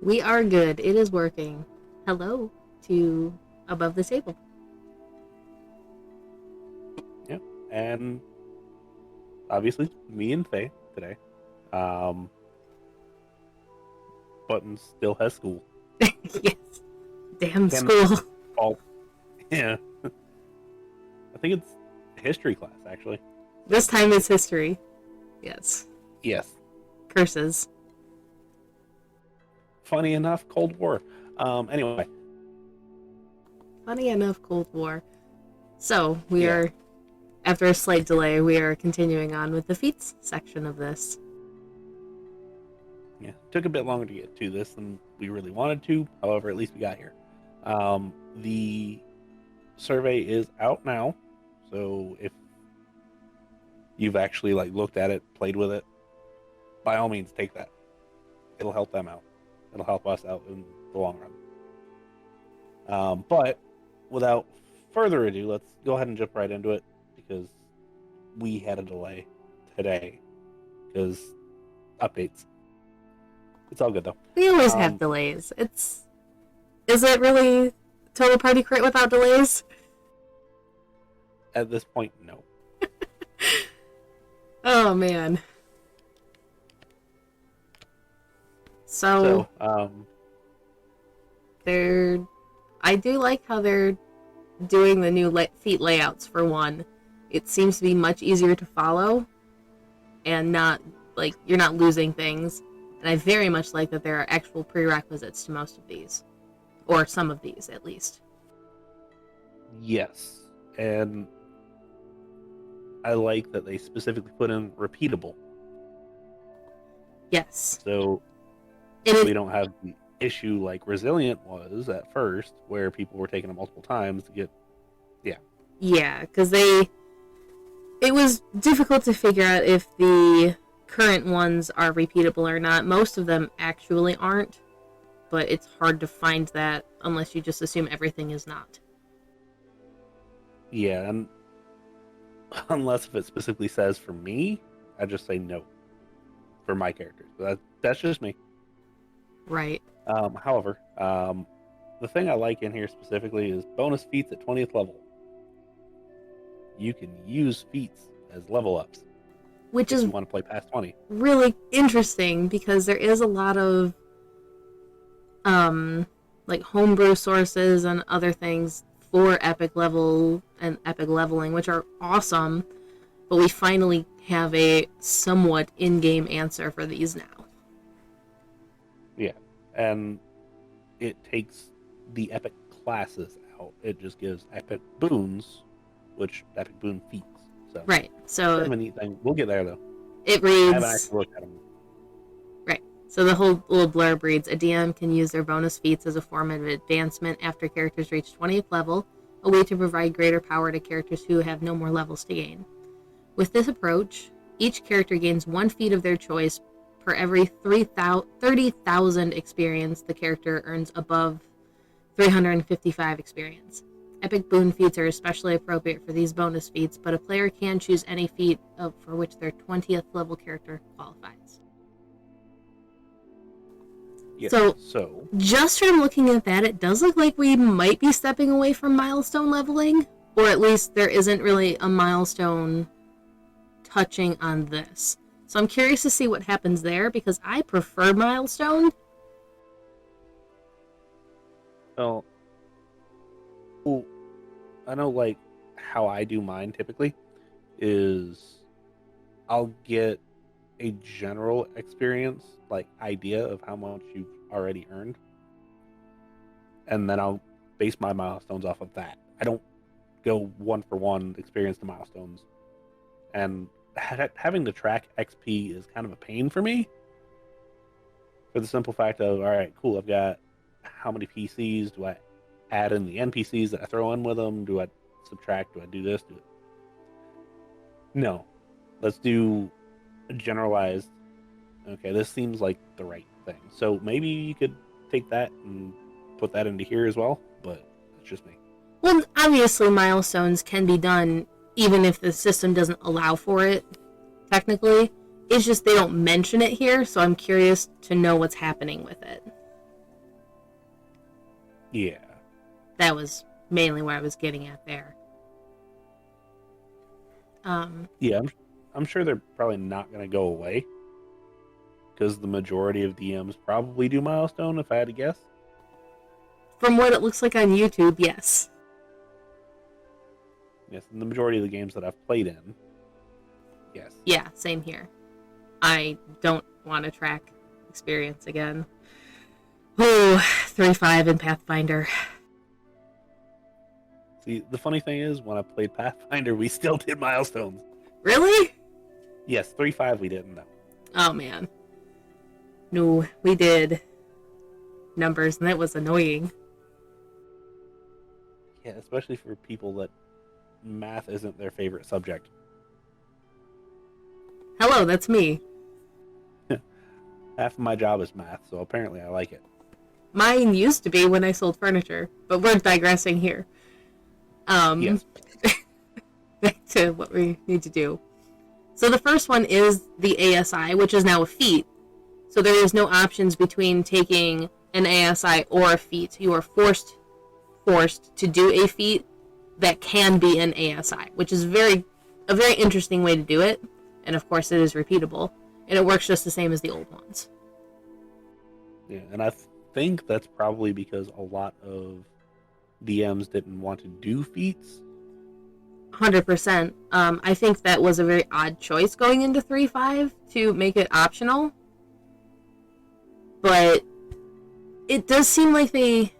We are good. It is working. Hello to Above the Table. Yeah, and obviously me and Faye today. Um, Button still has school. Yes. Damn Can school. fault. Yeah, I think it's history class actually. This time it's history. Yes. Yes. Curses. Funny enough, Cold War. Anyway. Funny enough, Cold War. So, we Yeah. are, after a slight delay, we are continuing on with the Feats section of this. Yeah. Took a bit longer to get to this than we really wanted to. However, at least we got here. The survey is out now, so if you've actually looked at it, played with it, by all means take that. It'll help them out. It'll help us out in the long run. But without further ado, let's go ahead and jump right into it because we had a delay today because updates. It's all good though. We always have delays. Is it really Total Party Crit without delays? At this point, no. Oh, man. So I do like how they're doing the new feat layouts for one. It seems to be much easier to follow and not you're not losing things. And I very much like that there are actual prerequisites to most of these, or some of these at least. Yes, and I like that they specifically put in repeatable. Yes. So we don't have the issue like Resilient was at first, where people were taking it multiple times to get. Yeah, because it was difficult to figure out if the current ones are repeatable or not. Most of them actually aren't, but it's hard to find that unless you just assume everything is not. Yeah, and unless if it specifically says for me, I just say no for my characters. That's just me. Right. However, the thing I like in here specifically is bonus feats at 20th level. You can use feats as level ups, which if is you want to play past 20. Really interesting because there is a lot of homebrew sources and other things for epic level and epic leveling, which are awesome, but we finally have a somewhat in-game answer for these now. Yeah, and it takes the epic classes out. It just gives epic boons, which epic boon feats. So right. So kind of a neat thing. We'll get there though. It reads. I haven't actually looked at them. Right. So the whole little blurb reads: a DM can use their bonus feats as a form of advancement after characters reach 20th level, a way to provide greater power to characters who have no more levels to gain. With this approach, each character gains one feat of their choice per every 30,000 experience the character earns above 355 experience. Epic boon feats are especially appropriate for these bonus feats, but a player can choose any feat for which their 20th level character qualifies. Yeah, so, just from looking at that, it does look like we might be stepping away from milestone leveling, or at least there isn't really a milestone touching on this. So I'm curious to see what happens there, because I prefer milestone. Well, I know how I do mine typically is I'll get a general experience, idea of how much you've already earned, and then I'll base my milestones off of that. I don't go one for one experience to milestones, and having to track XP is kind of a pain for me, for the simple fact of, all right, cool, I've got how many PCs, do I add in the NPCs that I throw in with them, do I subtract, do I do this, no, let's do a generalized, okay, this seems like the right thing. So maybe you could take that and put that into here as well, but it's just me. Well, obviously milestones can be done even if the system doesn't allow for it, technically. It's just they don't mention it here, so I'm curious to know what's happening with it. Yeah. That was mainly what I was getting at there. Yeah, I'm sure they're probably not going to go away because the majority of DMs probably do milestone, if I had to guess. From what it looks like on YouTube, yes. Yes, and the majority of the games that I've played in, yes. Yeah, same here. I don't want to track experience again. Oh, 3.5 in Pathfinder. See, the funny thing is, when I played Pathfinder, we still did milestones. Really? Yes, 3.5 we didn't, though. Oh, man. No, we did numbers, and that was annoying. Yeah, especially for people that math isn't their favorite subject. Hello, that's me. Half of my job is math, so apparently I like it. Mine used to be when I sold furniture, but we're digressing here. Yes. Back to what we need to do. So the first one is the ASI, which is now a feat. So there is no options between taking an ASI or a feat. You are forced to do a feat that can be an ASI, which is a very interesting way to do it. And of course, it is repeatable, and it works just the same as the old ones. Yeah, and I think that's probably because a lot of DMs didn't want to do feats. 100%. I think that was a very odd choice going into 3.5 to make it optional. But it does seem like they,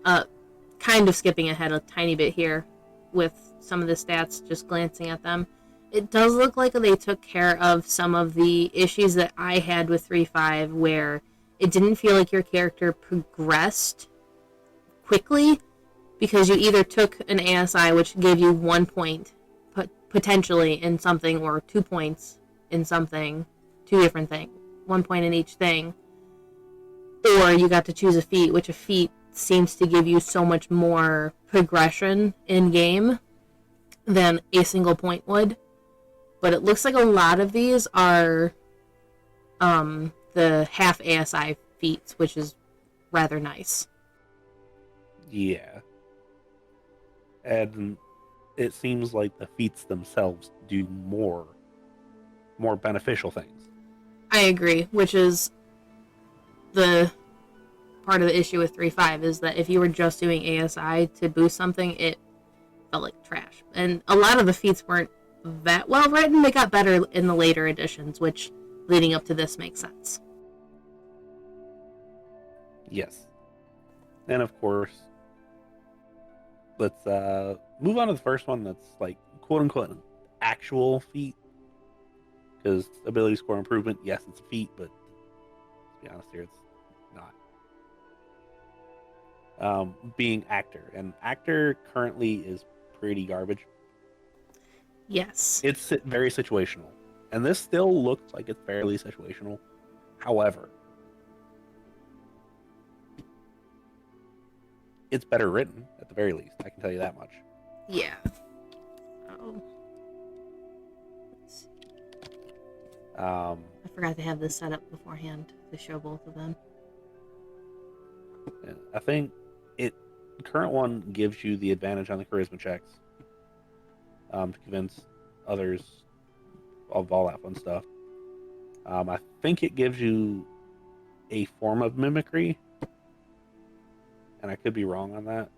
kind of skipping ahead a tiny bit here with some of the stats, just glancing at them. It does look like they took care of some of the issues that I had with 3.5, where it didn't feel like your character progressed quickly, because you either took an ASI, which gave you 1 point potentially in something, or 2 points in something, 2 different things, 1 point in each thing, or you got to choose a feat, which a feat seems to give you so much more progression in game than a single point would. But it looks like a lot of these are the half ASI feats, which is rather nice. Yeah. And it seems like the feats themselves do more beneficial things. I agree, which is the part of the issue with 3.5, is that if you were just doing ASI to boost something, it felt like trash. And a lot of the feats weren't that well written. They got better in the later editions, which leading up to this makes sense. Yes. And of course, let's move on to the first one that's like quote unquote an actual feat. Because ability score improvement, yes, it's a feat, but to be honest here, it's not. Being actor. And actor currently is pretty garbage. Yes. It's very situational. And this still looks like it's fairly situational. However, it's better written, at the very least. I can tell you that much. Yeah. Oh. Let's see. I forgot to have this set up beforehand to show both of them. I think the current one gives you the advantage on the charisma checks to convince others of all that fun stuff. I think it gives you a form of mimicry, and I could be wrong on that.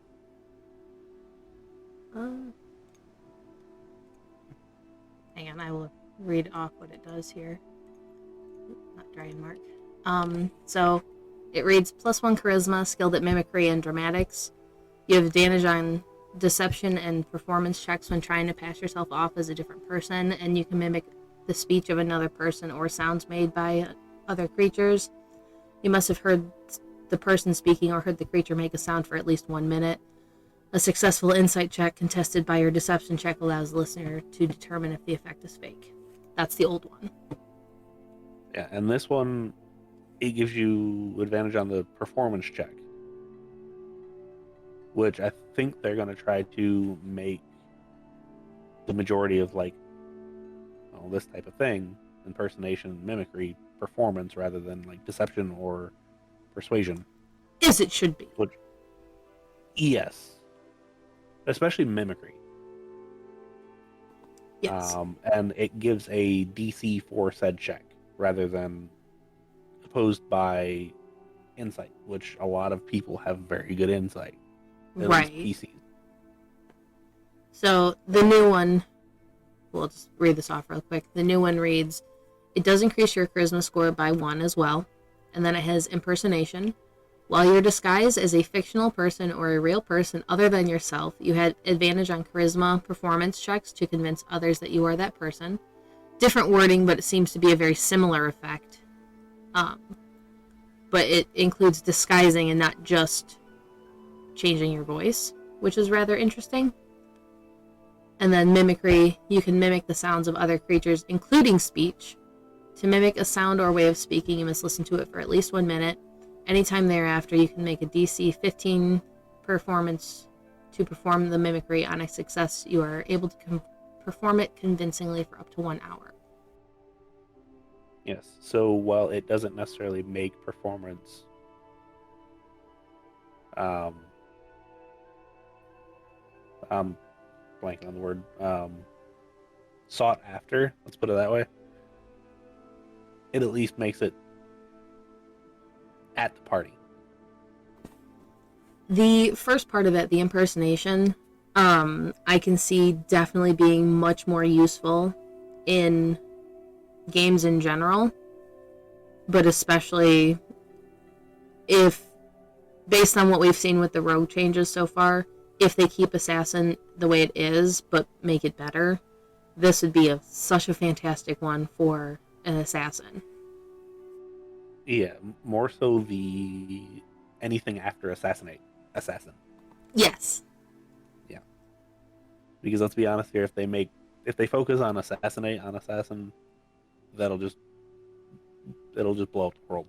Hang on, I will read off what it does here. Not Dragon Mark. So it reads +1 charisma, skilled at mimicry and dramatics. You have advantage on deception and performance checks when trying to pass yourself off as a different person, and you can mimic the speech of another person or sounds made by other creatures. You must have heard the person speaking or heard the creature make a sound for at least 1 minute. A successful insight check contested by your deception check allows the listener to determine if the effect is fake. That's the old one. Yeah, and this one, it gives you advantage on the performance check, which I think they're going to try to make the majority of this type of thing, impersonation, mimicry, performance, rather than like deception or persuasion. As it should be. Yes, especially mimicry. Yes. And it gives a DC for said check rather than opposed by insight, which a lot of people have very good insight, at least Right. PCs. So the new one, we'll just read this off real quick. The new one reads, it does increase your charisma score by 1 as well. And then it has impersonation. While you're disguised as a fictional person or a real person other than yourself, you had advantage on charisma performance checks to convince others that you are that person. Different wording, but it seems to be a very similar effect. But it includes disguising and not just changing your voice, which is rather interesting. And then mimicry, you can mimic the sounds of other creatures, including speech. To mimic a sound or way of speaking, you must listen to it for at least 1 minute. Anytime thereafter, you can make a DC 15 performance to perform the mimicry. On a success, you are able to perform it convincingly for up to 1 hour. Yes. So while it doesn't necessarily make performance I'm blanking on the word, sought after, let's put it that way, it at least makes it at the party. The first part of it, the impersonation, I can see definitely being much more useful in games in general, but especially if, based on what we've seen with the rogue changes so far, if they keep Assassin the way it is, but make it better, this would be such a fantastic one for an Assassin. Yeah, more so the anything after assassin. Yes. Yeah, because let's be honest here, if they focus on assassinate on assassin, it'll just blow up the world.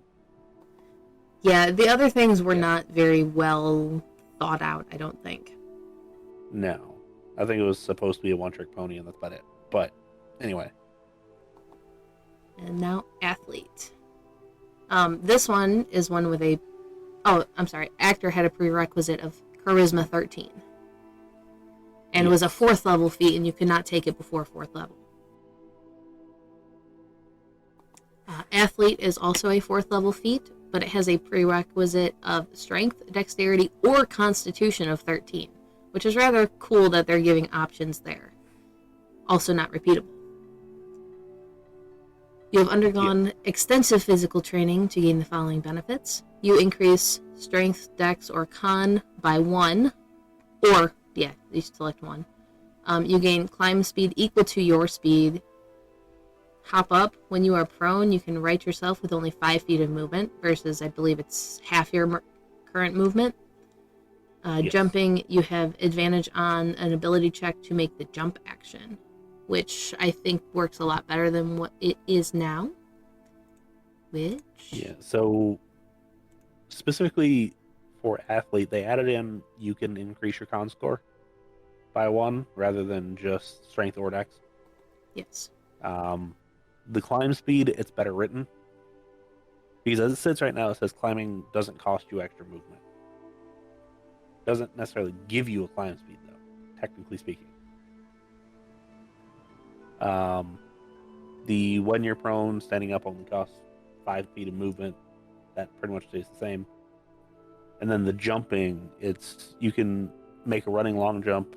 Yeah, the other things were not very well thought out, I don't think. No, I think it was supposed to be a one-trick pony, and that's about it. But anyway. And now athlete. This one is one with actor had a prerequisite of charisma 13. And it was a 4th level feat, and you could not take it before 4th level. Athlete is also a 4th level feat, but it has a prerequisite of strength, dexterity, or constitution of 13, which is rather cool that they're giving options there. Also not repeatable. You have undergone extensive physical training to gain the following benefits. You increase strength, dex, or con by 1, or, you select 1. You gain climb speed equal to your speed. Hop up. When you are prone, you can right yourself with only 5 feet of movement, versus I believe it's half your current movement. Jumping, you have advantage on an ability check to make the jump action, which I think works a lot better than what it is now. So specifically for athlete, they added in you can increase your con score by 1 rather than just strength or dex. Yes. The climb speed, it's better written, because as it sits right now, it says climbing doesn't cost you extra movement. Doesn't necessarily give you a climb speed, though, technically speaking. The when you're prone, standing up only costs 5 feet of movement. That pretty much stays the same. And then the jumping, you can make a running long jump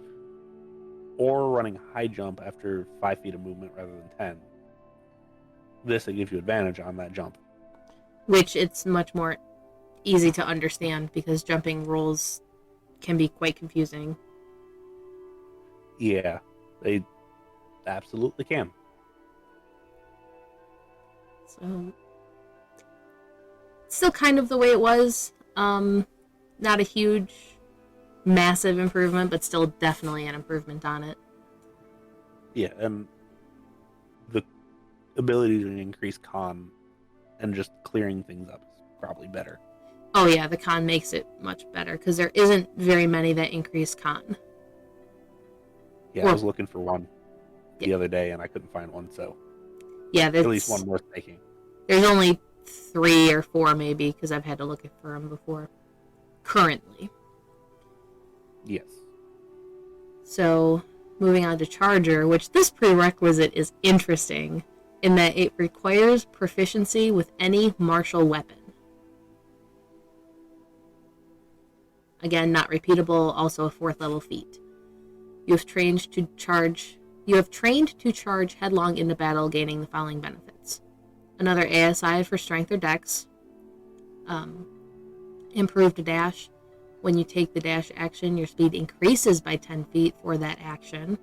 or running high jump after 5 feet of movement rather than 10. This, it gives you advantage on that jump. Which it's much more easy to understand, because jumping rules can be quite confusing. Yeah, they absolutely can. So, still kind of the way it was. Not a huge, massive improvement, but still definitely an improvement on it. Yeah, and the ability to increase con and just clearing things up is probably better. Oh yeah, the con makes it much better, because there isn't very many that increase con. Yeah, I was looking for one the other day, and I couldn't find one, so at least one worth taking. There's only 3 or 4 maybe, because I've had to look for them before. Currently. Yes. So, moving on to Charger, which this prerequisite is interesting in that it requires proficiency with any martial weapon. Again, not repeatable, also a 4th level feat. You have trained to charge headlong into battle, gaining the following benefits. Another ASI for strength or dex. Improved dash. When you take the dash action, your speed increases by 10 feet for that action.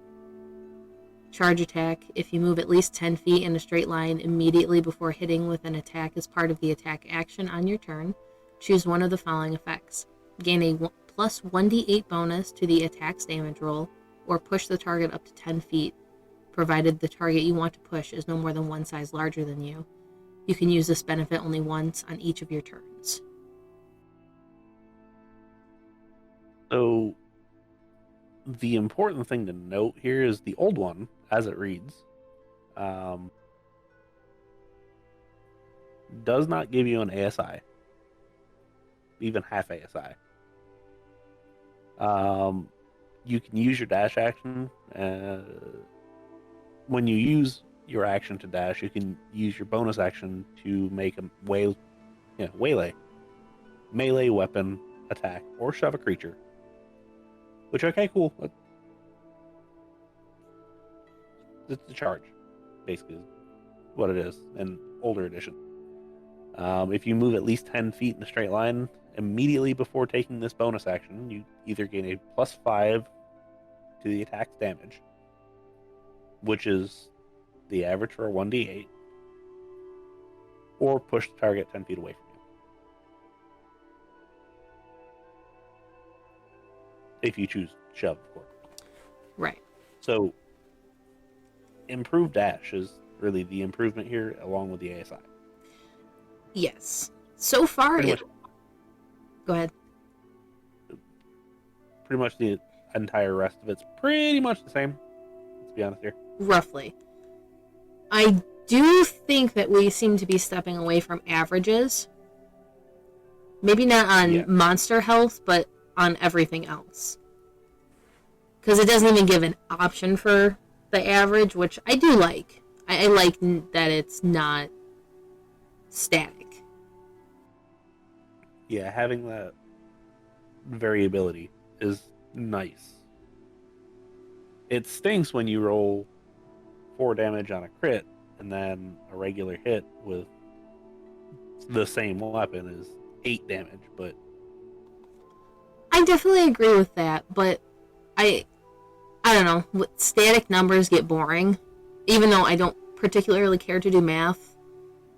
Charge attack. If you move at least 10 feet in a straight line immediately before hitting with an attack as part of the attack action on your turn, choose one of the following effects. Gain a plus 1d8 bonus to the attack's damage roll, or push the target up to 10 feet, provided the target you want to push is no more than one size larger than you. You can use this benefit only once on each of your turns. So, the important thing to note here is the old one, as it reads, does not give you an ASI, even half ASI. You can use your dash action. When you use your action to dash, you can use your bonus action to make a melee weapon attack or shove a creature. Which, okay, cool. It's a charge, basically, is what it is in older edition. If you move at least 10 feet in a straight line immediately before taking this bonus action, you either gain a plus 5 to the attack's damage, which is the average for a 1d8, or push the target 10 feet away from you. If you choose shove, of course. Right. So, improved dash is really the improvement here, along with the ASI. Yes. So far, Go ahead. Pretty much the entire rest of it's pretty much the same. Let's be honest here. Roughly. I do think that we seem to be stepping away from averages. Maybe not on monster health, but on everything else. Because it doesn't even give an option for the average, which I do like. I like that it's not static. Yeah, having that variability is nice. It stinks when you roll 4 damage on a crit and then a regular hit with the same weapon is 8 damage, but I definitely agree with that, but I don't know. Static numbers get boring. Even though I don't particularly care to do math,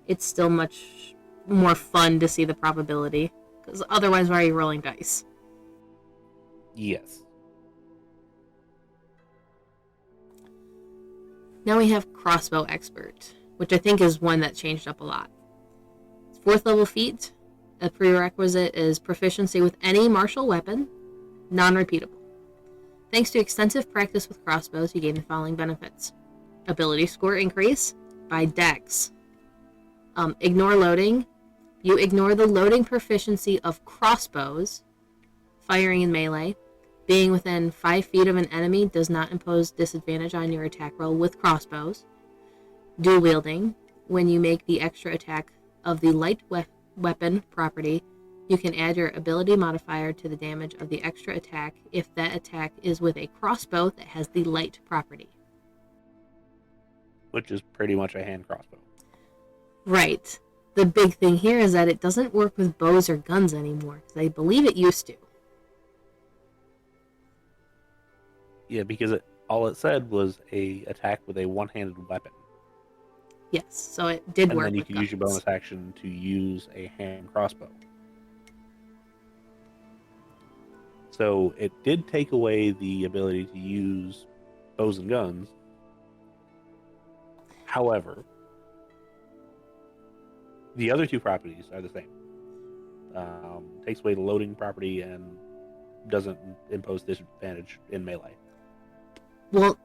it's still much more fun to see the probability. Because otherwise, why are you rolling dice? yes. Now we have Crossbow Expert, which I think is one that changed up a lot. It's 4th level feat. A prerequisite is proficiency with any martial weapon, non-repeatable. Thanks to extensive practice with crossbows, you gain the following benefits. Ability score increase by dex. Ignore loading. You ignore the loading proficiency of crossbows. Firing in melee. Being within 5 feet of an enemy does not impose disadvantage on your attack roll with crossbows. Dual wielding. When you make the extra attack of the light weapon property, you can add your ability modifier to the damage of the extra attack if that attack is with a crossbow that has the light property. Which is pretty much a hand crossbow. Right. The big thing here is that it doesn't work with bows or guns anymore, because I believe it used to. Yeah, because all it said was a attack with a one-handed weapon. Yes, so it did work. And then you with can guns. use your bonus action to use a hand crossbow. So it did take away the ability to use bows and guns. However, the other two properties are the same. Takes away the loading property and doesn't impose disadvantage in melee. Well,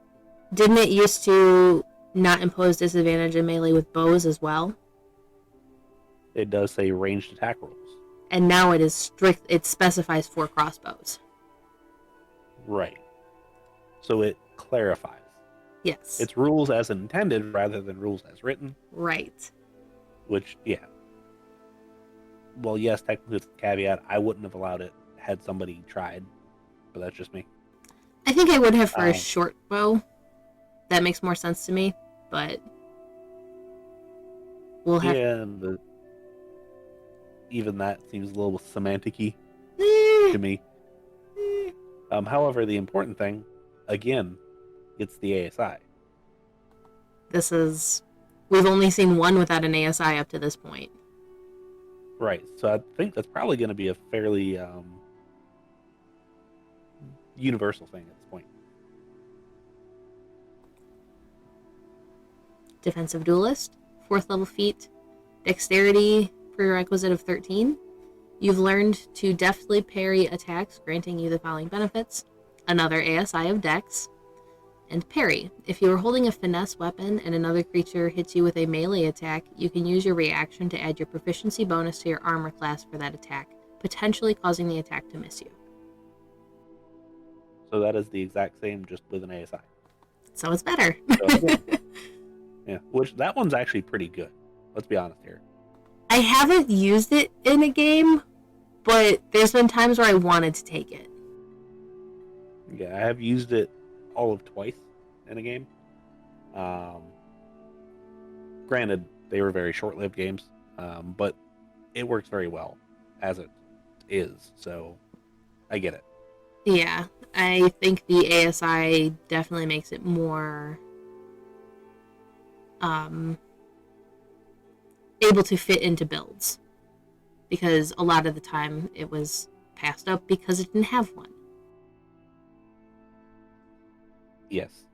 didn't it used to not impose disadvantage in melee with bows as well? It does say ranged attack rolls. And now it is strict. It specifies 4 crossbows. Right. So it clarifies. Yes. It's rules as intended rather than rules as written. Right. Which, yeah. Well, yes, technically it's a caveat. I wouldn't have allowed it had somebody tried, but that's just me. I think I would have for a Um, short bow. That makes more sense to me, but we'll have. yeah, and even that seems a little semantic-y Eh, to me. eh. However, the important thing, again, it's the ASI. This is. We've only seen one without an ASI up to this point. Right. So I think that's probably going to be a fairly universal thing at this point. Defensive Duelist, 4th level feat, Dexterity prerequisite of 13. You've learned to deftly parry attacks, granting you the following benefits: another ASI of Dex, and parry. If you are holding a finesse weapon and another creature hits you with a melee attack, you can use your reaction to add your proficiency bonus to your armor class for that attack, potentially causing the attack to miss you. So that is the exact same, just with an ASI. So it's better. So again, yeah, which that one's actually pretty good. Let's be honest here. I haven't used it in a game, but there's been times where I wanted to take it. Yeah, I have used it all of twice in a game. Granted, they were very short-lived games, but it works very well as it is. So I get it. Yeah, I think the ASI definitely makes it more able to fit into builds, because a lot of the time it was passed up because it didn't have one. Yes.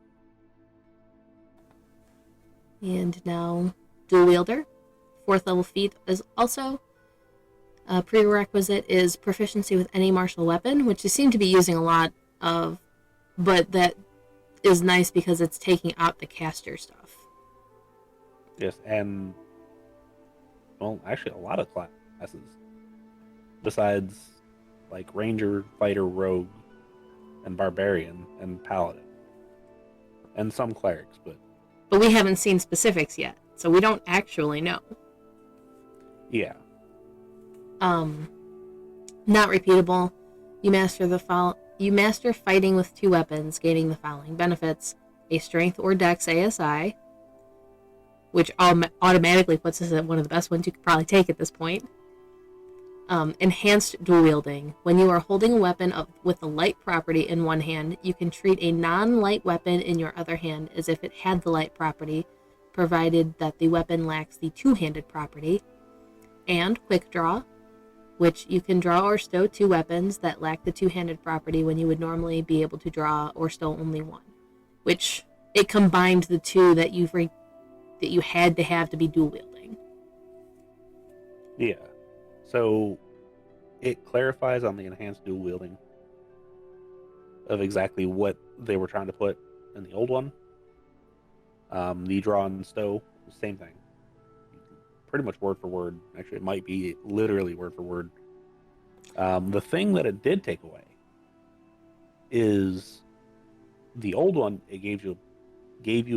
And now, Dual Wielder, 4th level feat is also a prerequisite is proficiency with any martial weapon, which you seem to be using a lot of, but that is nice because it's taking out the caster stuff. Yes, and well, actually, a lot of classes besides like ranger, fighter, rogue, and barbarian and paladin, and some clerics, but we haven't seen specifics yet, so we don't actually know. yeah. Not repeatable. You master fighting with 2 weapons, gaining the following benefits: a strength or dex ASI, which automatically puts us at one of the best ones you could probably take at this point. Enhanced dual wielding. When you are holding a weapon with a light property in one hand, you can treat a non-light weapon in your other hand as if it had the light property, provided that the weapon lacks the two-handed property. And quick draw, which you can draw or stow 2 weapons that lack the two-handed property when you would normally be able to draw or stow only one. Which it combined the 2 that you had to have to be dual wielding. Yeah. So it clarifies on the enhanced dual wielding of exactly what they were trying to put in the old one. The draw and stow, same thing. Pretty much word for word. Actually, it might be literally word for word. The thing that it did take away is the old one. It gave you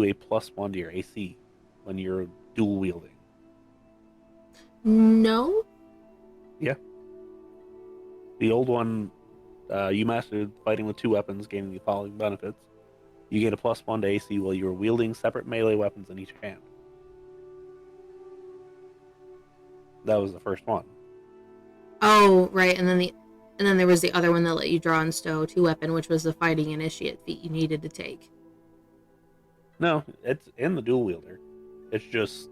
a +1 to your AC when you're dual wielding. No? Yeah. The old one, you mastered fighting with 2 weapons, gaining the following benefits. You get a +1 to AC while you are wielding separate melee weapons in each hand. That was the first one. Oh, right, and then there was the other one that let you draw and stow 2 weapon, which was the fighting initiate feat you needed to take. No, it's in the dual wielder. It's just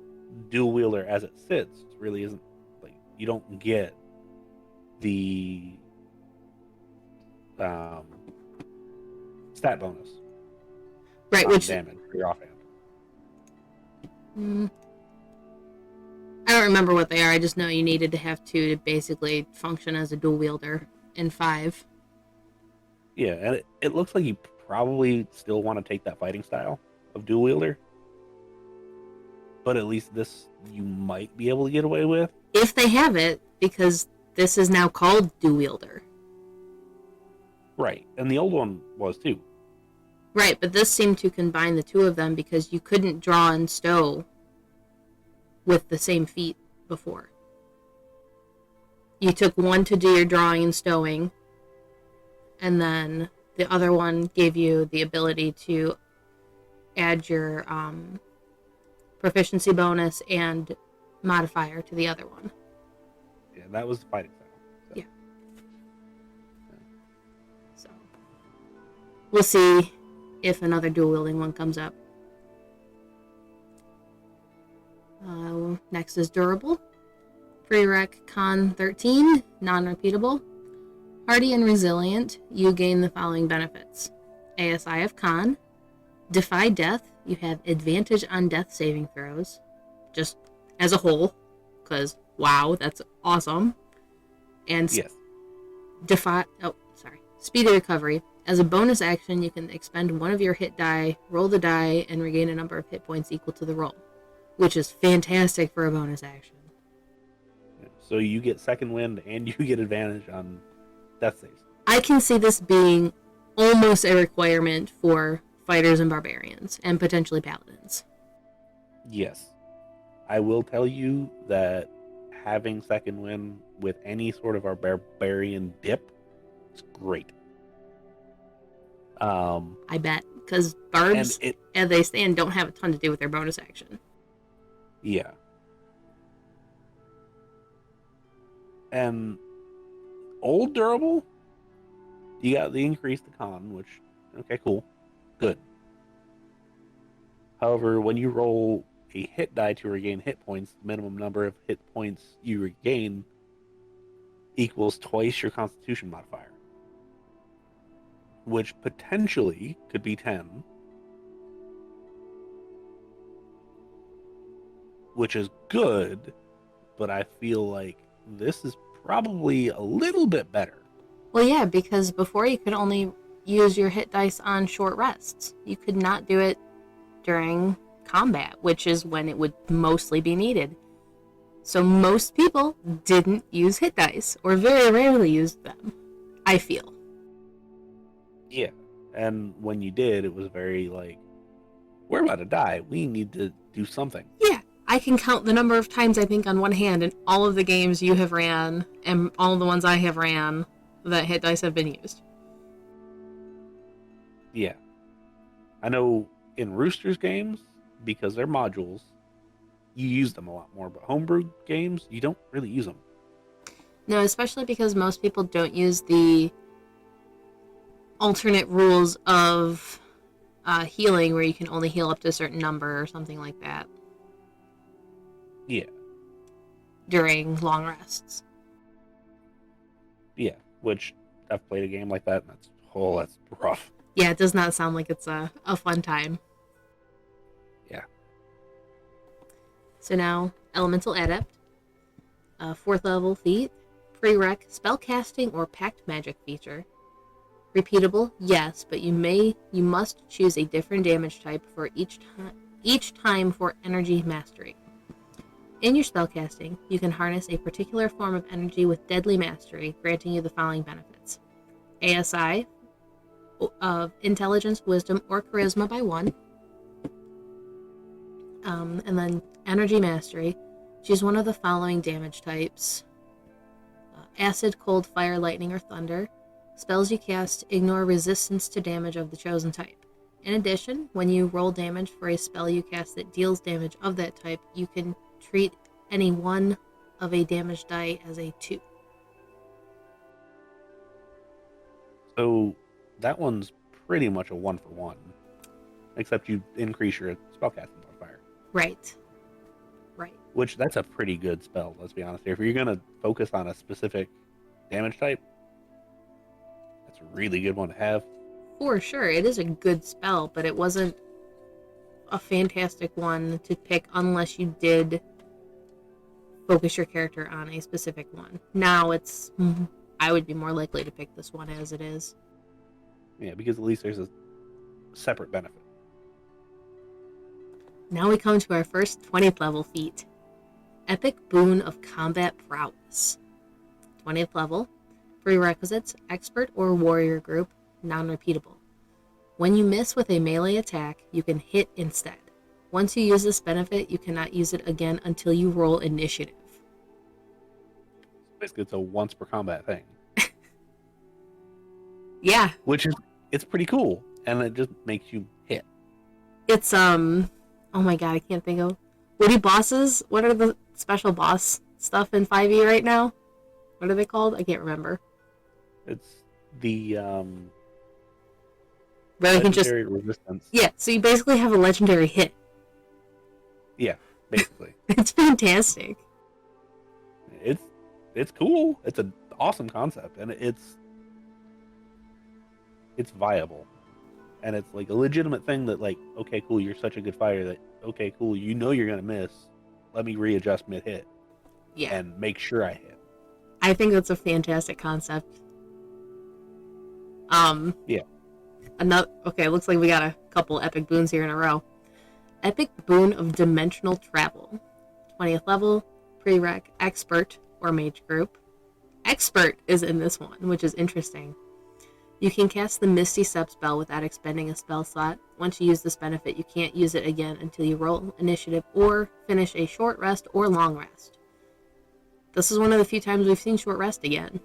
dual wielder as it sits. It really isn't like you don't get the stat bonus. Right, which damage for your offhand. I don't remember what they are. I just know you needed to have 2 to basically function as a dual wielder in 5. Yeah, and it looks like you probably still want to take that fighting style of dual wielder, but at least this you might be able to get away with If they have it, because this is now called dual wielder. Right, and the old one was too. Right, but this seemed to combine the two of them because you couldn't draw and stow with the same feat before. You took one to do your drawing and stowing, and then the other one gave you the ability to add your proficiency bonus and modifier to the other one. Yeah, that was the fighting style. So. Yeah. So we'll see if another dual wielding one comes up. Next is durable. Prereq Con 13, non-repeatable. Hardy and resilient, you gain the following benefits. ASI of Con. Defy death, you have advantage on death saving throws. Just as a whole, because wow, that's awesome. And yes. Speedy recovery. As a bonus action, you can expend one of your hit die, roll the die, and regain a number of hit points equal to the roll, which is fantastic for a bonus action. So you get second wind and you get advantage on death saves. I can see this being almost a requirement for fighters and barbarians, and potentially paladins. Yes. I will tell you that having second wind with any sort of our barbarian dip is great. I bet, because barbs, as they stand, don't have a ton to do with their bonus action. Yeah. And old durable, you got the increase to con, which, okay, cool. Good. However, when you roll a hit die to regain hit points, the minimum number of hit points you regain equals twice your constitution modifier, which potentially could be 10, which is good, but I feel like this is probably a little bit better. Well, yeah, because before you could only use your hit dice on short rests. You could not do it during combat, which is when it would mostly be needed. So most people didn't use hit dice, or very rarely used them, I feel. Yeah, and when you did, it was very like, we're about to die, we need to do something. Yeah, I can count the number of times, I think, on one hand in all of the games you have ran, and all the ones I have ran, that hit dice have been used. Yeah. I know in Rooster's games, because they're modules, you use them a lot more, but homebrew games, you don't really use them. No, especially because most people don't use the alternate rules of healing, where you can only heal up to a certain number or something like that. Yeah. During long rests. Yeah, which I've played a game like that, and that's rough. Yeah, it does not sound like it's a fun time. Yeah. So now, Elemental Adept. 4th level feat. Prereq, spellcasting or pact magic feature. Repeatable, yes, but you must choose a different damage type for each time for energy mastery. In your spellcasting, you can harness a particular form of energy with deadly mastery, granting you the following benefits. ASI of Intelligence, Wisdom, or Charisma by 1. And then Energy Mastery. Choose one of the following damage types. Acid, Cold, Fire, Lightning, or Thunder. Spells you cast ignore resistance to damage of the chosen type. In addition, when you roll damage for a spell you cast that deals damage of that type, you can treat any one of a damage die as a 2. So that one's pretty much a 1-for-1, except you increase your spellcasting modifier. Right. Which, that's a pretty good spell, let's be honest here. If you're going to focus on a specific damage type, that's a really good one to have. For sure, it is a good spell, but it wasn't a fantastic one to pick unless you did focus your character on a specific one. Now I would be more likely to pick this one as it is. Yeah, because at least there's a separate benefit. Now we come to our first 20th level feat. Epic Boon of Combat Prowess. 20th level. Prerequisites, expert or warrior group, non-repeatable. When you miss with a melee attack, you can hit instead. Once you use this benefit, you cannot use it again until you roll initiative. Basically, it's a once per combat thing. Yeah. Which is, it's pretty cool. And it just makes you hit. It's, oh my god, I can't think of. Woody bosses? What are the special boss stuff in 5e right now? What are they called? I can't remember. It's the, Where you can just... legendary resistance. Yeah, so you basically have a legendary hit. Yeah, basically. It's fantastic. It's cool. It's an awesome concept, and it's viable, and it's like a legitimate thing that, like, okay, cool, you're such a good fighter that, okay, cool, you know you're gonna miss. Let me readjust mid hit. Yeah. And make sure I hit. I think that's a fantastic concept. Yeah. Okay, looks like we got a couple epic boons here in a row. Epic boon of dimensional travel. 20th level, prereq, expert, or mage group. Expert is in this one, which is interesting. You can cast the Misty Step spell without expending a spell slot. Once you use this benefit, you can't use it again until you roll initiative or finish a short rest or long rest. This is one of the few times we've seen short rest again.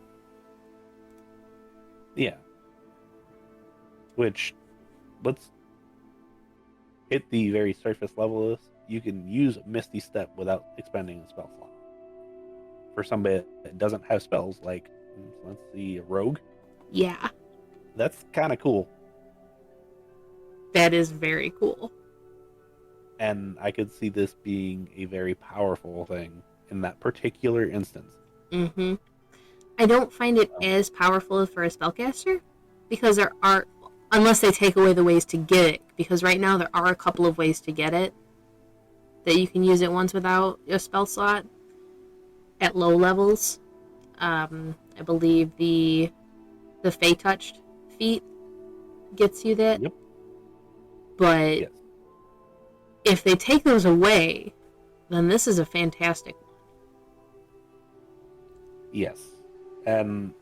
Yeah. Which, let's hit the very surface level of this. You can use Misty Step without expending a spell slot. For somebody that doesn't have spells, like, let's see, a rogue. Yeah. That's kind of cool. That is very cool. And I could see this being a very powerful thing in that particular instance. Mm-hmm. I don't find it as powerful for a spellcaster, because there are, unless they take away the ways to get it, because right now there are a couple of ways to get it, that you can use it once without a spell slot at low levels. I believe the Fey Touched feat gets you that. Yep. But yes. If they take those away, then this is a fantastic one. Yes. And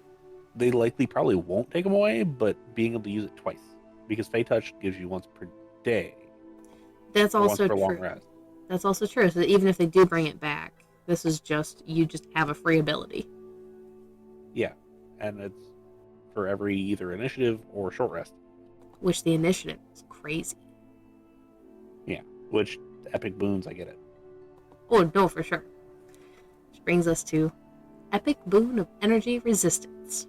they likely probably won't take them away, but being able to use it twice. Because Fey Touch gives you once per day. That's also once per long true. rest. That's also true. So even if they do bring it back, this is just, you just have a free ability. Yeah. And it's for every either initiative or short rest. Which the initiative is crazy. Yeah. Which, epic boons, I get it. Oh, no, for sure. Which brings us to Epic Boon of Energy Resistance.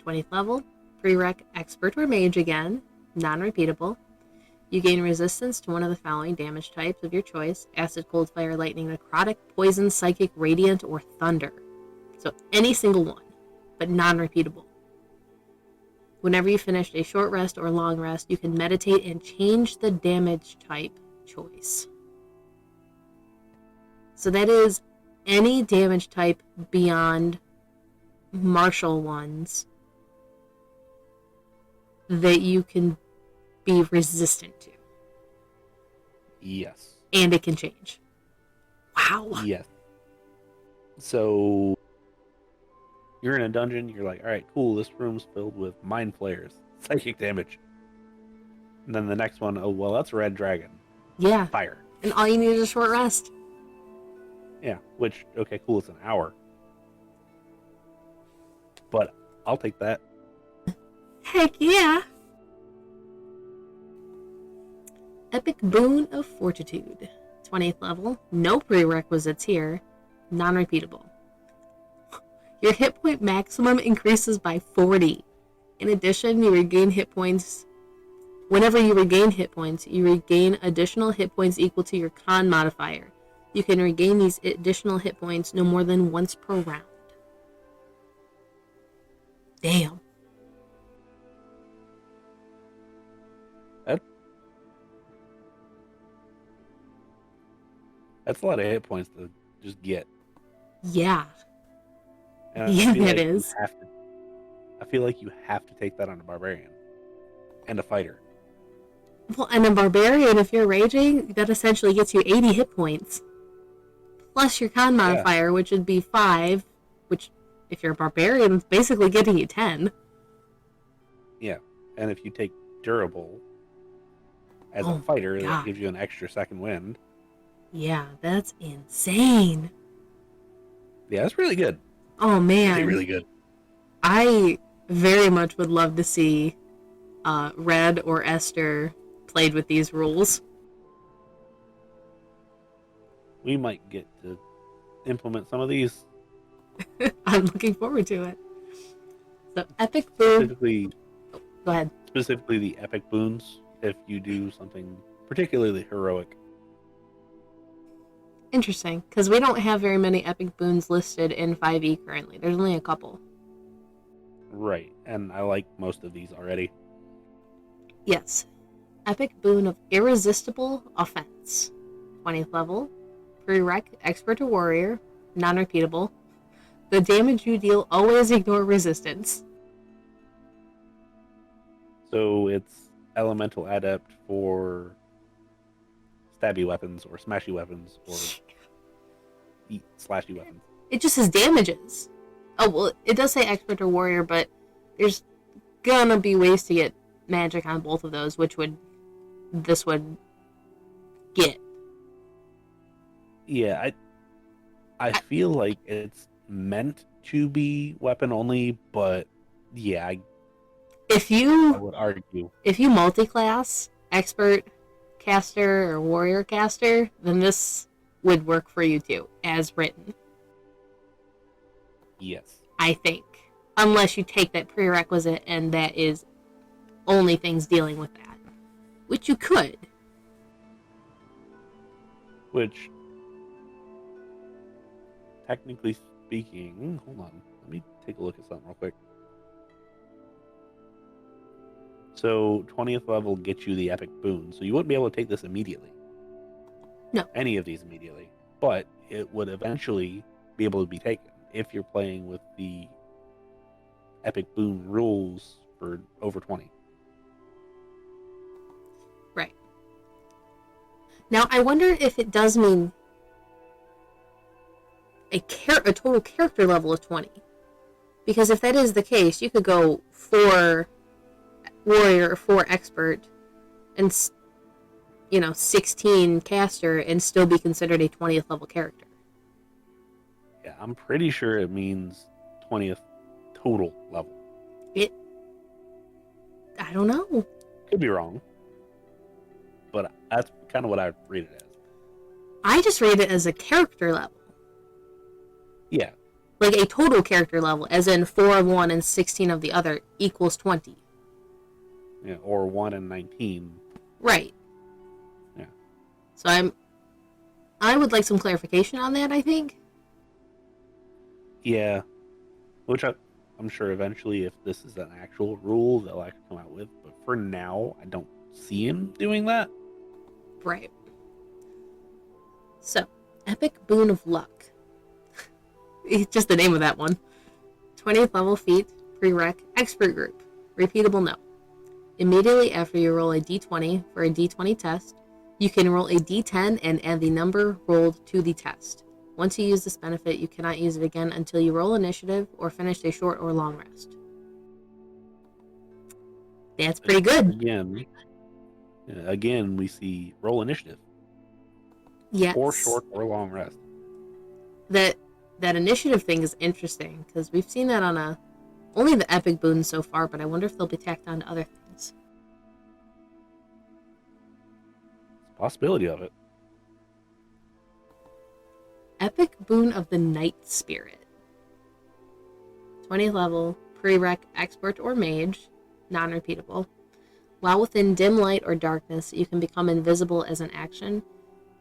20th level, prereq, expert or mage again, non-repeatable. You gain resistance to one of the following damage types of your choice: acid, cold, fire, lightning, necrotic, poison, psychic, radiant, or thunder. So any single one, but non-repeatable. Whenever you finished a short rest or long rest, you can meditate and change the damage type choice. So that is any damage type beyond martial ones that you can be resistant to. Yes. And it can change. Wow. Yes. So you're in a dungeon, you're like, all right, cool, this room's filled with mind flayers, psychic damage. And then the next one, oh, well, that's a red dragon. Yeah. Fire. And all you need is a short rest. Yeah, which, okay, cool, it's an hour. But I'll take that. Heck yeah. Epic Boon of Fortitude. 20th level. No prerequisites here. Non-repeatable. Your hit point maximum increases by 40. In addition, you regain hit points. Whenever you regain hit points, you regain additional hit points equal to your con modifier. You can regain these additional hit points no more than once per round. Damn. That's a lot of hit points to just get. Yeah. And Yeah, feel it like is. I feel like you have to take that on a barbarian and a fighter. Well, and a barbarian, if you're raging, that essentially gets you 80 hit points. Plus your con modifier, which would be 5, which if you're a barbarian, it's basically getting you 10. Yeah, and if you take durable as Oh a my fighter, that God. gives you an extra second wind. Yeah, that's insane. Yeah, that's really good. Oh man, Really, really good. I very much would love to see Red or Esther played with these rules. We might get to implement some of these. I'm looking forward to it. So epic boon. Specifically, Go ahead. specifically the epic boons. If you do something particularly heroic, Interesting, because we don't have very many epic boons listed in 5e currently. There's only a couple. right? And I like most of these already. Yes. Epic boon of irresistible offense. 20th level. Prereq expert or warrior. Non-repeatable. The damage you deal always ignore resistance. So it's elemental adept for stabby weapons or smashy weapons or slashy weapons. It just says damages. Oh, well, it does say expert or warrior, but there's gonna be ways to get magic on both of those, which this would get. Yeah, I feel like it's meant to be weapon only, but yeah, I If I you would argue. multi-class expert caster or warrior caster, then this would work for you too, as written. Yes. I think, unless you take that prerequisite and that is only things dealing with that, which you could. Which, technically speaking, hold on, let me take a look at something real quick. So 20th level gets you the epic boon, so you wouldn't be able to take this immediately. No. Any of these immediately, but it would eventually be able to be taken if you're playing with the epic boon rules for over 20. Right. Now, I wonder if it does mean a total character level of 20. Because if that is the case, you could go 4 warrior or 4 expert and 16 caster and still be considered a 20th level character. Yeah, I'm pretty sure it means 20th total level. I don't know. Could be wrong, but that's kind of what I read it as. I just read it as a character level. Yeah. Like a total character level, as in 4 of one and 16 of the other equals 20. Yeah, or 1 and 19. Right. Yeah. So I would like some clarification on that, I think. Yeah. Which I'm sure eventually, if this is an actual rule, they'll actually come out with. But for now, I don't see him doing that. Right. So, Epic Boon of Luck. It's just the name of that one. 20th level feat, prereq, expert group. Repeatable no. Immediately after you roll a d20 for a d20 test, you can roll a d10 and add the number rolled to the test. Once you use this benefit, you cannot use it again until you roll initiative or finish a short or long rest. That's pretty good. Again, we see roll initiative. Yes. Or short or long rest. That initiative thing is interesting because we've seen that on only the epic boons so far, but I wonder if they'll be tacked on to other things. It's a possibility of it. Epic Boon of the Night Spirit. 20th level, prereq, expert or mage, non-repeatable. While within dim light or darkness, you can become invisible as an action.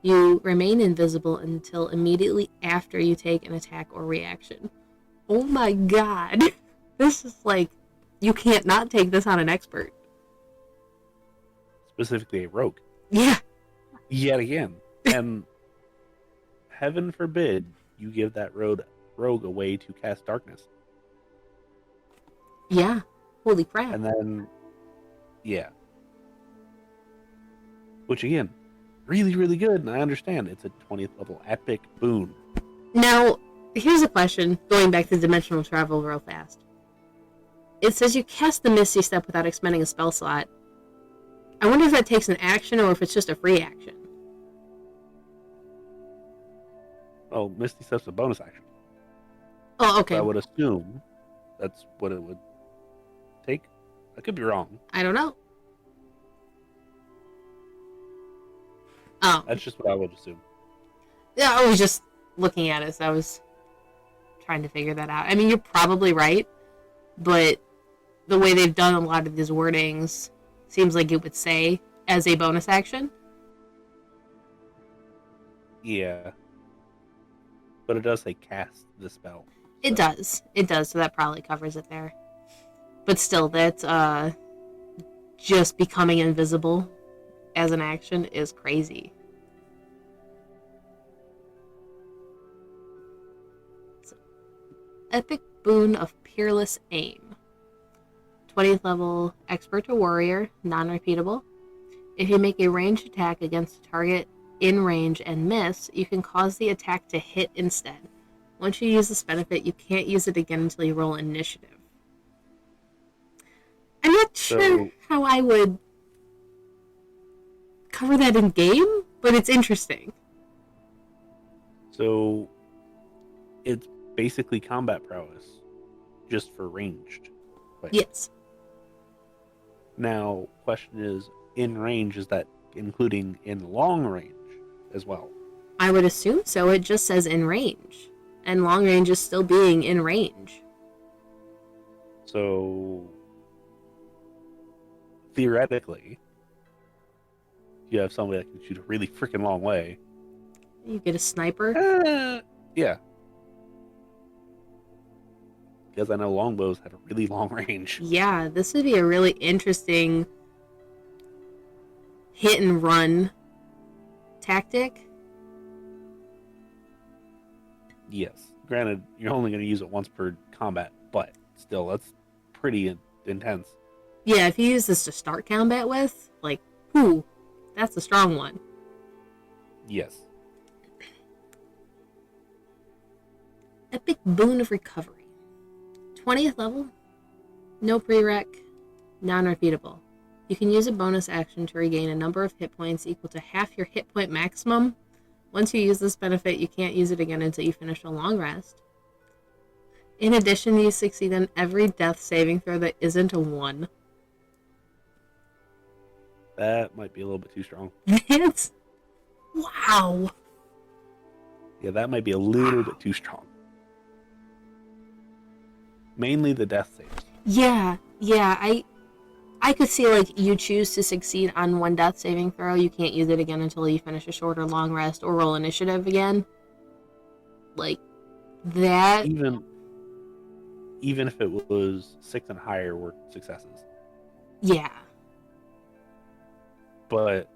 You remain invisible until immediately after you take an attack or reaction. Oh my god. This is like, you can't not take this on an expert. Specifically a rogue. Yeah. Yet again. And heaven forbid you give that rogue a way to cast darkness. Yeah. Holy crap. And then, yeah. Which again, really, really good. And I understand it's a 20th level epic boon. Now, Here's a question, going back to dimensional travel real fast. It says you cast the Misty Step without expending a spell slot. I wonder if that takes an action or if it's just a free action. Oh, Misty Step's a bonus action. Oh, okay. So I would assume that's what it would take. I could be wrong. I don't know. Oh. That's just what I would assume. Yeah, I was just looking at it, so I was trying to figure that out. I mean, you're probably right, but the way they've done a lot of these wordings seems like it would say as a bonus action. Yeah. But it does say cast the spell. It does. It does, so that probably covers it there. But still, that's just becoming invisible as an action is crazy. So, Epic Boon of Peerless Aim. 20th level Expert to Warrior, non-repeatable. If you make a ranged attack against a target in range and miss, you can cause the attack to hit instead. Once you use this benefit, you can't use it again until you roll initiative. I'm not sure how I would cover that in game, but it's interesting. So it's basically combat prowess, just for ranged. Right? Yes. Now, question is, in range, is that including in long range as well? I would assume so. It just says in range. And long range is still being in range. So, theoretically, you have somebody that can shoot a really freaking long way. You get a sniper? Yeah. Because I know longbows have a really long range. Yeah, this would be a really interesting hit and run tactic. Yes. Granted, you're only going to use it once per combat, but still, that's pretty intense. Yeah, if you use this to start combat with, like, whew, that's a strong one. Yes. Epic Boon of Recovery. 20th level, no prereq, non-repeatable. You can use a bonus action to regain a number of hit points equal to half your hit point maximum. Once you use this benefit, you can't use it again until you finish a long rest. In addition, you succeed on every death saving throw that isn't a 1. That might be a little bit too strong. That's... wow. Yeah, that might be a little bit too strong. Mainly the death saves. Yeah, I could see, like, you choose to succeed on one death saving throw, you can't use it again until you finish a short or long rest or roll initiative again. Like, that... Even if it was 6 and higher were successes. Yeah. But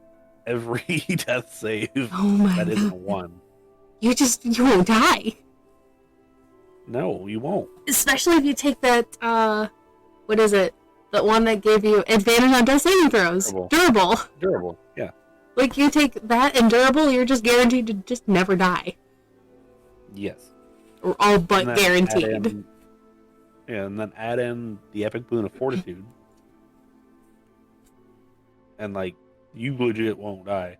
every death save that isn't a 1. You won't die. No, you won't. Especially if you take that, what is it? That one that gave you advantage on death saving throws. Durable, yeah. Like, you take that and durable, you're just guaranteed to just never die. Yes. Or all but guaranteed. And then add in the Epic Boon of Fortitude. And, like, you legit won't die.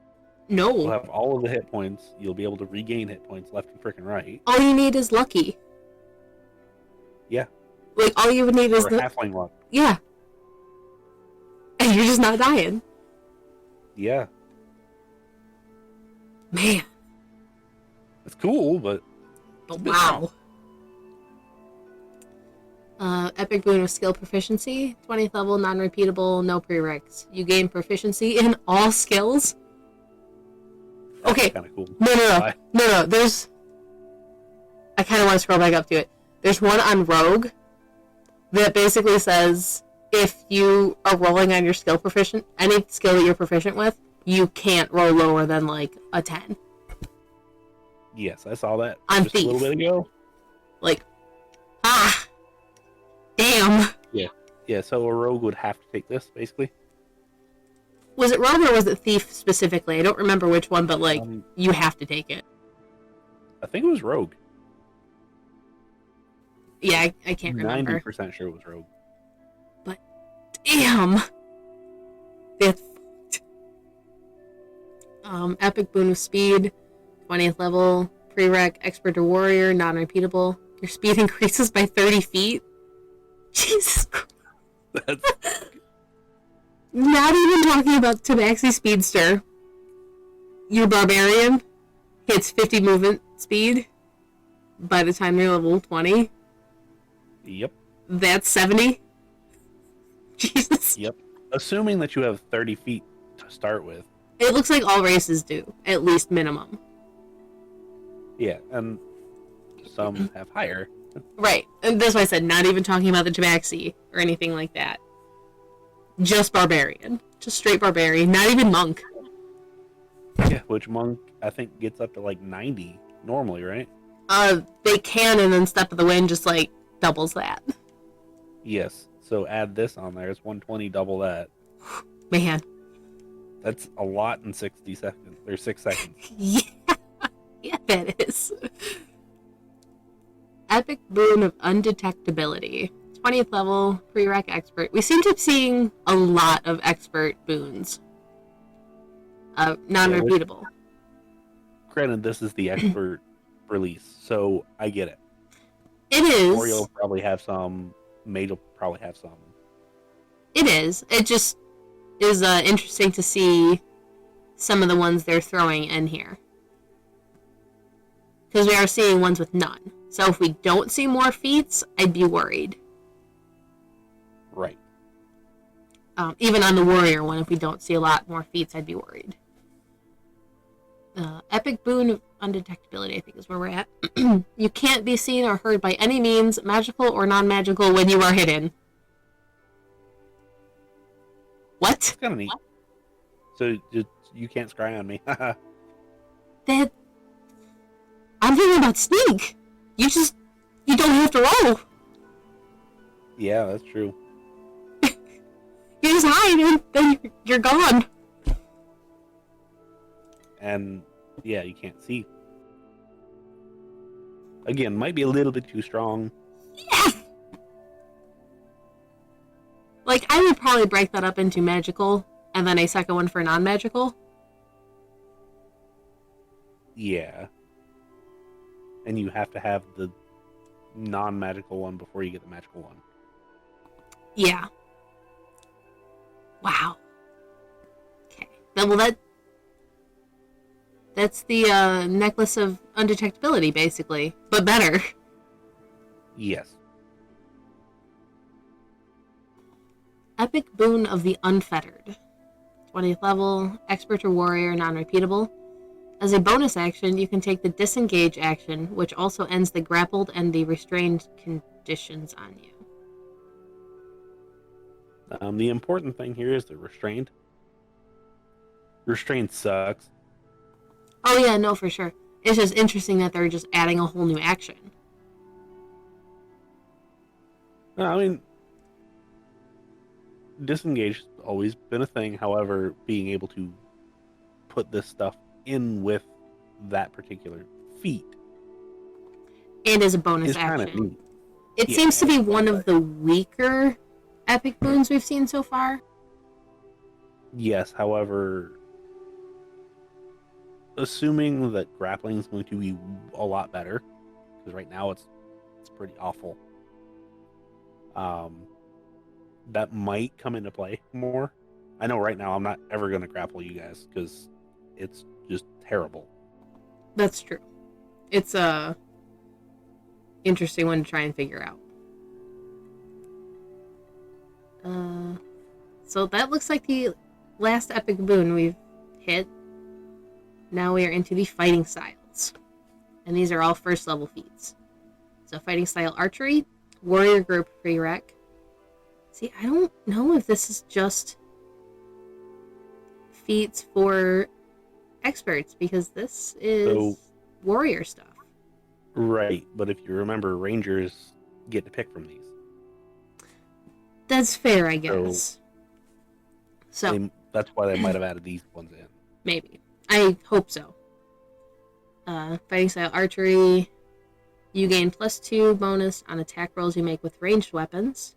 No. You'll have all of the hit points. You'll be able to regain hit points left and freaking right. All you need is lucky. Yeah. Like, all you would need is halfling luck. Yeah. And you're just not dying. Yeah. Man. It's cool, but wow. Epic Boon of Skill Proficiency. 20th level, non-repeatable, no prereqs. You gain proficiency in all skills. Okay. Kind of cool. No. There's... I kind of want to scroll back up to it. There's one on Rogue that basically says if you are rolling on your skill proficient, any skill that you're proficient with, you can't roll lower than, like, a 10. Yes, I saw that on just Thief. A little bit ago. Like, damn. Yeah, so a rogue would have to take this, basically. Was it Rogue or was it Thief specifically? I don't remember which one, but, like, you have to take it. I think it was Rogue. Yeah, I can't remember. 90% sure it was rogue. But damn, that's epic boon of speed, 20th level, prereq, expert or warrior, non-repeatable. Your speed increases by 30 feet. Jesus Christ. That's Not even talking about Tabaxi Speedster. Your barbarian hits 50 movement speed by the time they're level 20. yep. That's 70. Jesus. Yep. Assuming that you have 30 feet to start with. It looks like all races do, at least minimum. Yeah, and some have higher. Right. And that's why I said not even talking about the Tabaxi or anything like that. Just barbarian. Just straight barbarian. Not even monk. Yeah, which monk I think gets up to like 90 normally, right? They can, and then Step of the Wind just like doubles that. Yes. So add this on there. It's 120, double that. Man. That's a lot in 60 seconds or 6 seconds. Yeah, that is. Epic boon of undetectability. 20th level, prereq expert. We seem to be seeing a lot of expert boons. Non-repeatable. Granted, this is the expert release, so I get it. It is. Ori will probably have some. Mage will probably have some. It is. It just is interesting to see some of the ones they're throwing in here. Because we are seeing ones with none. So if we don't see more feats, I'd be worried. Right. Even on the warrior one, if we don't see a lot more feats, I'd be worried. Epic boon of undetectability, I think, is where we're at. You can't be seen or heard by any means, magical or non-magical, when you are hidden. What? It's kind of neat. So you can't scry on me. That I'm thinking about sneak. You don't have to roll. Yeah, that's true. You just hide and then you're gone. And yeah, you can't see. Again, might be a little bit too strong. Yeah. Like, I would probably break that up into magical and then a second one for non-magical. Yeah. And you have to have the non-magical one before you get the magical one. Yeah. Wow. Okay. Well, that's the necklace of undetectability, basically, but better. Yes. Epic boon of the unfettered. 20th level, expert or warrior, non-repeatable. As a bonus action, you can take the disengage action, which also ends the grappled and the restrained conditions on you. The important thing here is the restrained. Restrained sucks. Oh yeah, no, for sure. It's just interesting that they're just adding a whole new action. I mean, disengage has always been a thing. However, being able to put this stuff in with that particular feat And as a bonus is kind of action. neat. It Yeah, seems to be and one of the weaker epic boons we've seen so far. Yes, however, assuming that grappling is going to be a lot better, because right now it's pretty awful. That might come into play more. I know right now I'm not ever going to grapple you guys because it's just terrible. That's true. It's a interesting one to try and figure out. So that looks like the last epic boon we've hit. Now we are into the fighting styles. And these are all first level feats. So fighting style archery, warrior group prereq. See, I don't know if this is just feats for experts, because this is warrior stuff. Right, but if you remember, rangers get to pick from these. That's fair, I guess. So that's why they might have added these ones in. maybe. I hope so. Fighting style archery. You gain +2 bonus on attack rolls you make with ranged weapons.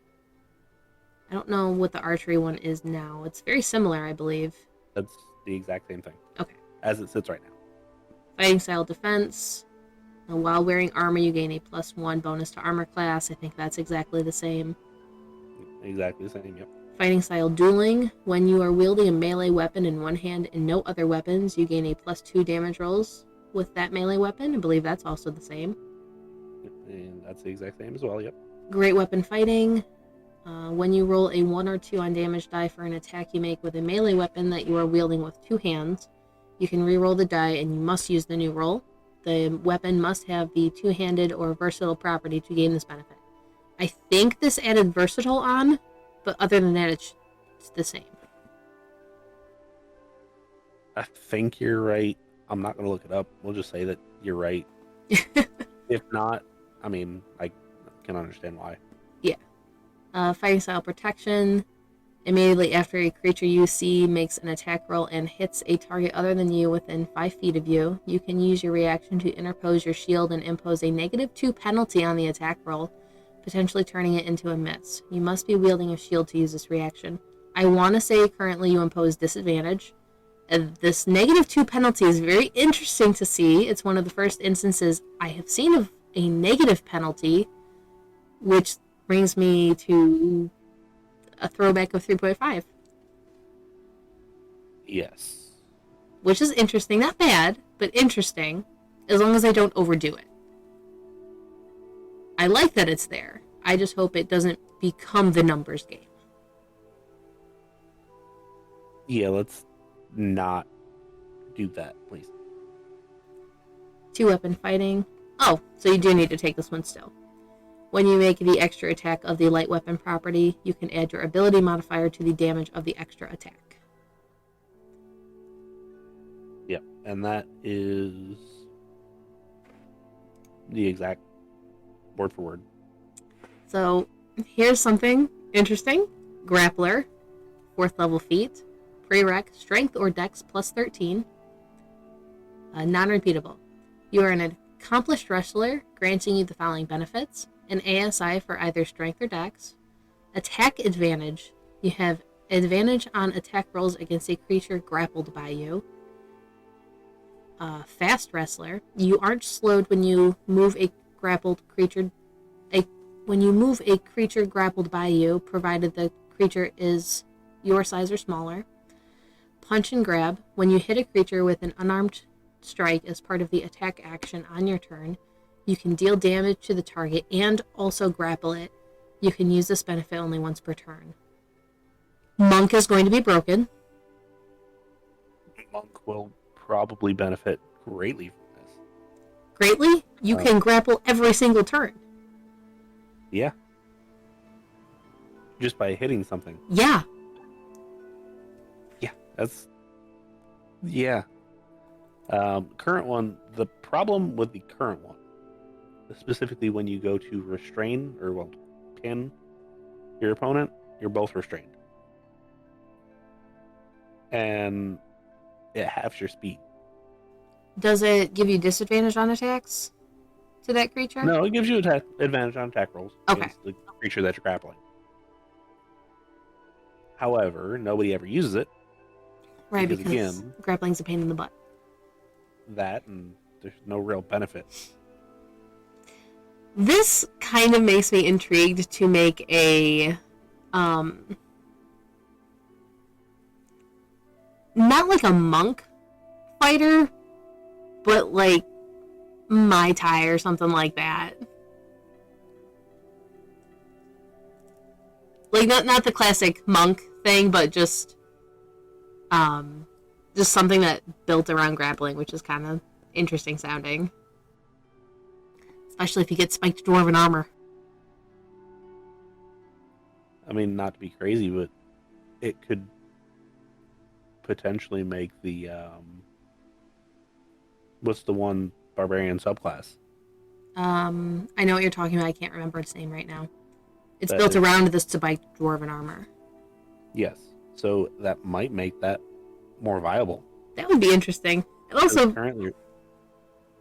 I don't know what the archery one is now. It's very similar, I believe. That's the exact same thing. Okay. As it sits right now. Fighting style defense. While wearing armor, you gain a +1 bonus to armor class. I think that's exactly the same. Exactly the same, yep. Fighting style dueling. When you are wielding a melee weapon in one hand and no other weapons, you gain a +2 damage rolls with that melee weapon. I believe that's also the same. And that's the exact same as well, yep. Great weapon fighting. When you roll a 1 or 2 on damage die for an attack you make with a melee weapon that you are wielding with 2 hands, you can re-roll the die and you must use the new roll. The weapon must have the two-handed or versatile property to gain this benefit. I think this added versatile on, but other than that, it's the same. I think you're right. I'm not going to look it up. We'll just say that you're right. If not, I mean, I can understand why. Yeah. Fighting style protection. Immediately after a creature you see makes an attack roll and hits a target other than you within 5 feet of you, you can use your reaction to interpose your shield and impose a -2 penalty on the attack roll, potentially turning it into a miss. You must be wielding a shield to use this reaction. I want to say currently you impose disadvantage. This -2 penalty is very interesting to see. It's one of the first instances I have seen of a negative penalty, which brings me to a throwback of 3.5. Yes. Which is interesting. Not bad, but interesting. As long as I don't overdo it. I like that it's there. I just hope it doesn't become the numbers game. Yeah, let's not do that, please. 2-weapon fighting. Oh, so you do need to take this one still. When you make the extra attack of the light weapon property, you can add your ability modifier to the damage of the extra attack. Yep, and that is the exact word for word. So, here's something interesting. Grappler, 4th level feat. Prereq, strength or dex +13. Non-repeatable. You are an accomplished wrestler, granting you the following benefits. An ASI for either strength or dex. Attack advantage. You have advantage on attack rolls against a creature grappled by you. Fast wrestler. You aren't slowed when you move a grappled creature. When you move a creature grappled by you, provided the creature is your size or smaller. Punch and grab. When you hit a creature with an unarmed strike as part of the attack action on your turn, you can deal damage to the target and also grapple it. You can use this benefit only once per turn. Monk is going to be broken. Monk will probably benefit greatly from this. Greatly? You can grapple every single turn. Yeah. Just by hitting something. Yeah. Yeah, that's... Yeah. Current one, the problem with the current one, specifically when you go to restrain, or, well, pin your opponent, you're both restrained. And it halves your speed. Does it give you disadvantage on attacks to that creature? No, it gives you advantage on attack rolls against the creature that you're grappling. However, nobody ever uses it. Right, because again, grappling's a pain in the butt. That, and there's no real benefit. This kind of makes me intrigued to make a, not like a monk fighter, but like Mai Tai or something like that. Like not the classic monk thing, but just something that built around grappling, which is kind of interesting sounding. Especially if you get spiked dwarven armor. I mean, not to be crazy, but it could potentially make the what's the one barbarian subclass? I know what you're talking about. I can't remember its name right now. It's built around this spiked dwarven armor. Yes, so that might make that more viable. That would be interesting. And also, currently,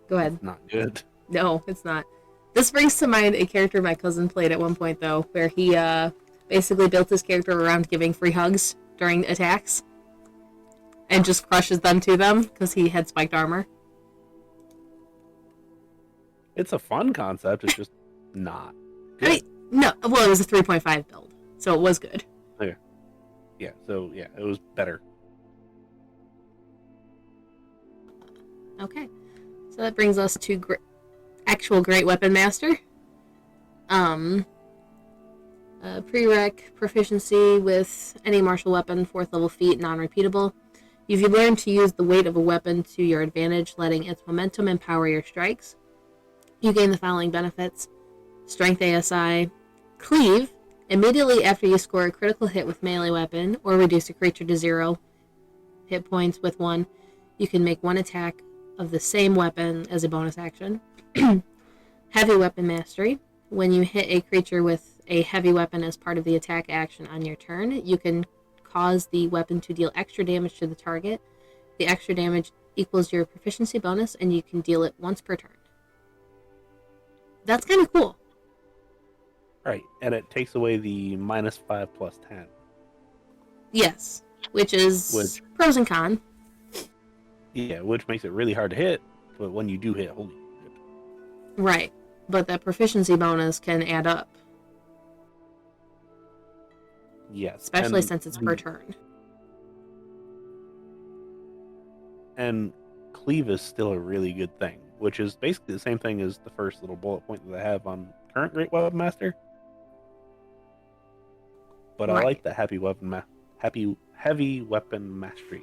go ahead. Not good. No, it's not. This brings to mind a character my cousin played at one point, though, where he basically built his character around giving free hugs during attacks and just crushes them to them because he had spiked armor. It's a fun concept. It's just not good. I mean, no, well, it was a 3.5 build, so it was good. Okay. Yeah, so yeah, it was better. Okay, so that brings us to actual Great Weapon Master. Prereq proficiency with any martial weapon, 4th level feat, non-repeatable. If you learn to use the weight of a weapon to your advantage, letting its momentum empower your strikes, you gain the following benefits: Strength ASI, Cleave. Immediately after you score a critical hit with melee weapon or reduce a creature to 0 hit points with 1, you can make one attack of the same weapon as a bonus action. Heavy Weapon Mastery. When you hit a creature with a heavy weapon as part of the attack action on your turn, you can cause the weapon to deal extra damage to the target. The extra damage equals your proficiency bonus, and you can deal it once per turn. That's kind of cool. Right, and it takes away the -5 plus 10. Yes, which is pros and cons. Yeah, which makes it really hard to hit, but when you do hit, holy shit. Right, but that proficiency bonus can add up. Yes. Especially since it's per turn. And Cleave is still a really good thing, which is basically the same thing as the first little bullet point that I have on current Great Weapon Master. But right. I like the heavy weapon mastery.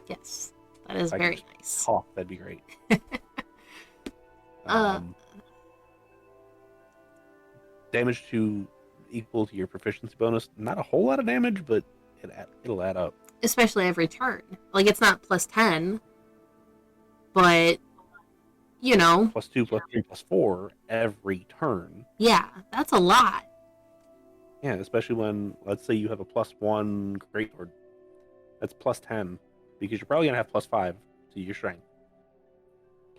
Yes, that is very nice. Talk, that'd be great. Damage to equal to your proficiency bonus. Not a whole lot of damage, but it'll add up. Especially every turn. Like, it's not plus 10, but, you know. +2, +3, +4 every turn. Yeah, that's a lot. Yeah, especially when, let's say you have a +1 great sword. That's +10, because you're probably going to have +5 to your strength.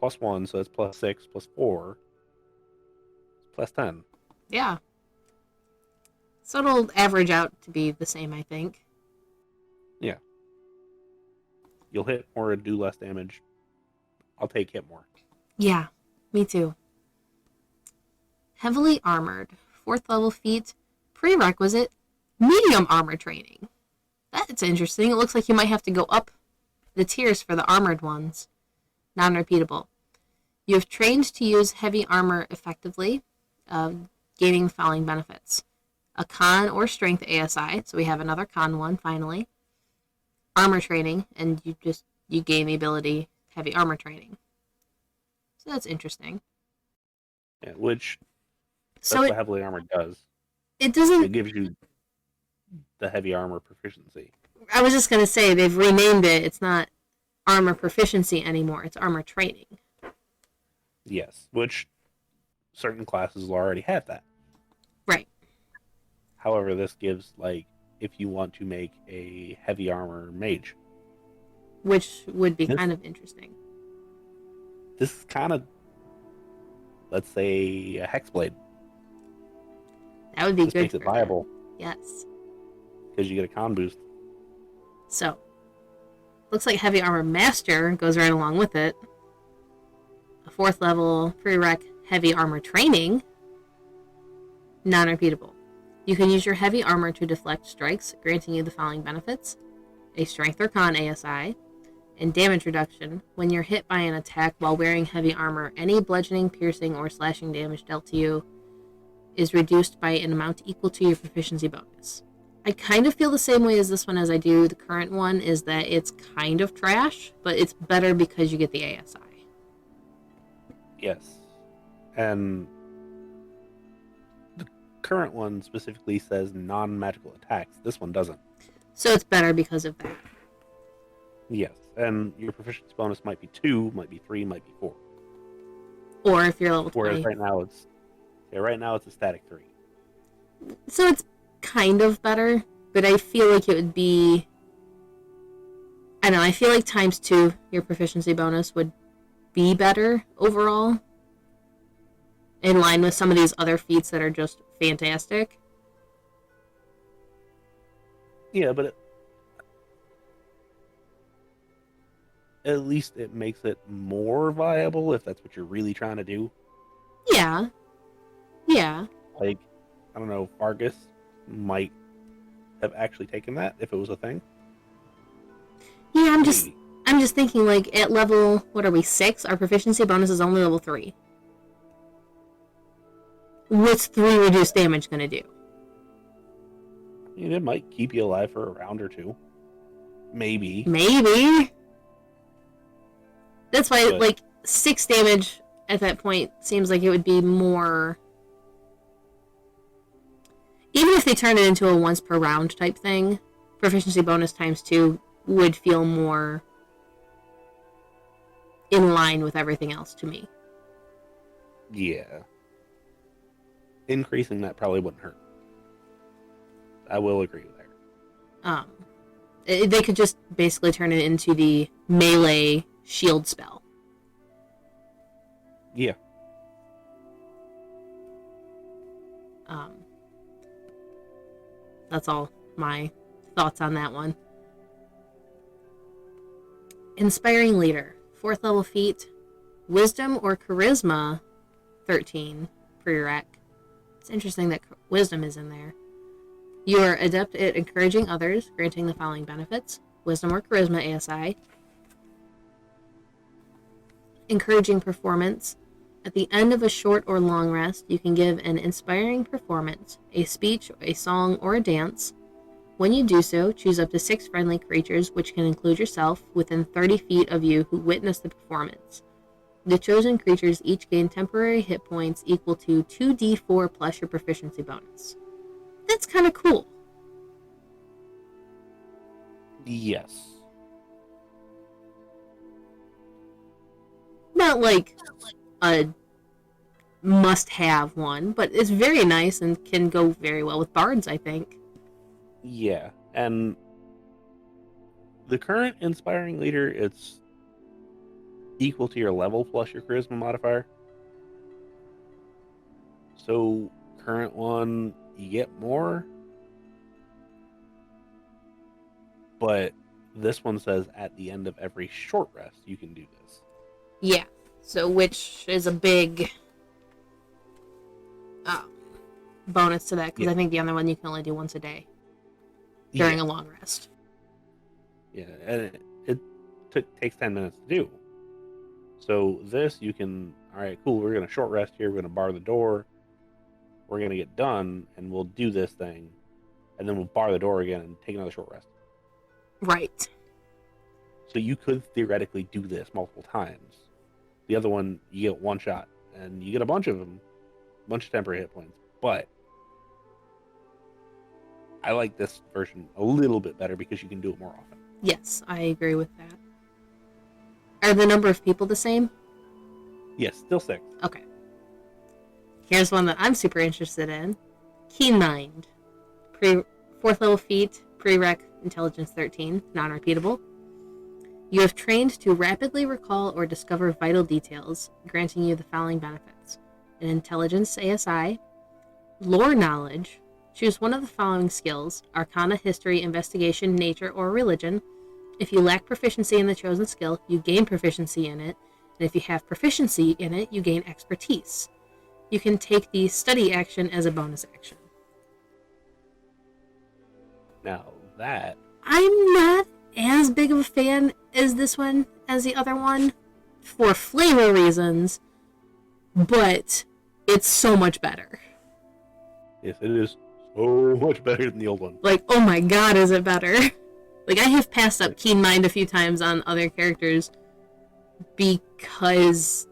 +1, so that's +6, +4. It's +10. Yeah. So it'll average out to be the same, I think. Yeah. You'll hit more and do less damage. I'll take hit more. Yeah, me too. Heavily armored. 4th level feat. Prerequisite. Medium armor training. That's interesting. It looks like you might have to go up the tiers for the armored ones. Non-repeatable. You have trained to use heavy armor effectively, gaining the following benefits: a con or strength ASI, so we have another con one finally. Armor training, and you gain the ability heavy armor training. So that's interesting. Yeah, which that's what heavily armored does. It doesn't. It gives you the heavy armor proficiency. I was just gonna say they've renamed it. It's not armor proficiency anymore. It's armor training. Yes, which certain classes will already have that. Right. However, this gives, like, if you want to make a heavy armor mage, which would be kind of interesting. This is kind of, let's say, a hexblade. That would be this good. Makes it viable. Yes. Because you get a con boost. So, looks like heavy armor master goes right along with it. A 4th level prereq heavy armor training. Non-repeatable. You can use your heavy armor to deflect strikes, granting you the following benefits: a strength or con ASI, and damage reduction. When you're hit by an attack while wearing heavy armor, any bludgeoning, piercing, or slashing damage dealt to you is reduced by an amount equal to your proficiency bonus. I kind of feel the same way as this one as I do the current one, is that it's kind of trash, but it's better because you get the ASI. Yes. And the current one specifically says non-magical attacks. This one doesn't. So it's better because of that. Yes. And your proficiency bonus might be 2, might be 3, might be 4. Or if you're level 20. Whereas right now it's a static 3. So it's kind of better, but I feel like it would be, I don't know, I feel like ×2 your proficiency bonus would be better overall. in line with some of these other feats that are just fantastic. Yeah, but at least it makes it more viable if that's what you're really trying to do. Yeah. Yeah. Like, I don't know, Fargus might have actually taken that if it was a thing. Yeah, Maybe. I'm just thinking, like, at level, what are we, 6? Our proficiency bonus is only level 3. What's 3 reduced damage gonna do? I mean, it might keep you alive for a round or two. Maybe. Maybe. That's why, But like, 6 damage at that point seems like it would be more... Even if they turn it into a once per round type thing, proficiency bonus times 2 would feel more in line with everything else to me. yeah. Increasing that probably wouldn't hurt. I will agree with that. They could just basically turn it into the melee shield spell. Yeah. That's all my thoughts on that one. Inspiring Leader, 4th level feat, Wisdom or Charisma, 13 prereq. It's interesting that Wisdom is in there. You are adept at encouraging others, granting the following benefits: Wisdom or Charisma ASI. Encouraging performance. At the end of a short or long rest, you can give an inspiring performance, a speech, a song, or a dance. When you do so, choose up to 6 friendly creatures, which can include yourself, within 30 feet of you who witness the performance. The chosen creatures each gain temporary hit points equal to 2d4 plus your proficiency bonus. That's kind of cool. Yes. Not like a must-have one, but it's very nice and can go very well with bards, I think. Yeah. And the current inspiring leader, it's equal to your level plus your charisma modifier. So current one, you get more. But this one says at the end of every short rest, you can do this. Yeah. So, which is a big bonus to that, because I think the other one you can only do once a day during a long rest. Yeah, and it takes 10 minutes to do. So this, you can, all right, cool, we're going to short rest here, we're going to bar the door, we're going to get done, and we'll do this thing, and then we'll bar the door again and take another short rest. Right. So you could theoretically do this multiple times. The other one, you get one shot, and you get a bunch of them, a bunch of temporary hit points. But I like this version a little bit better because you can do it more often. Yes, I agree with that. Are the number of people the same? Yes, still 6. Okay. Here's one that I'm super interested in. Keen Mind. 4th level feat, prereq, intelligence 13, non-repeatable. You have trained to rapidly recall or discover vital details, granting you the following benefits: an intelligence ASI, lore knowledge. Choose one of the following skills: Arcana, History, Investigation, Nature, or Religion. If you lack proficiency in the chosen skill, you gain proficiency in it, and if you have proficiency in it, you gain expertise. You can take the study action as a bonus action. Now that... I'm not as big of a fan as this one as the other one, for flavor reasons, but it's so much better. Yes, it is so much better than the old one. Like, oh my god, is it better? Like, I have passed up Keen Mind a few times on other characters because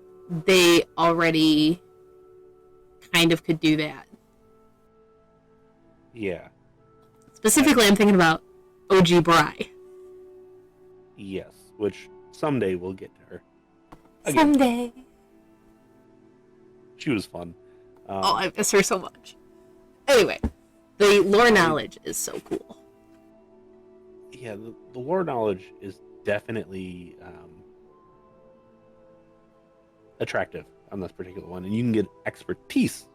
they already kind of could do that. Yeah. Specifically, I'm thinking about OG Bry. Yes, which someday we'll get to her. Again. Someday. She was fun. I miss her so much. Anyway, the lore knowledge is so cool. Yeah, the lore knowledge is definitely attractive on this particular one, and you can get expertise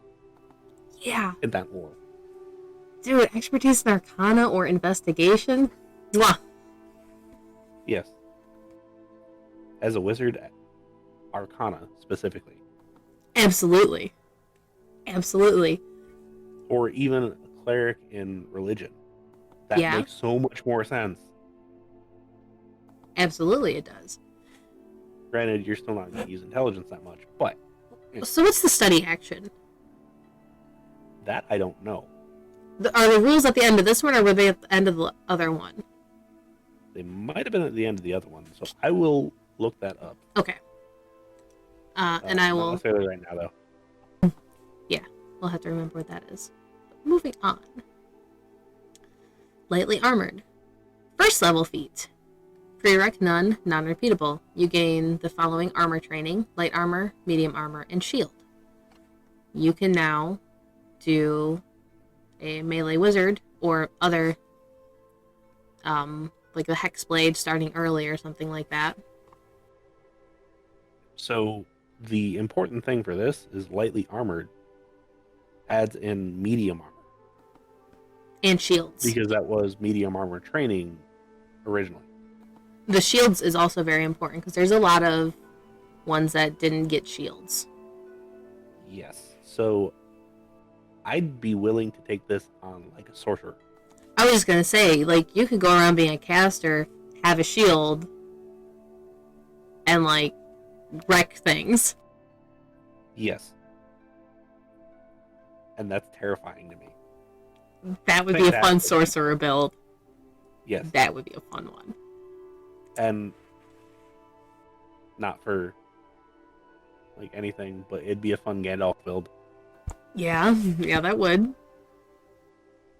Yeah. in that lore. Dude, expertise in Arcana or Investigation? Mwah. Yes. As a wizard, Arcana specifically. Absolutely. Absolutely. Or even a cleric in religion. That Yeah. makes so much more sense. Absolutely it does. Granted, you're still not going to use intelligence that much, but So what's the study action? that I don't know. Are the rules at the end of this one, or were they at the end of the other one? They might have been at the end of the other one, so I will look that up. Okay. And I Not will... necessarily right now, though. Yeah, we'll have to remember what that is. Moving on. Lightly armored. First level feat. Prereq none, non-repeatable. You gain the following armor training: light armor, medium armor, and shield. You can now do a melee wizard or other, like the Hex Blade starting early or something like that. So the important thing for this is lightly armored adds in medium armor. And shields. Because that was medium armor training originally. The shields is also very important because there's a lot of ones that didn't get shields. Yes. So I'd be willing to take this on like a sorcerer. I was just going to say, like, you could go around being a caster, have a shield, and, like, wreck things. Yes. And that's terrifying to me. That would be a fun sorcerer build. Yes. That would be a fun one. And not for like anything, but it'd be a fun Gandalf build. Yeah, that would.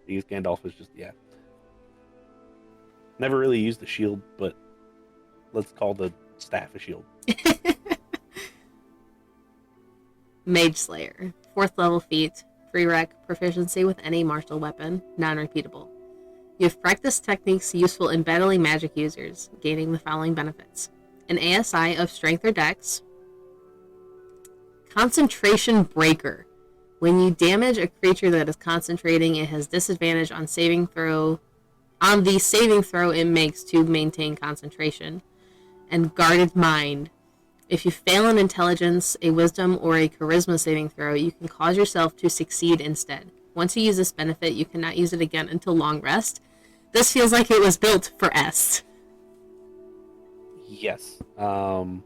Because Gandalf is just, never really used the shield, but let's call the staff a shield. Mage Slayer. 4th level feat. Prereq proficiency with any martial weapon. Non-repeatable. You have practiced techniques useful in battling magic users, gaining the following benefits: an ASI of Strength or Dex. Concentration Breaker. When you damage a creature that is concentrating, it has disadvantage on saving throw. On the saving throw it makes to maintain concentration. And Guarded Mind. If you fail an intelligence, a wisdom, or a charisma saving throw, you can cause yourself to succeed instead. Once you use this benefit, you cannot use it again until long rest. This feels like it was built for S. Yes. Because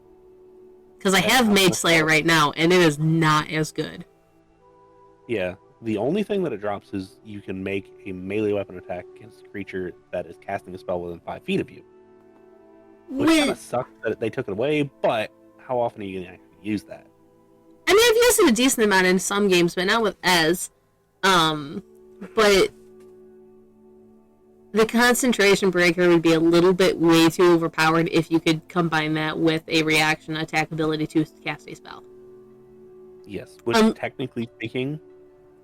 I have Mage Slayer right now, and it is not as good. Yeah. The only thing that it drops is you can make a melee weapon attack against a creature that is casting a spell within 5 feet of you. Which kind of sucks that they took it away, but how often are you going to actually use that? I mean, I've used it a decent amount in some games, but not with Ez. But the concentration breaker would be a little bit way too overpowered if you could combine that with a reaction attack ability to cast a spell. Yes, which technically speaking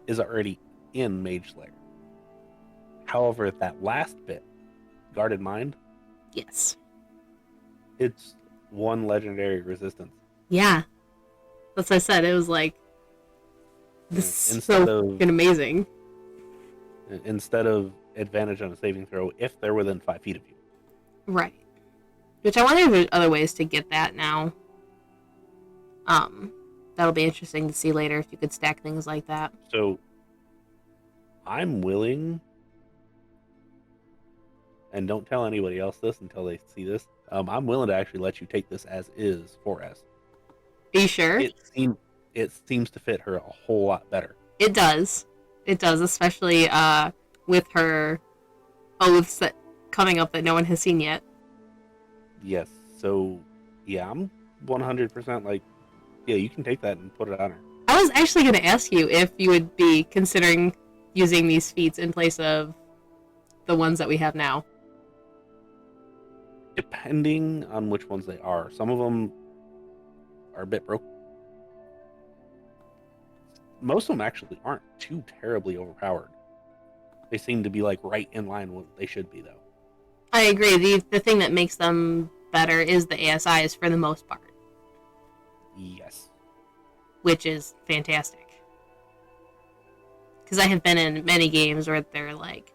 is already in Mage Slayer. However, that last bit, Guarded Mind, yes, it's one legendary resistance. Yeah, that's what I said. It was like, this is so fucking amazing. Instead of advantage on a saving throw if they're within 5 feet of you. Right. Which I wonder if there's other ways to get that now. That'll be interesting to see later if you could stack things like that. So, I'm willing, and don't tell anybody else this until they see this, I'm willing to actually let you take this as is for S. Are you sure? It seems to fit her a whole lot better. It does. It does, especially with her oaths that coming up that no one has seen yet. Yes. So, yeah, I'm 100% like, yeah, you can take that and put it on her. I was actually going to ask you if you would be considering using these feats in place of the ones that we have now. Depending on which ones they are. Some of them are a bit broke. Most of them actually aren't too terribly overpowered. They seem to be like right in line with what they should be, though. I agree. The thing that makes them better is the ASIs for the most part. Yes. which is fantastic. Because I have been in many games where they're like,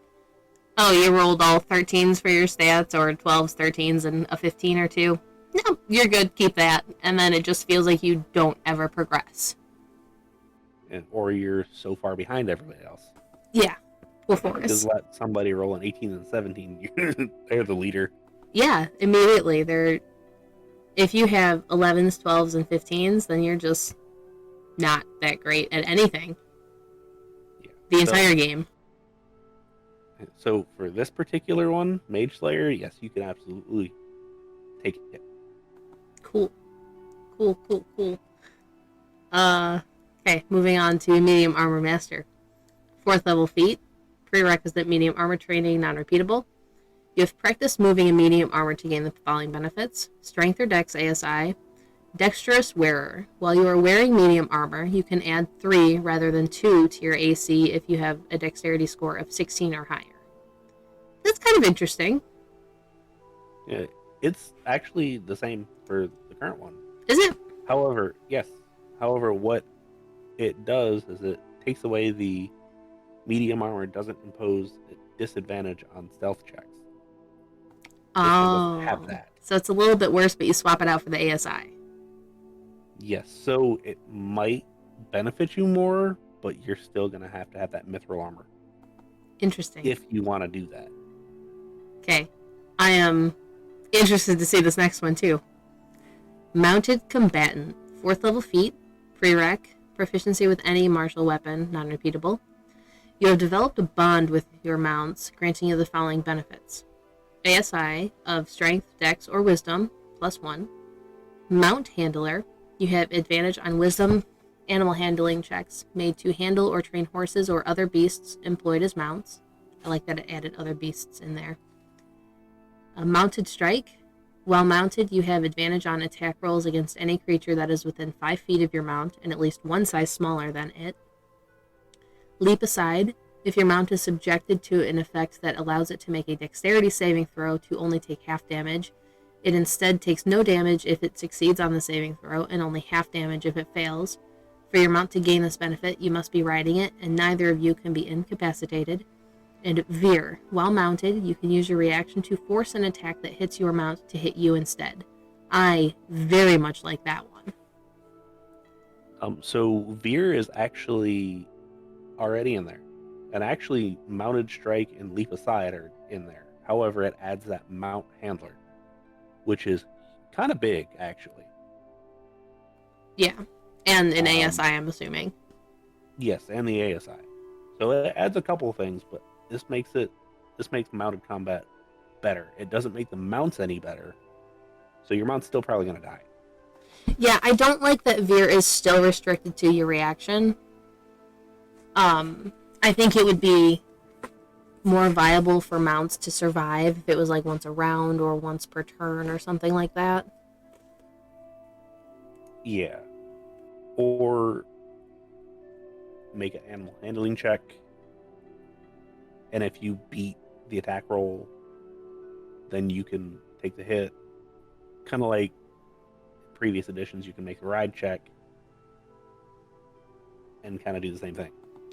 oh, you rolled all 13s for your stats, or 12s, 13s, and a 15 or 2. No, you're good, keep that. And then it just feels like you don't ever progress. Or you're so far behind everybody else. Yeah, full force. Just let somebody roll an 18 and 17. They're the leader. Yeah, immediately. If you have 11s, 12s, and 15s, then you're just not that great at anything. Yeah. The entire game. So for this particular one, Mage Slayer, yes, you can absolutely take it. Cool. Okay, moving on to Medium Armor Master. 4th level feat. Prerequisite medium armor training, non-repeatable. You have practiced moving in medium armor to gain the following benefits. Strength or Dex ASI. Dexterous Wearer. While you are wearing medium armor, you can add 3 rather than 2 to your AC if you have a dexterity score of 16 or higher. That's kind of interesting. Yeah, it's actually the same for the current one. Is it? However, yes. However, what it does is it takes away the medium armor doesn't impose a disadvantage on stealth checks. Oh, have that. So it's a little bit worse, but you swap it out for the ASI. Yes, so it might benefit you more, but you're still going to have that mithril armor. Interesting. If you want to do that. Okay. I am interested to see this next one, too. Mounted Combatant. 4th level feat. Prereq. Proficiency with any martial weapon, non-repeatable. You have developed a bond with your mounts, granting you the following benefits. ASI of Strength, Dex, or Wisdom, +1. Mount Handler. You have advantage on Wisdom animal handling checks made to handle or train horses or other beasts employed as mounts. I like that it added other beasts in there. A Mounted Strike. While mounted, you have advantage on attack rolls against any creature that is within 5 feet of your mount and at least one size smaller than it. Leap Aside. If your mount is subjected to an effect that allows it to make a dexterity saving throw to only take half damage, it instead takes no damage if it succeeds on the saving throw and only half damage if it fails. For your mount to gain this benefit, you must be riding it, and neither of you can be incapacitated. And Veer. While mounted, you can use your reaction to force an attack that hits your mount to hit you instead. I very much like that one. So Veer is actually already in there. And actually, Mounted Strike and Leap Aside are in there. However, it adds that Mount Handler, which is kind of big, actually. Yeah. And an ASI, I'm assuming. Yes, and the ASI. So it adds a couple of things, but this makes mounted combat better. It doesn't make the mounts any better. So your mount's still probably going to die. Yeah, I don't like that Veer is still restricted to your reaction. I think it would be more viable for mounts to survive if it was like once a round or once per turn or something like that. Yeah. Or make an animal handling check. And if you beat the attack roll, then you can take the hit. Kind of like previous editions, you can make a ride check and kind of do the same thing.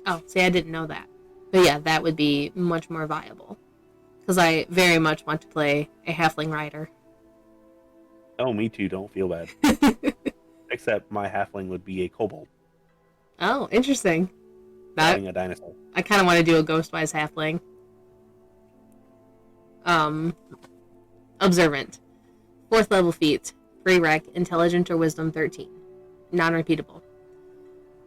Oh, see, I didn't know that. But yeah, that would be much more viable. Because I very much want to play a halfling rider. Oh, me too. Don't feel bad. Except my halfling would be a kobold. Oh, interesting. Riding a dinosaur. I kind of want to do a Ghostwise halfling. Observant. 4th level feat. Prereq. Intelligent or Wisdom 13. Non-repeatable.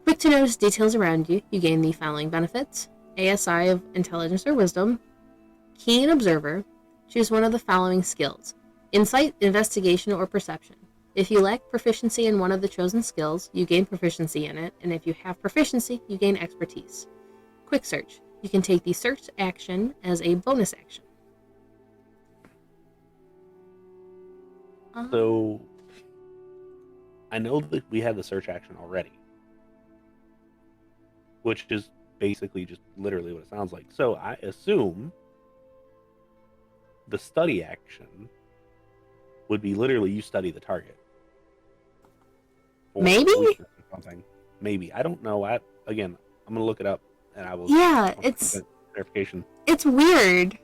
Quick to notice details around you. You gain the following benefits. ASI of Intelligence or Wisdom. Keen Observer. Choose one of the following skills. Insight, Investigation, or Perception. If you lack proficiency in one of the chosen skills, you gain proficiency in it, and if you have proficiency, you gain expertise. Quick Search. You can take the search action as a bonus action. So, I know that we had the search action already, which is basically just literally what it sounds like. So, I assume the study action would be literally you study the target. Maybe? Something. maybe. I don't know. I'm gonna look it up, and I will. Yeah, I'll get clarification. it's weird.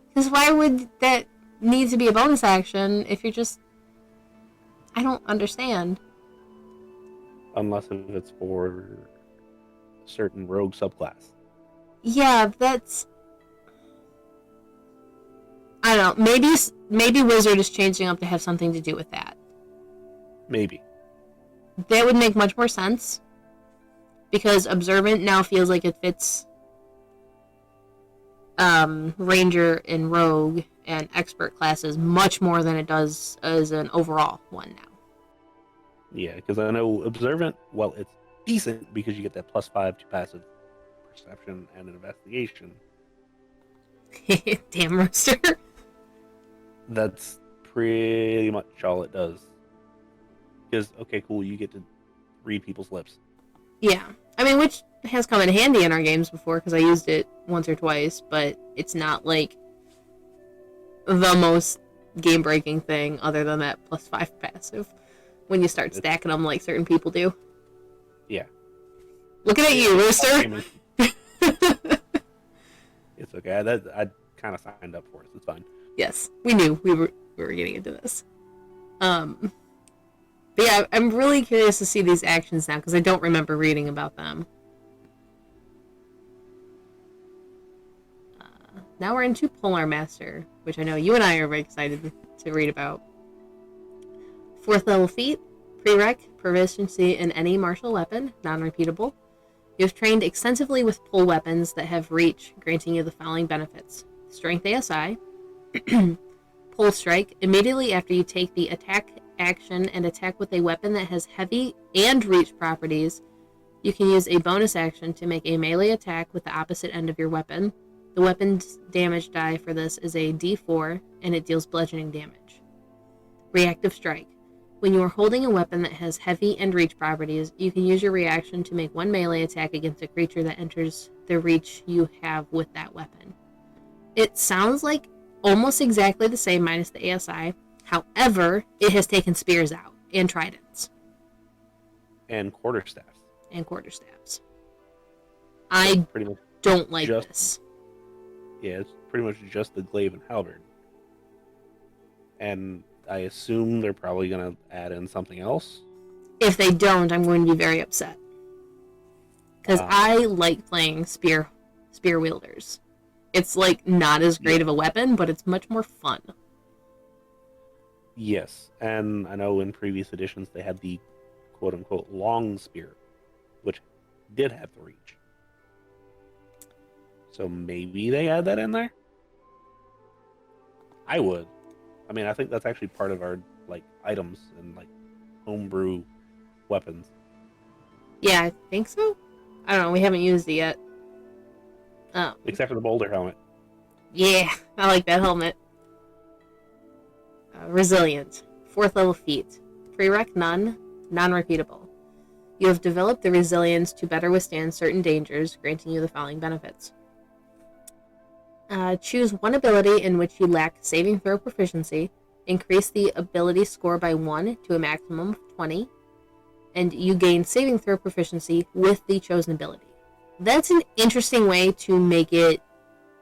Because why would that need to be a bonus action if you're just... I don't understand. Unless if it's for a certain rogue subclass. Yeah, that's... I don't know. Maybe Wizard is changing up to have something to do with that. Maybe. That would make much more sense. Because Observant now feels like it fits Ranger and Rogue and Expert classes much more than it does as an overall one now. Yeah, because I know Observant, well, it's decent because you get that +5 to passive perception and investigation. Damn Rooster. That's pretty much all it does. Because, okay, cool, you get to read people's lips. Yeah. I mean, which has come in handy in our games before because I used it once or twice, but it's not like the most game-breaking thing other than that +5 passive when you start stacking them like certain people do. Yeah. Looking at you, Rooster. It's okay. I kind of signed up for it, so it's fine. Yes, we knew we were getting into this. But yeah, I'm really curious to see these actions now because I don't remember reading about them. Now we're into Polar Master, which I know you and I are very excited to read about. 4th level feat, prereq, proficiency in any martial weapon, non-repeatable. You have trained extensively with pull weapons that have reach, granting you the following benefits. Strength ASI, pull strike, immediately after you take the attack action and attack with a weapon that has heavy and reach properties, you can use a bonus action to make a melee attack with the opposite end of your weapon. The weapon's damage die for this is a D4, and it deals bludgeoning damage. Reactive strike. When you are holding a weapon that has heavy and reach properties, you can use your reaction to make one melee attack against a creature that enters the reach you have with that weapon. It sounds like almost exactly the same minus the ASI. However, it has taken spears out and tridents. And quarterstaffs. I pretty much don't like this. Yeah, it's pretty much just the glaive and halberd. And I assume they're probably going to add in something else. If they don't, I'm going to be very upset. Because I like playing spear wielders. It's like not as great of a weapon, but it's much more fun. Yes, and I know in previous editions they had the quote-unquote long spear, which did have the reach. So maybe they add that in there? I would. I mean, I think that's actually part of our like items and like homebrew weapons. Yeah, I think so. I don't know. We haven't used it yet. Except for the boulder helmet. Yeah, I like that helmet. Resilient. 4th level feat. Prereq none. Non-repeatable. You have developed the resilience to better withstand certain dangers, granting you the following benefits. Choose one ability in which you lack saving throw proficiency. Increase the ability score by 1 to a maximum of 20. And you gain saving throw proficiency with the chosen ability. That's an interesting way to make it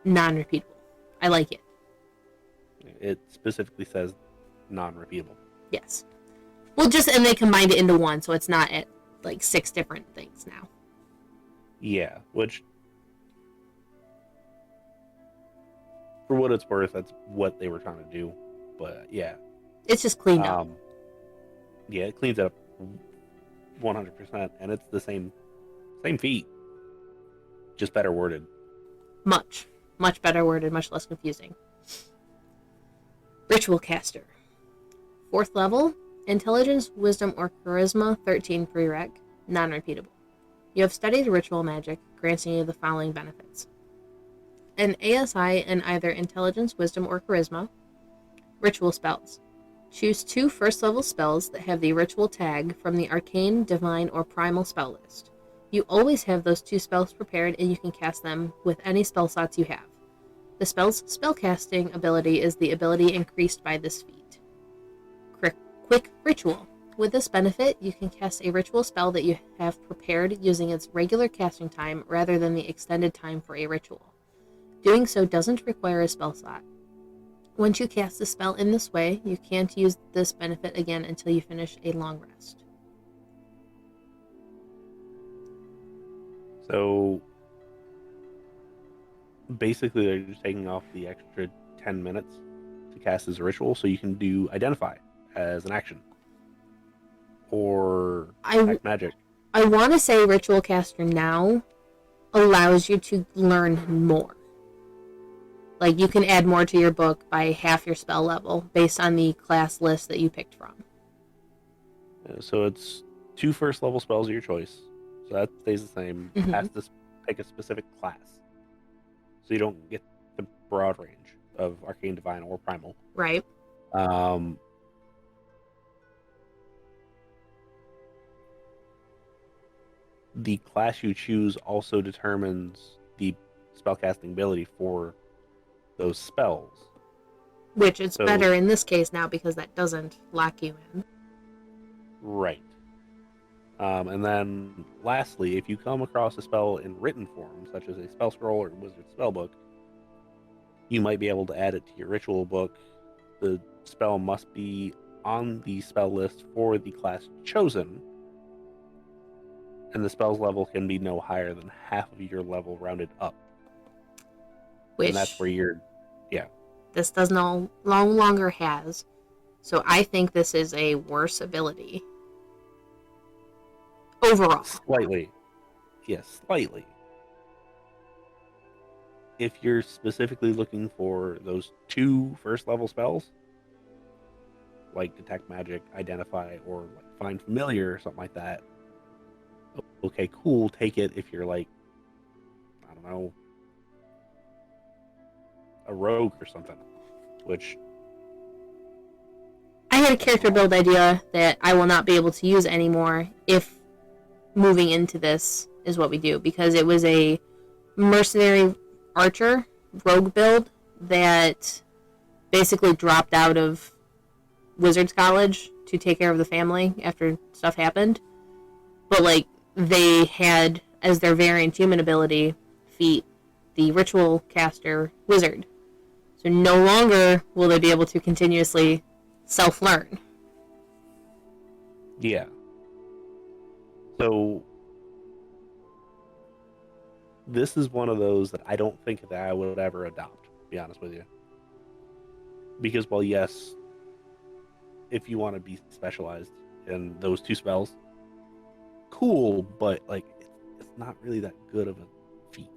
non-repeatable. I like it. It specifically says non-repeatable. Yes. Well, and they combined it into one, so it's not at like 6 different things now. Yeah, which, for what it's worth, that's what they were trying to do. But yeah, it's just cleaned up. Yeah, it cleans it up 100%, and it's the same feat, just better worded. Much better worded, much less confusing. Ritual caster. 4th level, intelligence, wisdom, or charisma 13 prereq, non-repeatable. You have studied ritual magic, granting you the following benefits. An ASI in either intelligence, wisdom, or charisma. Ritual spells. Choose 2 1st level spells that have the ritual tag from the arcane, divine, or primal spell list. You always have those 2 spells prepared and you can cast them with any spell slots you have. The spell's spellcasting ability is the ability increased by this feat. Quick Ritual. With this benefit, you can cast a ritual spell that you have prepared using its regular casting time rather than the extended time for a ritual. Doing so doesn't require a spell slot. Once you cast the spell in this way, you can't use this benefit again until you finish a long rest. So basically, they're just taking off the extra 10 minutes to cast as a ritual, so you can do Identify as an action. Or Detect Magic. I want to say Ritual Caster now allows you to learn more. Like, you can add more to your book by half your spell level based on the class list that you picked from. So it's 2 first level spells of your choice. So that stays the same. You have to pick a specific class. So you don't get the broad range of Arcane, Divine, or Primal. Right. The class you choose also determines the spellcasting ability for those spells. Which is better in this case now because that doesn't lock you in. Right. And then lastly, if you come across a spell in written form, such as a spell scroll or wizard spellbook, you might be able to add it to your ritual book. The spell must be on the spell list for the class chosen, and the spell's level can be no higher than half of your level rounded up. Which, and that's where you're, this does no longer has. So I think this is a worse ability. Overall. Slightly. Yes, slightly. If you're specifically looking for those 2 first level spells, like Detect Magic, Identify, or like Find Familiar or something like that, okay, cool, take it if you're like, I don't know, a rogue or something. Which I had a character build idea that I will not be able to use anymore if moving into this is what we do, because it was a mercenary archer rogue build that basically dropped out of Wizards College to take care of the family after stuff happened. But like, they had as their variant human ability feat the ritual caster wizard. So no longer will they be able to continuously self-learn. Yeah. So this is one of those that I don't think that I would ever adopt, to be honest with you. Because, well, yes, if you want to be specialized in those 2 spells, cool, but like it's not really that good of a feat.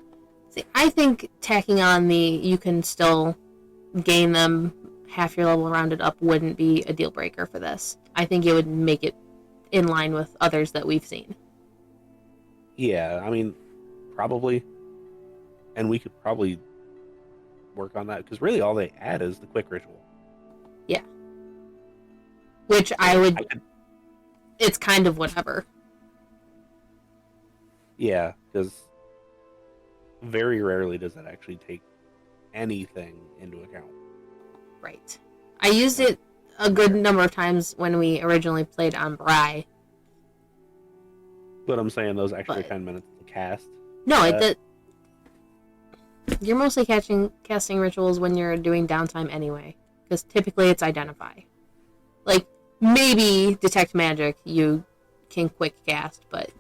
See, I think tacking on the you can still gain them half your level rounded up wouldn't be a deal breaker for this. I think it would make it in line with others that we've seen. Yeah, I mean, probably. And we could probably work on that, because really all they add is the quick ritual. Yeah. Which it's kind of whatever. Yeah, because very rarely does that actually take anything into account. Right. I used it a good number of times when we originally played on Bry. But I'm saying those extra 10 minutes to cast. No, you're mostly casting rituals when you're doing downtime anyway, because typically it's Identify. Like, maybe Detect Magic you can quick cast, but...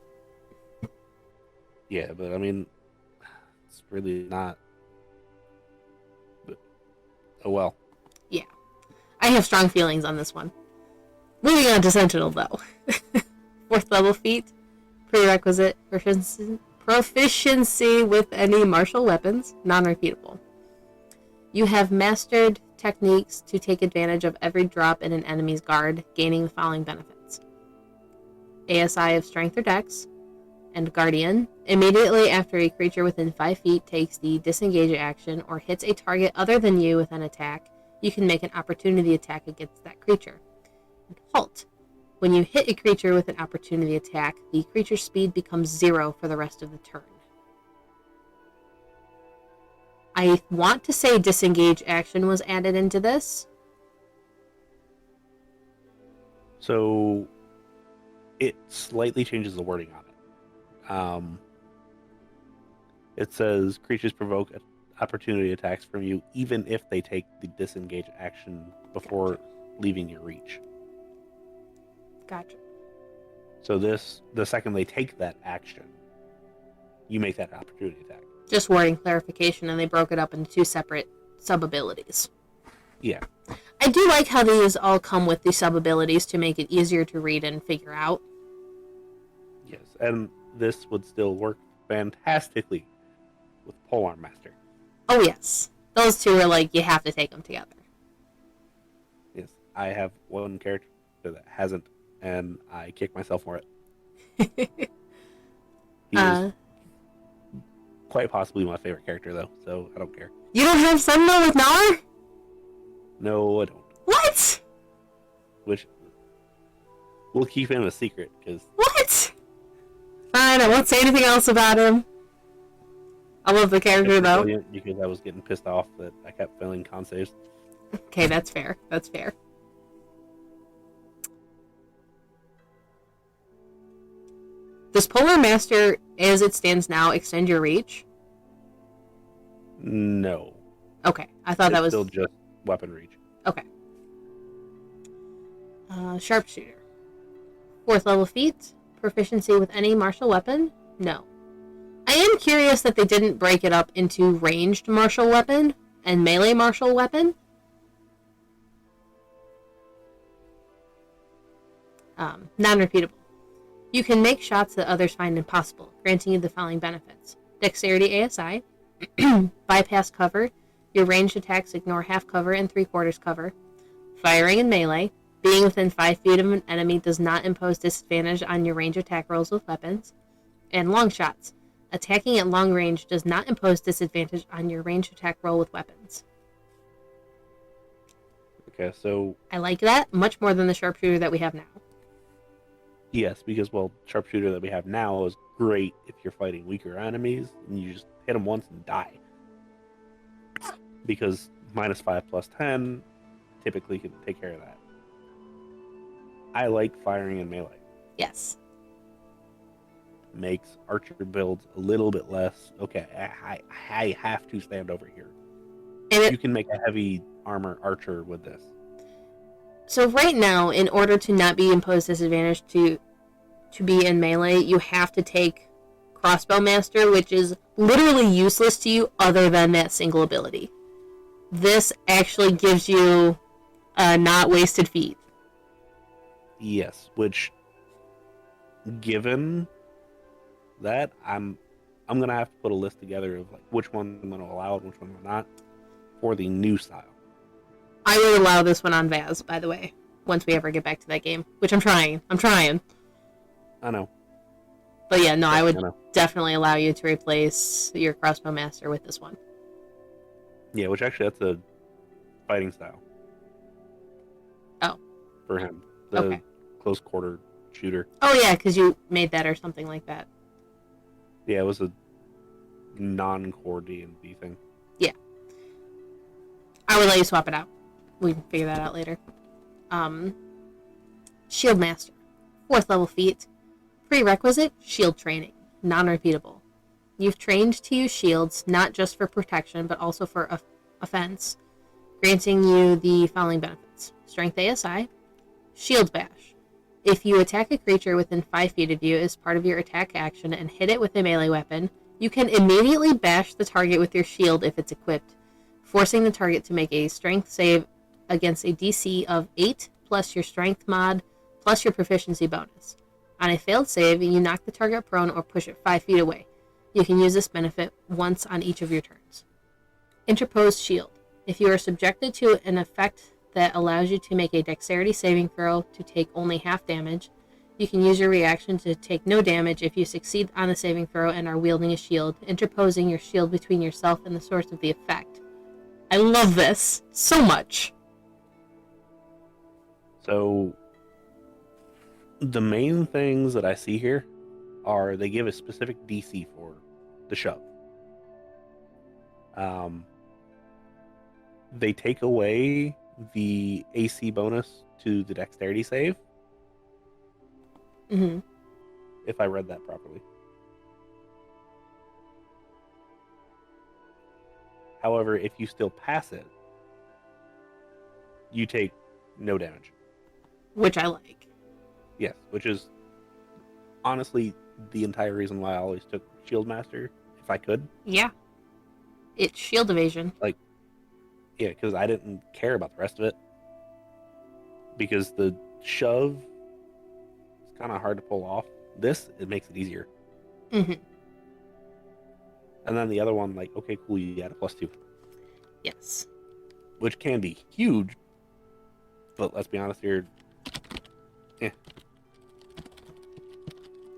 Yeah, but I mean, it's really not... But, oh well. Yeah. I have strong feelings on this one. Moving on to Sentinel, though. 4th level feat. Prerequisite proficiency with any martial weapons. Non-repeatable. You have mastered techniques to take advantage of every drop in an enemy's guard, gaining the following benefits. ASI of Strength or Dex, and Guardian. Immediately after a creature within 5 feet takes the disengage action or hits a target other than you with an attack, you can make an opportunity attack against that creature. And Halt. When you hit a creature with an opportunity attack, the creature's speed becomes 0 for the rest of the turn. I want to say disengage action was added into this. So it slightly changes the wording on it. It says creatures provoke opportunity attacks from you even if they take the disengage action before Gotcha. leaving your reach. Gotcha. So the second they take that action, you make that opportunity attack. Just wording clarification, and they broke it up into 2 separate sub-abilities. Yeah. I do like how these all come with the sub-abilities to make it easier to read and figure out. Yes, and this would still work fantastically with Polearm Master. Oh, yes. Those 2 are like, you have to take them together. Yes, I have one character that hasn't, and I kick myself for it. He is quite possibly my favorite character, though, so I don't care. You don't have Sentinel with Gnar? No, I don't. What? Which, we'll keep him a secret, because... What? Fine, I won't say anything else about him. I love the character, though. Because I was getting pissed off that I kept failing con saves. Okay, that's fair. That's fair. Does Polearm Master, as it stands now, extend your reach? No. Okay, I thought that was... still just weapon reach. Okay. Sharpshooter. 4th level feat. Proficiency with any martial weapon? No. I am curious that they didn't break it up into ranged martial weapon and melee martial weapon. Non-repeatable. You can make shots that others find impossible, granting you the following benefits. Dexterity ASI. Bypass cover. Your ranged attacks ignore half cover and 3/4 cover. Firing in melee. Being within 5 feet of an enemy does not impose disadvantage on your range attack rolls with weapons. And long shots. Attacking at long range does not impose disadvantage on your range attack roll with weapons. Okay, so... I like that much more than the sharpshooter that we have now. Yes, because, well, sharpshooter that we have now is great if you're fighting weaker enemies, and you just hit them once and die. Because -5 +10 typically can take care of that. I like firing in melee. Yes. Makes archer builds a little bit less. Okay, I have to stand over here. And you can make a heavy armor archer with this. So right now, in order to not be imposed disadvantage to be in melee, you have to take Crossbow Master, which is literally useless to you other than that single ability. This actually gives you a not wasted feat. Yes, which, given that, I'm gonna have to put a list together of like which one I'm gonna allow and which one I'm not for the new style. I will allow this one on Vaz, by the way, once we ever get back to that game, which I'm trying. I know. But yeah, no, I would definitely allow you to replace your Crossbow Master with this one. Yeah, which actually that's a fighting style. Oh. For him. The close quarter shooter. Oh yeah, because you made that or something like that. Yeah, it was a non-core D&D thing. Yeah. I would let you swap it out. We can figure that out later. Shield Master. 4th level feat. Prerequisite, shield training. Non-repeatable. You've trained to use shields, not just for protection, but also for offense, granting you the following benefits. Strength ASI. Shield Bash. If you attack a creature within 5 feet of you as part of your attack action and hit it with a melee weapon, you can immediately bash the target with your shield if it's equipped, forcing the target to make a strength save against a DC of 8 plus your strength mod plus your proficiency bonus. On a failed save, you knock the target prone or push it 5 feet away. You can use this benefit once on each of your turns. Interposed Shield. If you are subjected to an effect that allows you to make a dexterity saving throw to take only half damage, you can use your reaction to take no damage if you succeed on the saving throw and are wielding a shield, interposing your shield between yourself and the source of the effect. I love this so much. So, the main things that I see here are they give a specific DC for the shove. They take away the AC bonus to the dexterity save. Mm-hmm. if I read that properly. However, if you still pass it, you take no damage. Which I like. Yes, which is honestly the entire reason why I always took Shield Master if I could. Yeah. It's shield evasion. Like, yeah, because I didn't care about the rest of it. Because the shove is kind of hard to pull off. This, it makes it easier. Mm-hmm. And then the other one, like, okay, cool, you add a +2. Yes. Which can be huge, but let's be honest here, eh.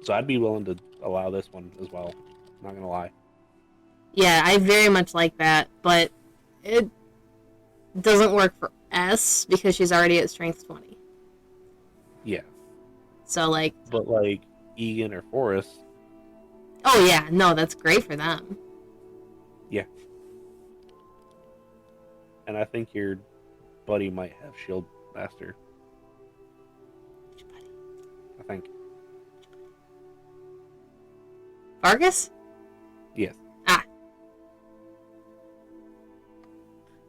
So I'd be willing to allow this one as well. Not gonna lie. Yeah, I very much like that, but it doesn't work for S because she's already at strength 20. Yeah. So, like... But, like, Egan or Forrest... Oh, yeah. No, that's great for them. Yeah. And I think your buddy might have Shield Master. Which buddy? I think. Vargas? Yes. Ah.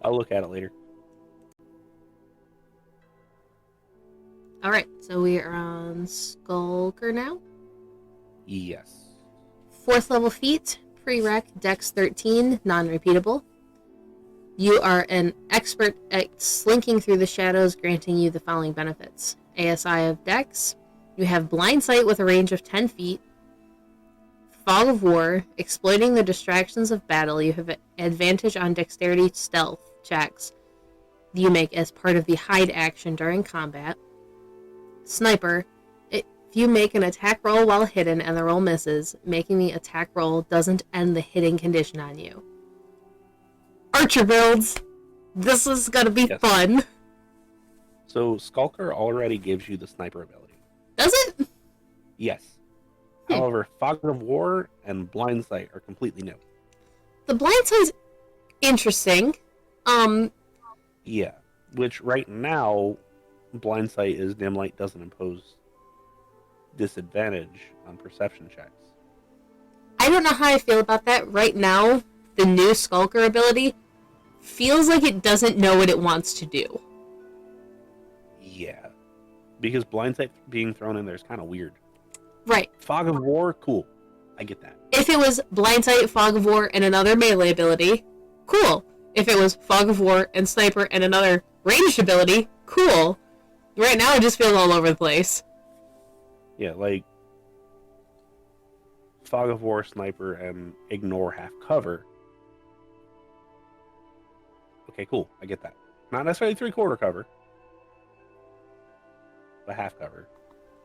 I'll look at it later. Alright, so we are on Skulker now. Yes. 4th level feat, prereq, Dex 13, non-repeatable. You are an expert at slinking through the shadows, granting you the following benefits. ASI of Dex, you have blind sight with a range of 10 feet. Fog of War, exploiting the distractions of battle, you have advantage on dexterity stealth checks you make as part of the hide action during combat. Sniper, if you make an attack roll while hidden and the roll misses, making the attack roll doesn't end the hitting condition on you. Archer builds! This is gonna be fun. So Skulker already gives you the sniper ability. Does it? Yes. However, Fog of War and Blind Sight are completely new. The blind sight's interesting. Yeah. Which right now, Blind Sight is dim light doesn't impose disadvantage on perception checks. I don't know how I feel about that. Right now, the new Skulker ability feels like it doesn't know what it wants to do. Yeah. Because Blind Sight being thrown in there is kind of weird. Right. Fog of War, cool. I get that. If it was Blind Sight, Fog of War, and another melee ability, cool. If it was Fog of War and Sniper and another ranged ability, cool. Right now, it just feels all over the place. Yeah, like Fog of War, Sniper, and Ignore half cover. Okay, cool. I get that. Not necessarily 3/4 cover, but half cover.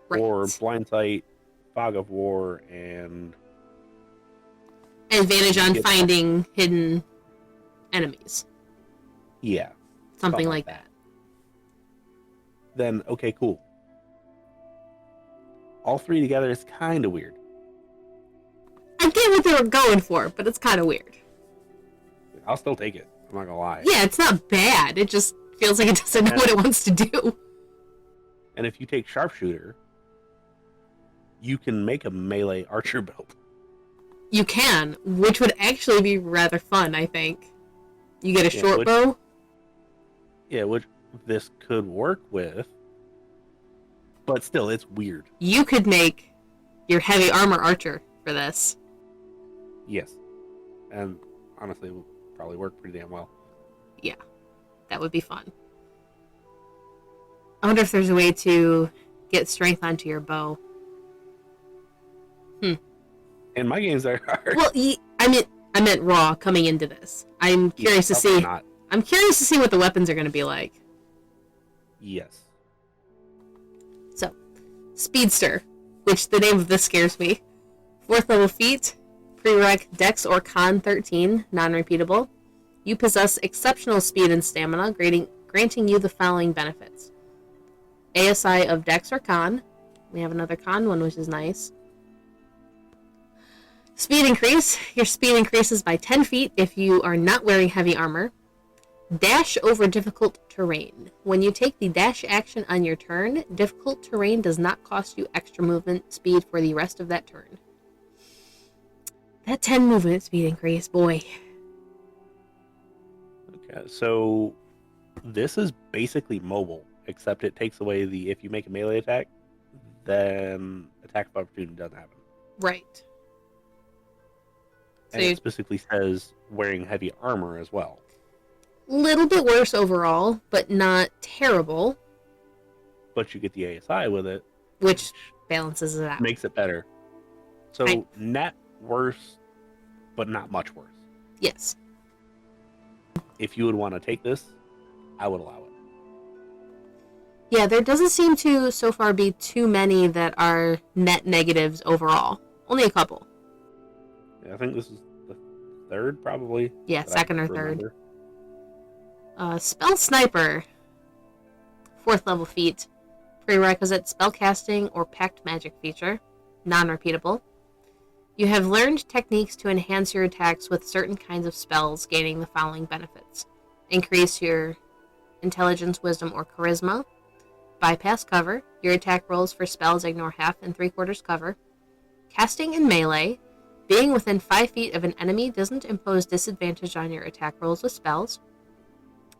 Right. Or Blind Sight, Fog of War, and advantage on finding hidden enemies. Yeah. Something like that. Then, okay, cool. All three together is kind of weird. I get what they were going for, but it's kind of weird. I'll still take it. I'm not gonna lie. Yeah, it's not bad. It just feels like it doesn't know what it wants to do. And if you take Sharpshooter, you can make a melee archer build. You can, which would actually be rather fun, I think. You get a short bow. Yeah, which this could work with. But still, it's weird. You could make your heavy armor archer for this. Yes. And honestly, it will probably work pretty damn well. Yeah, that would be fun. I wonder if there's a way to get strength onto your bow. In my games, they're hard. Well, I meant raw coming into this. I'm curious to see. Not. I'm curious to see what the weapons are going to be like. Yes. So, Speedster, which the name of this scares me. 4th level feat, prereq Dex or Con 13, non-repeatable. You possess exceptional speed and stamina, granting you the following benefits. ASI of Dex or Con. We have another Con one, which is nice. Speed increase. Your speed increases by 10 feet if you are not wearing heavy armor. Dash over difficult terrain. When you take the dash action on your turn, difficult terrain does not cost you extra movement speed for the rest of that turn. That 10 movement speed increase, boy. Okay, so this is basically mobile, except it takes away the if you make a melee attack, then attack of opportunity doesn't happen. Right. And it specifically says wearing heavy armor as well. Little bit worse overall, but not terrible. But you get the ASI with it, which balances it out. Makes it better. So net worse, but not much worse. Yes. If you would want to take this, I would allow it. Yeah, there doesn't seem to so far be too many that are net negatives overall. Only a couple. Yeah, I think this is the third, probably. Yeah, second or third. Spell Sniper. 4th level feat. Prerequisite spellcasting or pact magic feature. Non-repeatable. You have learned techniques to enhance your attacks with certain kinds of spells, gaining the following benefits. Increase your intelligence, wisdom, or charisma. Bypass cover. Your attack rolls for spells ignore half and 3/4 cover. Casting in melee. Being within 5 feet of an enemy doesn't impose disadvantage on your attack rolls with spells.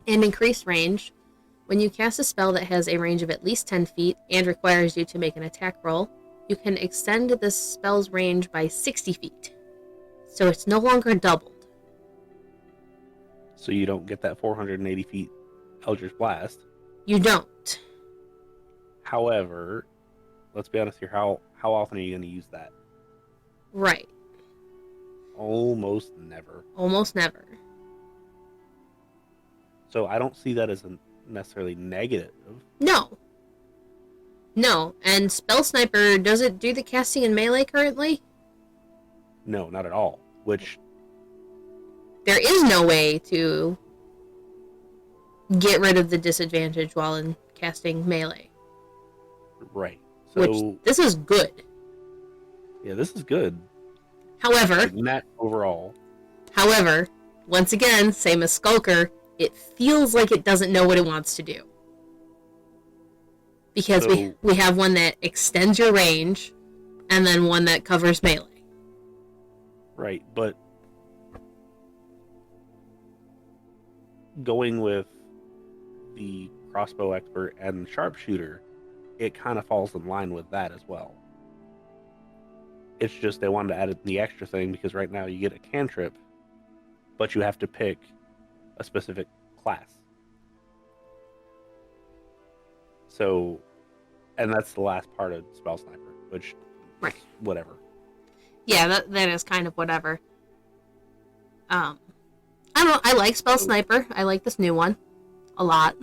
And increased range. When you cast a spell that has a range of at least 10 feet and requires you to make an attack roll, you can extend the spell's range by 60 feet. So it's no longer doubled. So you don't get that 480 feet Eldritch Blast. You don't. However, let's be honest here, how often are you going to use that? Right. Almost never. Almost never. So I don't see that as a necessarily negative. No. No, and Spell Sniper, does it do the casting in melee currently? No, not at all. Which... there is no way to get rid of the disadvantage while in casting melee. Right. So, which, this is good. Yeah, this is good. However... like net overall. However, once again, same as Skulker, it feels like it doesn't know what it wants to do. Because So, we have one that extends your range, and then one that covers melee. Right, but going with the crossbow expert and sharpshooter, it kind of falls in line with that as well. It's just they wanted to add the extra thing because right now you get a cantrip, but you have to pick a specific class. So, and that's the last part of Spell Sniper, which, right, whatever. Yeah, that is kind of whatever. I don't know, I like Spell Sniper. I like this new one a lot.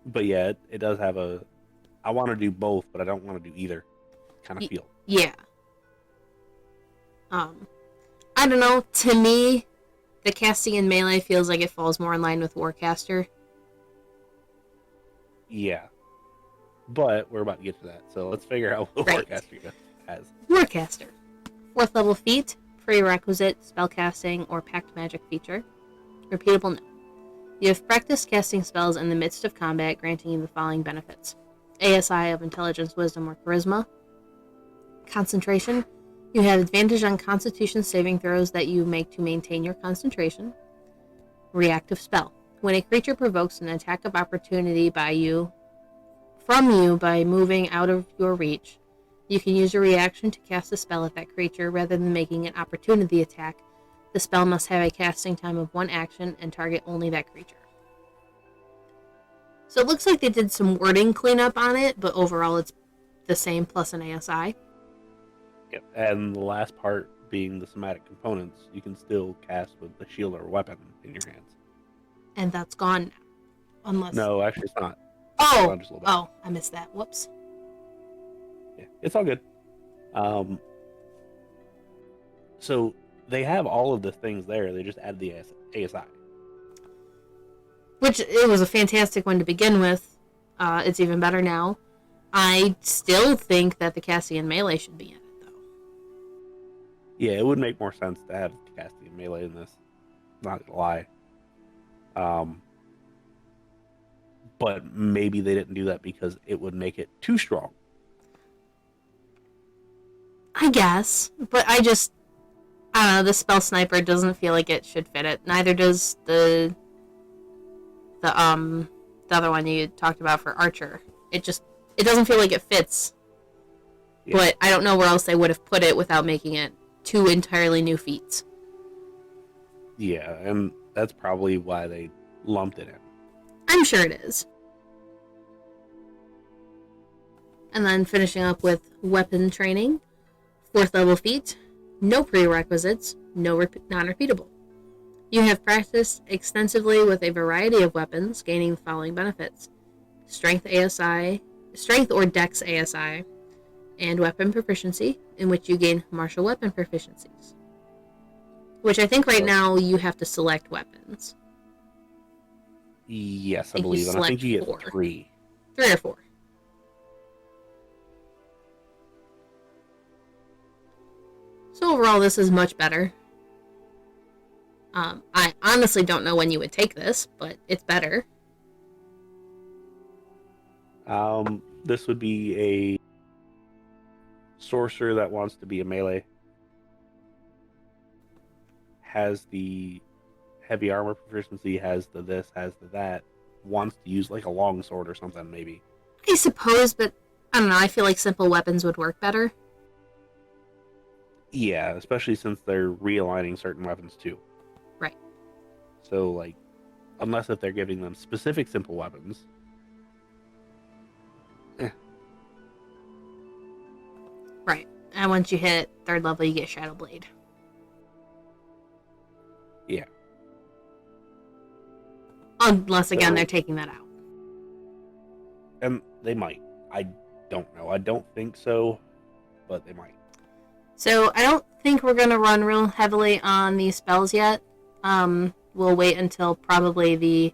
But yeah, it does have a... I want to do both, but I don't want to do either kind of feel. Yeah. I don't know. To me, the casting in melee feels like it falls more in line with Warcaster. Yeah. But we're about to get to that, so let's figure out what Warcaster has. Warcaster. 4th level feat, prerequisite, spellcasting, or pact magic feature. Repeatable, no. You have practiced casting spells in the midst of combat, granting you the following benefits. ASI of intelligence, wisdom, or charisma. Concentration. You have advantage on constitution saving throws that you make to maintain your concentration. Reactive spell. When a creature provokes an attack of opportunity from you by moving out of your reach, you can use your reaction to cast a spell at that creature rather than making an opportunity attack. The spell must have a casting time of 1 action and target only that creature. So it looks like they did some wording cleanup on it, but overall it's the same plus an ASI. Yep. And the last part being the somatic components, you can still cast with a shield or weapon in your hands. And that's gone now. Unless... no, actually it's not. Oh, I missed that. Whoops. Yeah, it's all good. So they have all of the things there. They just added the ASI. Which, it was a fantastic one to begin with. It's even better now. I still think that the casting and melee should be in it, though. Yeah, it would make more sense to have casting and melee in this. Not gonna lie. But maybe they didn't do that because it would make it too strong. I guess, but I don't know, the spell sniper doesn't feel like it should fit it. Neither does the other one you talked about for archer. It doesn't feel like it fits. Yeah. But I don't know where else they would have put it without making it two entirely new feats. Yeah, and that's probably why they lumped it in. I'm sure it is. And then finishing up with weapon training. 4th level feat. No prerequisites. Non-repeatable. You have practiced extensively with a variety of weapons, gaining the following benefits. Strength or Dex ASI, and weapon proficiency, in which you gain martial weapon proficiencies. Which I think right now you have to select weapons. Yes, I believe. And I think you get 3. 3 or 4. So overall, this is much better. I honestly don't know when you would take this, but it's better. This would be a sorcerer that wants to be a melee. Has the heavy armor proficiency, has the this, has the that. Wants to use like a long sword or something, maybe. I suppose, but I don't know. I feel like simple weapons would work better. Yeah, especially since they're realigning certain weapons too. Right. So, like, unless if they're giving them specific simple weapons. Right. And once you hit 3rd level, you get Shadow Blade. Yeah. Unless, again, they're taking that out. And they might. I don't know. I don't think so, but they might. So I don't think we're going to run real heavily on these spells yet. We'll wait until probably the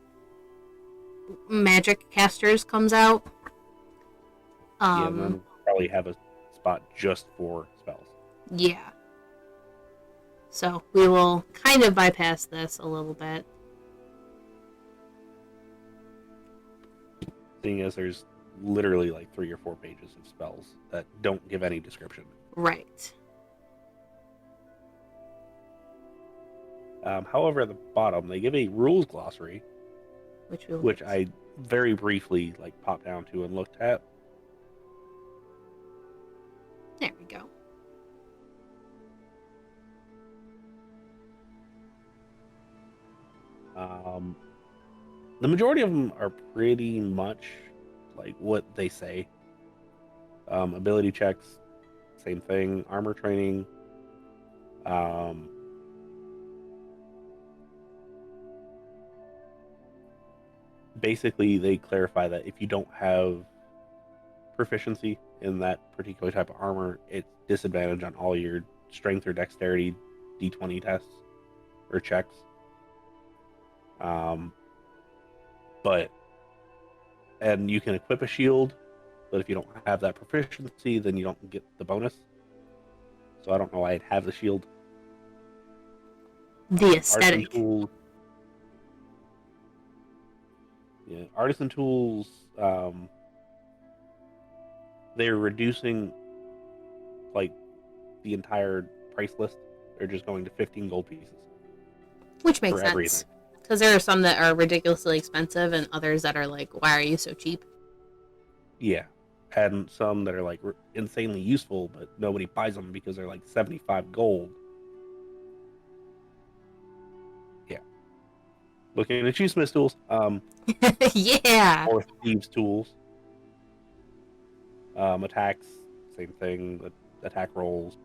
Magic Casters comes out. Yeah, and then we'll probably have a spot just for spells. Yeah. So we will kind of bypass this a little bit. Seeing as there's literally like 3 or 4 pages of spells that don't give any description. Right. However, at the bottom, they give a rules glossary, which I very briefly like popped down to and looked at. There we go. The majority of them are pretty much like what they say. Ability checks, same thing. Armor training. Basically, they clarify that if you don't have proficiency in that particular type of armor, it's disadvantage on all your strength or dexterity D20 tests or checks. And you can equip a shield, but if you don't have that proficiency, then you don't get the bonus. So I don't know why I'd have the shield. The aesthetic. Artisan tools. Yeah, artisan tools. They're reducing like the entire price list. They're just going to 15 gold pieces. Which makes sense. Because there are some that are ridiculously expensive and others that are like, why are you so cheap? Yeah. And some that are like insanely useful, but nobody buys them because they're like 75 gold. Yeah. Looking at Smith's tools. Yeah. Or thieves' tools. Attacks, same thing. Attack rolls.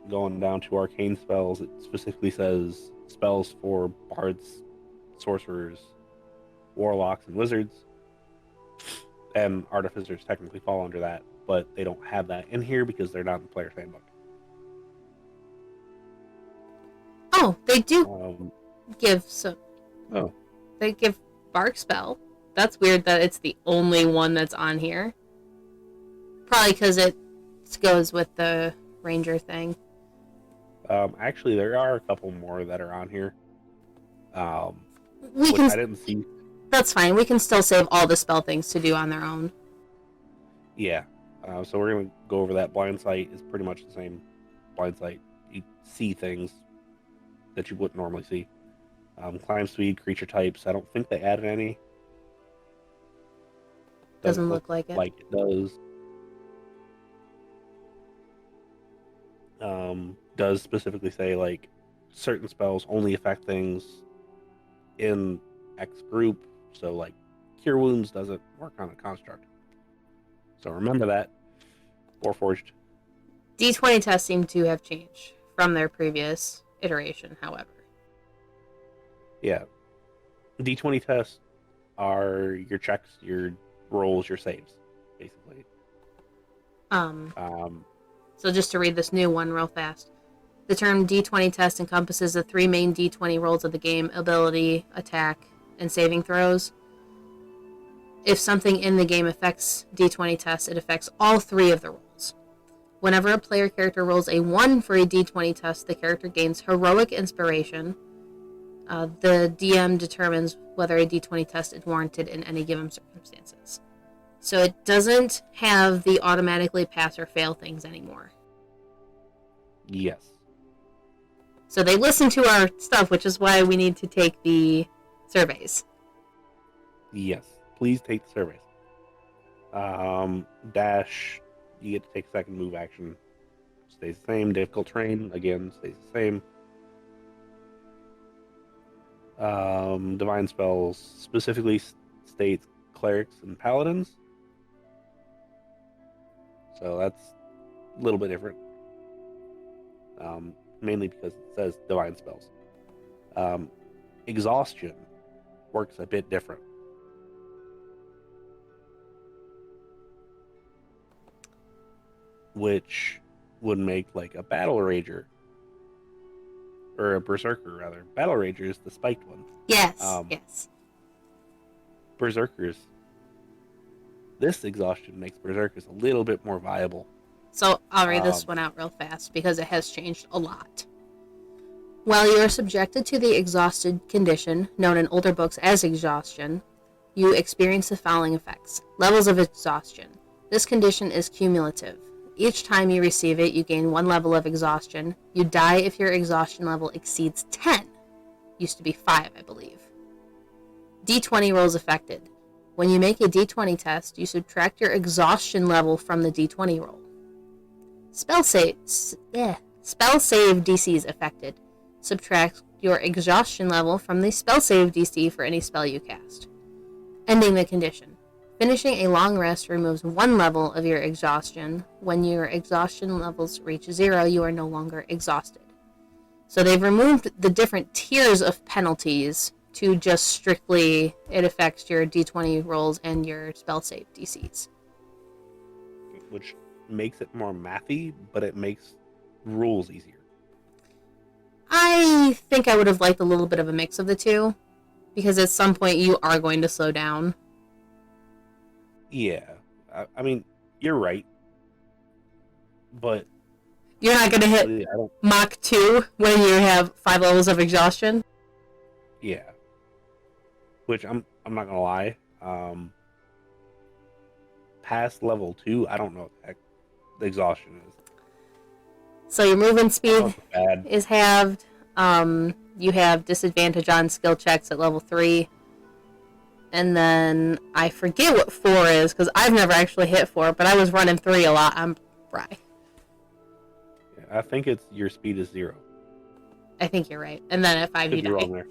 Going down to arcane spells, it specifically says spells for bards, sorcerers, warlocks, and wizards. And artificers technically fall under that, but they don't have that in here because they're not in the player's handbook. Oh, they do give some. Oh. They give bark spell. That's weird that it's the only one that's on here. Probably because it goes with the ranger thing. Actually, there are a couple more that are on here. We Which can. I didn't see. That's fine. We can still save all the spell things to do on their own. Yeah. So we're gonna go over that. Blind sight is pretty much the same. Blind sight, you see things that you wouldn't normally see. Climb speed, creature types. I don't think they added any. Doesn't look like it. Like it does. Does specifically say like certain spells only affect things in X group. So like cure wounds doesn't work on a construct. So remember that. Warforged. D20 tests seem to have changed from their previous iteration, however. Yeah. D20 tests are your checks, your rolls, your saves, basically. So just to read this new one real fast. The term D20 test encompasses the three main D20 rolls of the game: ability, attack, and saving throws. If something in the game affects D20 tests, it affects all three of the rolls. Whenever a player character rolls a 1 for a D20 test, the character gains heroic inspiration. The DM determines whether a D20 test is warranted in any given circumstances. So it doesn't have the automatically pass or fail things anymore. Yes. So they listen to our stuff, which is why we need to take the surveys. Yes. Please take the surveys. Dash, you get to take second move action. Stays the same. Difficult terrain, again, stays the same. Divine spells specifically states clerics and paladins. So that's a little bit different. Mainly because it says divine spells. Exhaustion works a bit different. Which would make like a battle rager, or a berserker rather. Battle rager is the spiked one. Yes, yes. Berserkers. This exhaustion makes berserkers a little bit more viable. So I'll read this one out real fast because it has changed a lot. While you are subjected to the exhausted condition, known in older books as exhaustion, you experience the following effects. Levels of exhaustion. This condition is cumulative. Each time you receive it, you gain 1 level of exhaustion. You die if your exhaustion level exceeds 10. Used to be 5, I believe. D20 rolls affected. When you make a D20 test, you subtract your exhaustion level from the D20 roll. Spell save DCs affected. Subtract your exhaustion level from the spell save DC for any spell you cast. Ending the condition. Finishing a long rest removes 1 level of your exhaustion. When your exhaustion levels reach 0, you are no longer exhausted. So they've removed the different tiers of penalties to just strictly it affects your D20 rolls and your spell save DCs. Which makes it more mathy, but it makes rules easier. I think I would have liked a little bit of a mix of the two, because at some point you are going to slow down. Yeah. I mean, you're right. But you're not going to hit Mach 2 when you have 5 levels of exhaustion? Yeah. Which I'm not going to lie. Past level 2, I don't know what the heck the exhaustion is. So your movement speed is halved. You have disadvantage on skill checks at level 3. And then I forget what 4 is because I've never actually hit 4, but I was running 3 a lot on Fry. Yeah, I think it's your speed is 0. I think you're right. And then at 5 you die. Wrong there.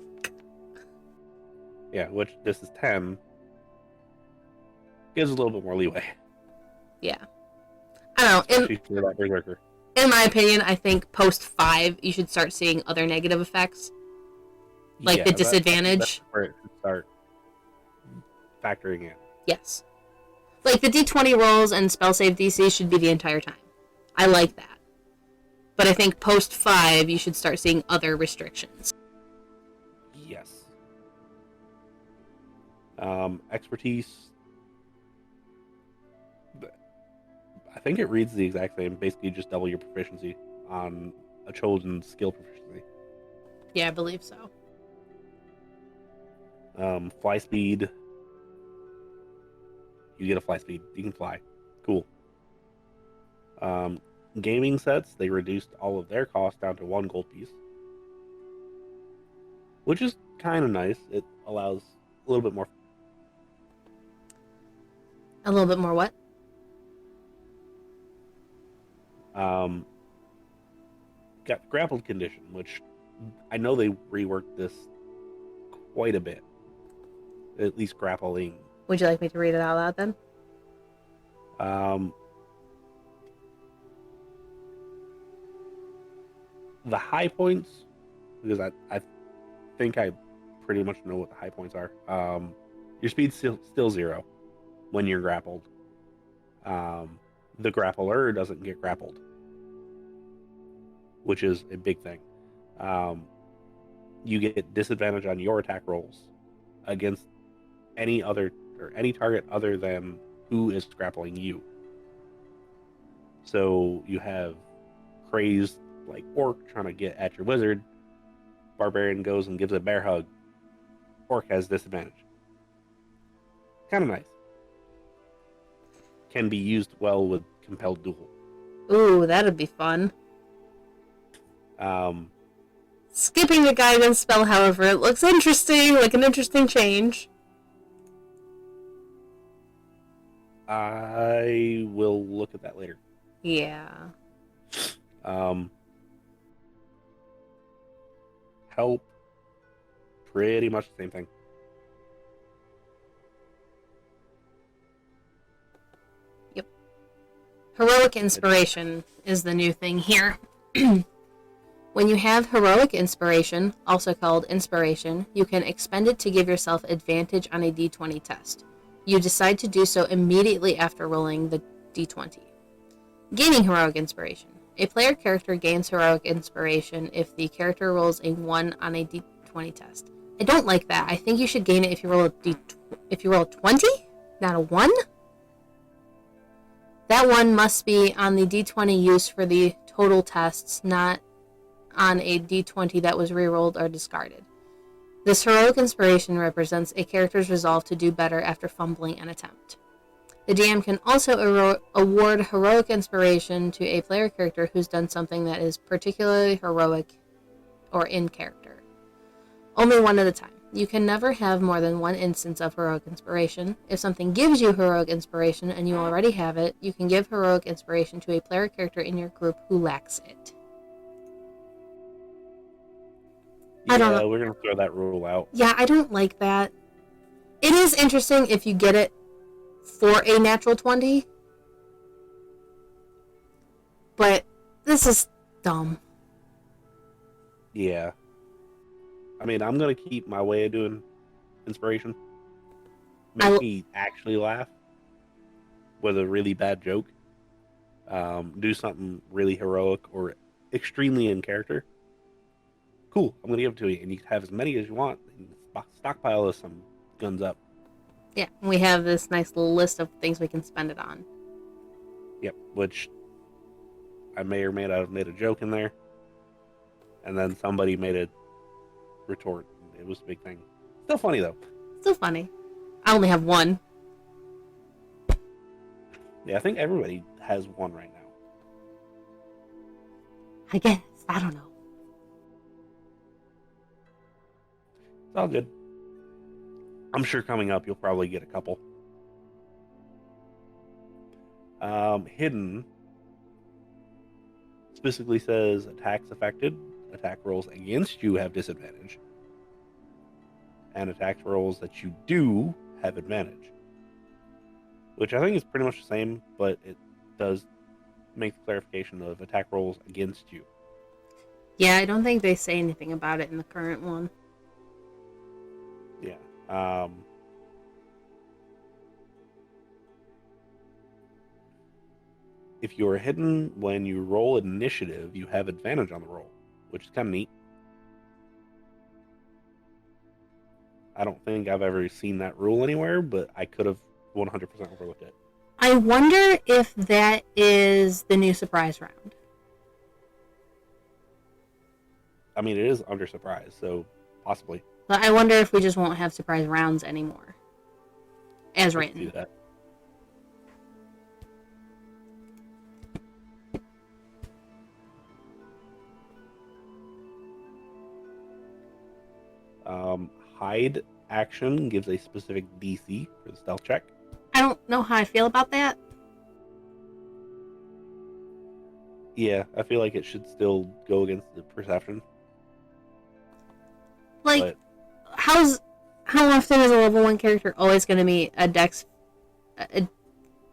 Yeah, which this is 10. Gives a little bit more leeway. Yeah. I don't know. In my opinion, I think post 5 you should start seeing other negative effects. Like the disadvantage. That's where it should start factoring in. Yes. Like the D20 rolls and spell save DC should be the entire time. I like that. But I think post 5 you should start seeing other restrictions. Yes. Expertise. I think it reads the exact same. Basically, just double your proficiency on a chosen skill proficiency. Yeah, I believe so. Fly speed. You get a fly speed. You can fly. Cool. Um, Gaming sets, they reduced all of their costs down to 1 gold piece, which is kind of nice. It allows a little bit more. A little bit more what? Got grappled condition, which I know they reworked this quite a bit. At least grappling. Would you like me to read it out loud then? Um, the high points, because I think I pretty much know what the high points are. Your speed's still 0 when you're grappled. The grappler doesn't get grappled, which is a big thing. You get disadvantage on your attack rolls against any target other than who is grappling you. So you have crazed like orc trying to get at your wizard. Barbarian goes and gives a bear hug. Orc has disadvantage. Kind of nice. Can be used well with compelled duel. Ooh, that'd be fun. Um, Skipping the guidance spell, however, it looks interesting, like an interesting change. I will look at that later. Yeah. Help, pretty much the same thing. Yep. Heroic Inspiration is the new thing here. When you have Heroic Inspiration, also called Inspiration, you can expend it to give yourself advantage on a d20 test. You decide to do so immediately after rolling the d20. Gaining Heroic Inspiration. A player character gains Heroic Inspiration if the character rolls a 1 on a d20 test. I don't like that. I think you should gain it if you roll a 20, not a 1. That 1 must be on the d20 used for the total tests, not on a d20 that was rerolled or discarded. This Heroic Inspiration represents a character's resolve to do better after fumbling an attempt. The DM can also award Heroic Inspiration to a player character who's done something that is particularly heroic or in character. Only one at a time. You can never have more than one instance of Heroic Inspiration. If something gives you Heroic Inspiration and you already have it, you can give Heroic Inspiration to a player character in your group who lacks it. Yeah, I don't know. We're going to throw that rule out. Yeah, I don't like that. It is interesting if you get it for a natural 20. But this is dumb. Yeah. I mean, I'm going to keep my way of doing inspiration. Make me actually laugh with a really bad joke. Do something really heroic or extremely in character. Cool, I'm going to give it to you. And you can have as many as you want. And stockpile some guns up. Yeah, we have this nice little list of things we can spend it on. Yep, which I may or may not have made a joke in there. And then somebody made a retort. It was a big thing. Still funny, though. Still funny. I only have one. Yeah, I think everybody has one right now. I guess. I don't know. It's all good. I'm sure coming up you'll probably get a couple. Hidden specifically says attacks affected, attack rolls against you have disadvantage, and attack rolls that you do have advantage. Which I think is pretty much the same, but it does make the clarification of attack rolls against you. Yeah, I don't think they say anything about it in the current one. Yeah. If you are hidden when you roll initiative, you have advantage on the roll, which is kind of neat. I don't think I've ever seen that rule anywhere, but I could have 100% overlooked it. I wonder if that is the new surprise round. I mean, it is under surprise, so possibly. But I wonder if we just won't have surprise rounds anymore. As Let's written. do that. Hide action gives a specific DC for the stealth check. I don't know how I feel about that. Yeah, I feel like it should still go against the perception. Like, But how often is a level 1 character always going to be a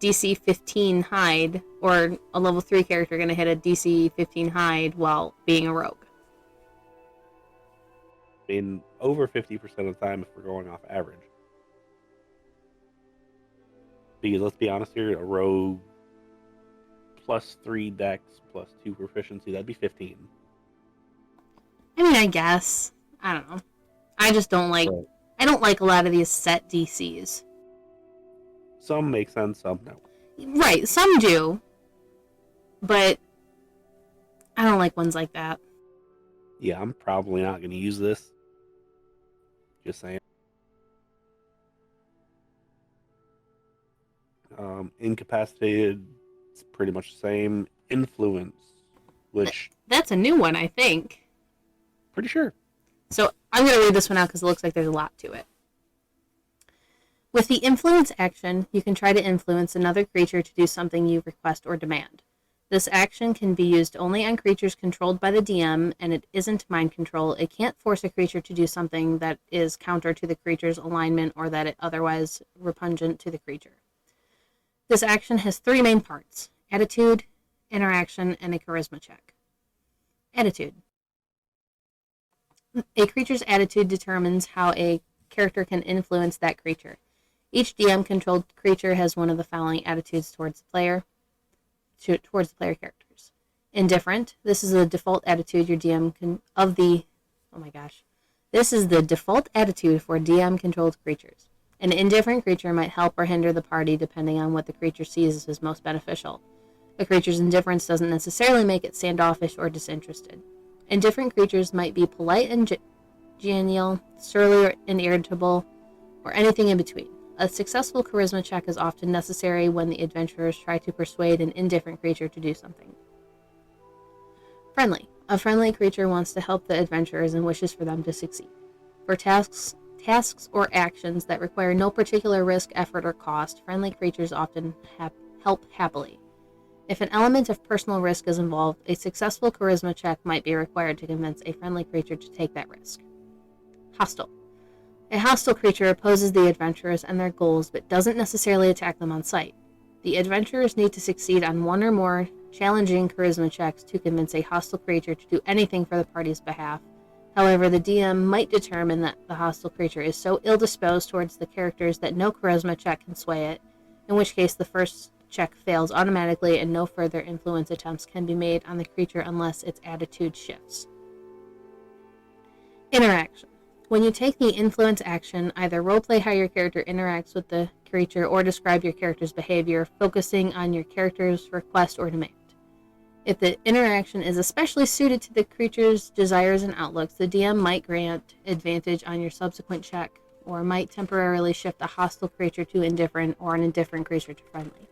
DC 15 hide, or a level 3 character going to hit a DC 15 hide while being a rogue? I mean, over 50% of the time if we're going off average. Because let's be honest here, a rogue plus 3 dex plus 2 proficiency, that'd be 15. I mean, I guess. I don't know. I just don't like... Right. I don't like a lot of these set DCs. Some make sense, some no. Right, some do. But I don't like ones like that. Yeah, I'm probably not going to use this. Just saying. Incapacitated, it's pretty much the same. Influence, which... That's a new one, I think. Pretty sure. So I'm going to read this one out because it looks like there's a lot to it. With the influence action, you can try to influence another creature to do something you request or demand. This action can be used only on creatures controlled by the DM, and it isn't mind control. It can't force a creature to do something that is counter to the creature's alignment or that it otherwise repugnant to the creature. This action has 3 main parts: attitude, interaction, and a charisma check. Attitude. A creature's attitude determines how a character can influence that creature. Each DM-controlled creature has one of the following attitudes towards the player characters. Indifferent. This is the default attitude your DM can This is the default attitude for DM-controlled creatures. An indifferent creature might help or hinder the party depending on what the creature sees as most beneficial. A creature's indifference doesn't necessarily make it standoffish or disinterested. Indifferent creatures might be polite and genial, surly and irritable, or anything in between. A successful charisma check is often necessary when the adventurers try to persuade an indifferent creature to do something. Friendly. A friendly creature wants to help the adventurers and wishes for them to succeed. For tasks or actions that require no particular risk, effort, or cost, friendly creatures often help happily. If an element of personal risk is involved, a successful charisma check might be required to convince a friendly creature to take that risk. Hostile. A hostile creature opposes the adventurers and their goals, but doesn't necessarily attack them on sight. The adventurers need to succeed on one or more challenging charisma checks to convince a hostile creature to do anything for the party's behalf. However, the DM might determine that the hostile creature is so ill-disposed towards the characters that no charisma check can sway it, in which case the first check fails automatically and no further influence attempts can be made on the creature unless its attitude shifts. Interaction. When you take the influence action, either roleplay how your character interacts with the creature or describe your character's behavior, focusing on your character's request or demand. If the interaction is especially suited to the creature's desires and outlooks, the DM might grant advantage on your subsequent check, or might temporarily shift a hostile creature to indifferent or an indifferent creature to friendly.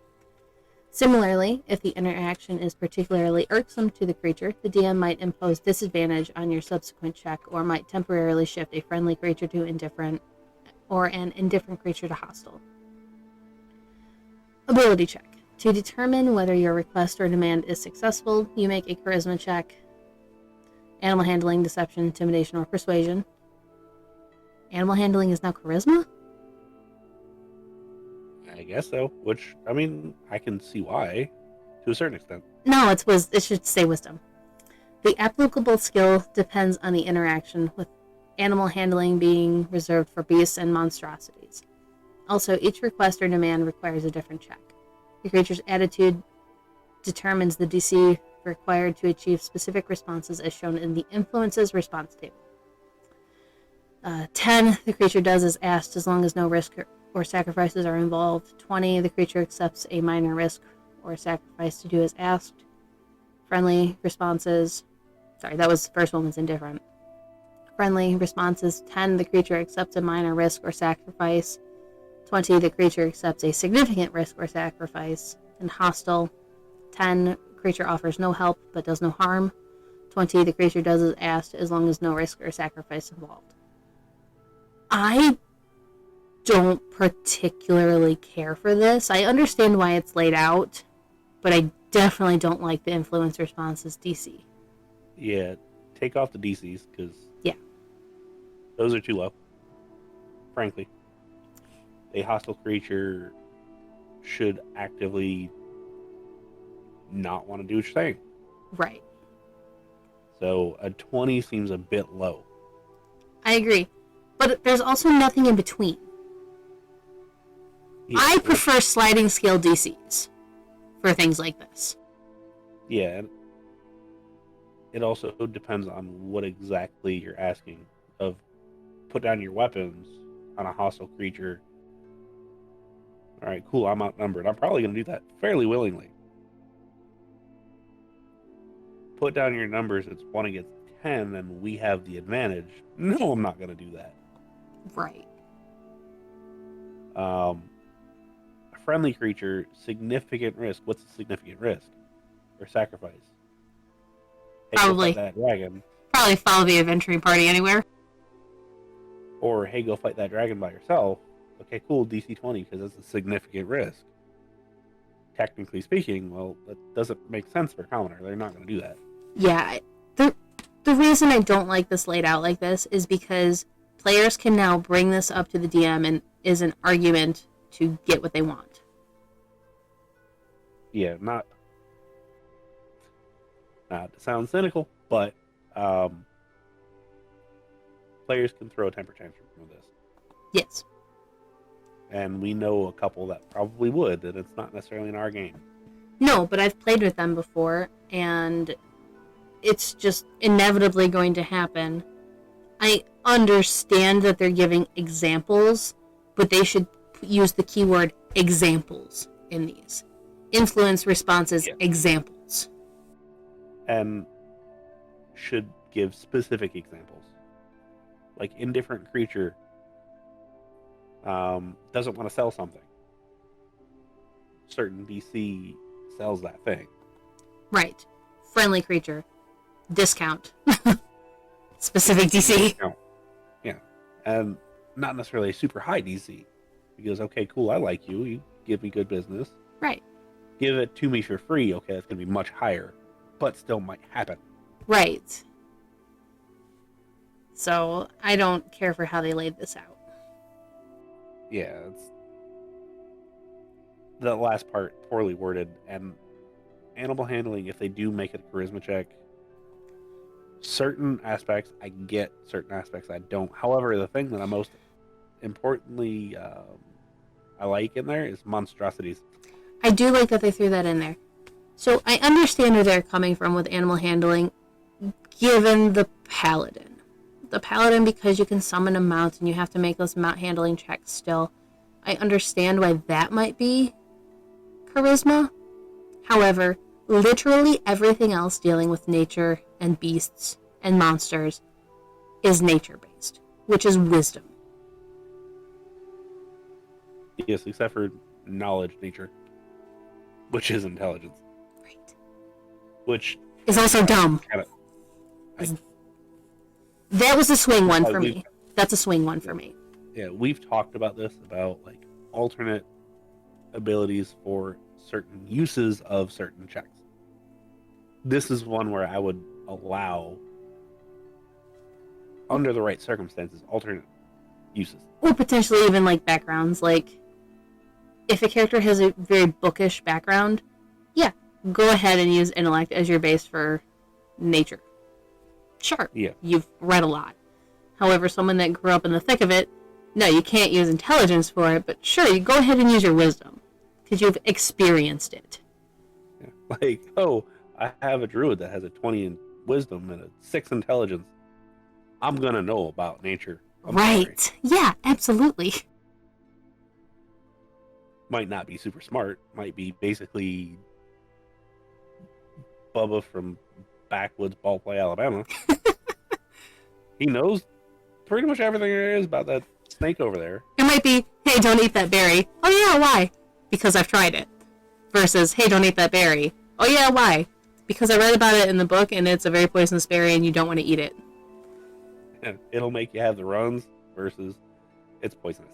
Similarly, if the interaction is particularly irksome to the creature, the DM might impose disadvantage on your subsequent check or might temporarily shift a friendly creature to indifferent or an indifferent creature to hostile. Ability check. To determine whether your request or demand is successful, you make a charisma check. Animal handling, deception, intimidation, or persuasion. Animal handling is now charisma? I guess so. Which, I mean, I can see why, to a certain extent. No, it should say wisdom. The applicable skill depends on the interaction, with animal handling being reserved for beasts and monstrosities. Also, each request or demand requires a different check. The creature's attitude determines the DC required to achieve specific responses as shown in the influences response table. 10, the creature does as asked as long as no risk or sacrifices are involved. 20, the creature accepts a minor risk or sacrifice to do as asked. Friendly responses. Sorry, that was the first one was indifferent. Friendly responses. 10, the creature accepts a minor risk or sacrifice. 20, the creature accepts a significant risk or sacrifice. And hostile. 10, creature offers no help but does no harm. 20, the creature does as asked as long as no risk or sacrifice involved. I don't particularly care for this. I understand why it's laid out, but I definitely don't like the influence responses DC. Yeah, take off the DCs because Yeah, those are too low. Frankly, a hostile creature should actively not want to do what you're saying. right. So a 20 seems a bit low. I agree. But there's also nothing in between. Yeah, I prefer sliding scale DCs for things like this. Yeah, and it also depends on what exactly you're asking. Of put down your weapons on a hostile creature. All right, cool. I'm outnumbered. I'm probably going to do that fairly willingly. Put down your numbers. It's 1 against 10, and we have the advantage. No, I'm not going to do that. Right. A friendly creature, significant risk. What's a significant risk or sacrifice? Hey, Probably. go fight that dragon. Probably follow the adventuring party anywhere. Or hey, go fight that dragon by yourself. Okay, cool. DC 20 because that's a significant risk. Technically speaking, well, that doesn't make sense for a commoner. They're not going to do that. Yeah. The reason I don't like this laid out like this is because players can now bring this up to the DM and is an argument to get what they want. Yeah, not to sound cynical, but players can throw a temper tantrum with this. Yes. And we know a couple that probably would, and it's not necessarily in our game. No, but I've played with them before, and it's just inevitably going to happen. I understand that they're giving examples, but they should use the keyword examples in these. Influence responses, yeah. Examples. And should give specific examples. Like indifferent creature doesn't want to sell something. Certain DC sells that thing. Right. Friendly creature. Discount. Specific DC. Discount. Yeah. And not necessarily a super high DC. Because, okay, cool, I like you. You give me good business. Right. Give it to me for free. Okay, that's going to be much higher. But still might happen. Right. So, I don't care for how they laid this out. Yeah, it's the last part poorly worded, and animal handling, if they do make it a charisma check, certain aspects I get, certain aspects I don't. However, the thing that I most importantly I like in there is monstrosities. I do like that they threw that in there. So I understand where they're coming from with animal handling, given the paladin. The paladin, because you can summon a mount and you have to make those mount handling checks still. I understand why that might be charisma. However, literally everything else dealing with nature and beasts and monsters is nature-based, which is wisdom. Yes, except for knowledge nature, which is intelligence. Right. Which is also dumb. That was a swing one for me. That's a swing one for me. Yeah, we've talked about this, about like alternate abilities for certain uses of certain checks. This is one where I would allow, under the right circumstances, alternate uses. Or potentially even like backgrounds. Like, if a character has a very bookish background, yeah, go ahead and use intellect as your base for nature. Sure, yeah. You've read a lot. However, someone that grew up in the thick of it, no, you can't use intelligence for it, but sure, you go ahead and use your wisdom, because you've experienced it. Yeah. Like, oh, I have a druid that has a 20 in wisdom and a 6 intelligence. I'm going to know about nature. Right. Sorry. Yeah, absolutely. might not be super smart, might be basically Bubba from backwoods Ballplay, Alabama. He knows pretty much everything there is about that snake over there. It might be, hey, don't eat that berry. Oh yeah, why? Because I've tried it. Versus, hey, don't eat that berry. Oh yeah, why? Because I read about it in the book and it's a very poisonous berry and you don't want to eat it. And it'll make you have the runs versus it's poisonous.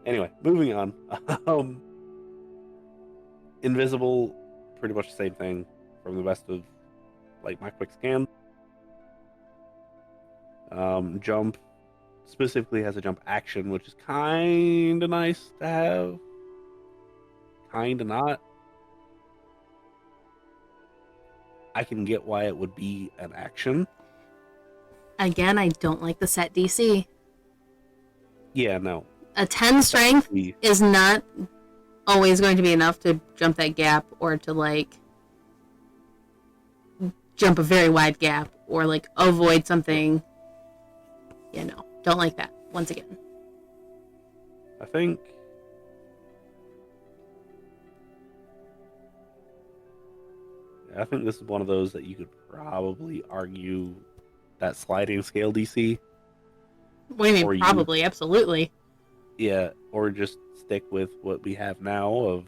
Anyway, moving on. Invisible, pretty much the same thing from the best of like my quick scan. Jump specifically has a jump action, which is kind of nice to have. Kind of not. I can get why it would be an action. Again, I don't like the set DC. Yeah, no. A 10 strength is not always going to be enough to jump that gap or to, like, jump a very wide gap or, like, avoid something. Yeah, no. Don't like that, once again. I think this is one of those that you could probably argue that sliding scale DC. What do you mean, probably? Absolutely. Yeah, or just stick with what we have now of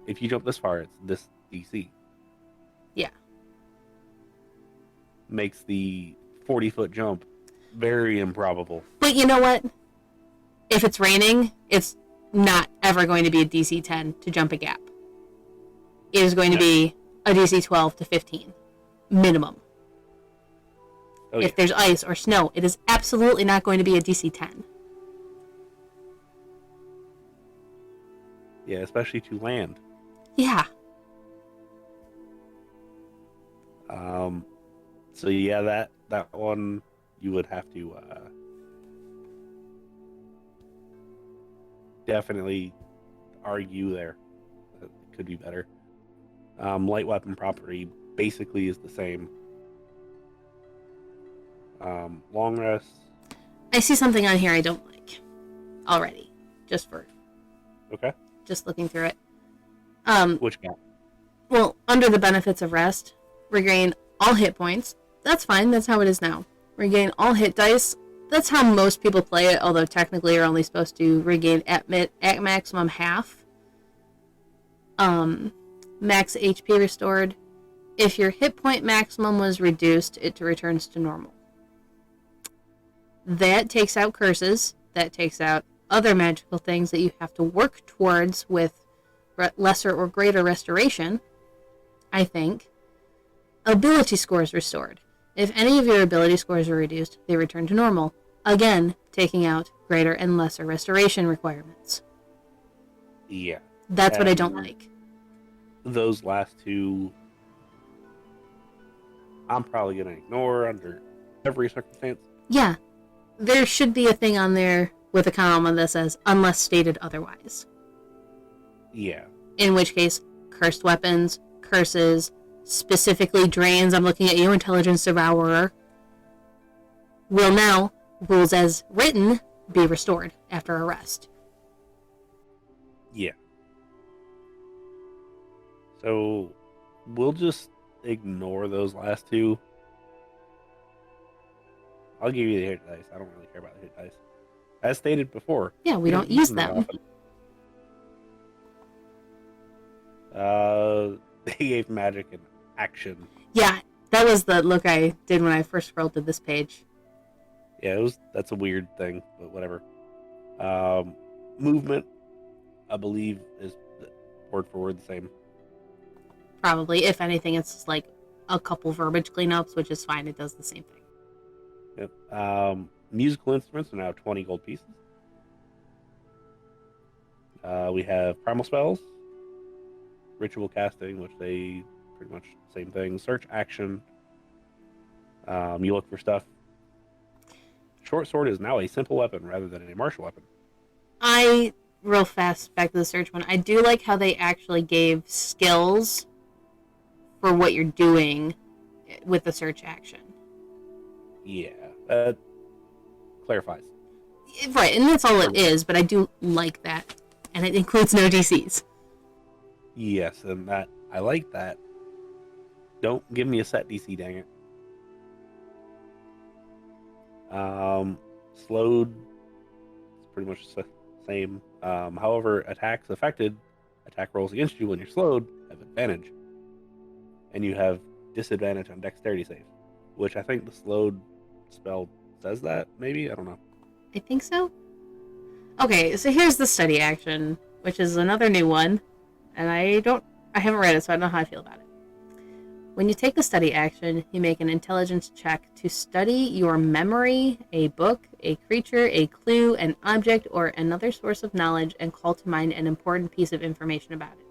if you jump this far, it's this DC. Yeah. Makes the 40-foot jump very improbable. But you know what? If it's raining, it's not ever going to be a DC 10 to jump a gap. It is going to be a DC 12 to 15. Minimum. Oh, if there's ice or snow, it is absolutely not going to be a DC 10. Yeah, especially to land. Yeah. So yeah, that one you would have to definitely argue there. That it could be better. Light weapon property basically is the same. Long rest. I see something on here I don't like already. Just looking through it. Which gap? Well, under the benefits of rest, regain all hit points. That's fine. That's how it is now. Regain all hit dice. That's how most people play it, although technically you're only supposed to regain at maximum half. Max HP restored. If your hit point maximum was reduced, it returns to normal. That takes out curses. That takes out other magical things that you have to work towards with lesser or greater restoration, I think. Ability scores restored. If any of your ability scores are reduced, they return to normal. Again, taking out greater and lesser restoration requirements. Yeah. That's what I don't like. Those last two, I'm probably going to ignore under every circumstance. Yeah. There should be a thing on there with a comma that says, unless stated otherwise. Yeah. In which case, cursed weapons, curses, specifically drains, I'm looking at you, Intelligence Devourer, will now, rules as written, be restored after a rest. Yeah. So, we'll just ignore those last two. I'll give you the hit dice. I don't really care about the hit dice. As stated before. Yeah, we don't use them. They gave magic an action. Yeah, that was the look I did when I first scrolled to this page. Yeah, that's a weird thing, but whatever. Movement, I believe, is word for word the same. Probably. If anything, it's like a couple verbiage cleanups, which is fine. It does the same thing. Yep. Musical instruments are now 20 gold pieces. We have primal spells, ritual casting, which they pretty much same thing. Search action. You look for stuff. Short sword is now a simple weapon rather than a martial weapon. Real fast, back to the search one. I do like how they actually gave skills for what you're doing with the search action. Yeah, that clarifies. Right, and that's all it is, but I do like that. And it includes no DCs. Yes, and that I like that. Don't give me a set DC, dang it. Slowed, it's pretty much the same. However, attacks affected, attack rolls against you when you're slowed have advantage, and you have disadvantage on dexterity save, which I think the slowed spell says that. Maybe, I don't know. I think so. Okay, so here's the study action, which is another new one, and I haven't read it, so I don't know how I feel about it. When you take the study action, you make an intelligence check to study your memory, a book, a creature, a clue, an object, or another source of knowledge, and call to mind an important piece of information about it.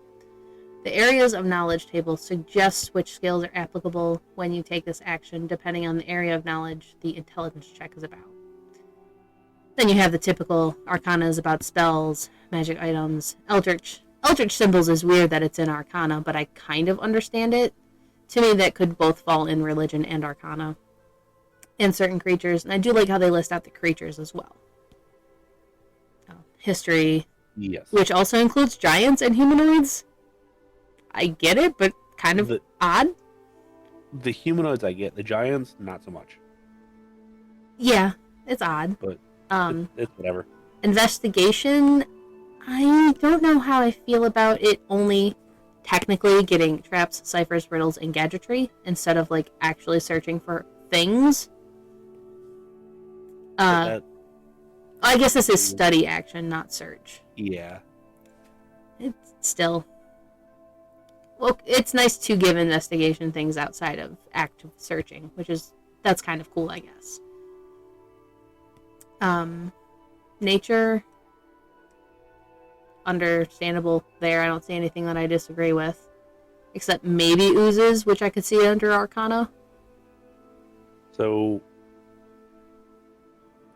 The areas of knowledge table suggests which skills are applicable when you take this action, depending on the area of knowledge the intelligence check is about. Then you have the typical arcanas about spells, magic items, eldritch. Eldritch symbols is weird that it's in arcana, but I kind of understand it. To me, that could both fall in religion and arcana. And certain creatures, and I do like how they list out the creatures as well. History, Yes. which also includes giants and humanoids. I get it, but kind of odd. The humanoids I get, the giants, not so much. Yeah, it's odd. But it's whatever. Investigation, I don't know how I feel about it only technically getting traps, ciphers, riddles, and gadgetry instead of like actually searching for things. I guess this is study action, not search. Yeah. It's still... Well, it's nice to give investigation things outside of active searching, that's kind of cool, I guess. Nature, understandable there. I don't see anything that I disagree with, except maybe oozes, which I could see under Arcana. So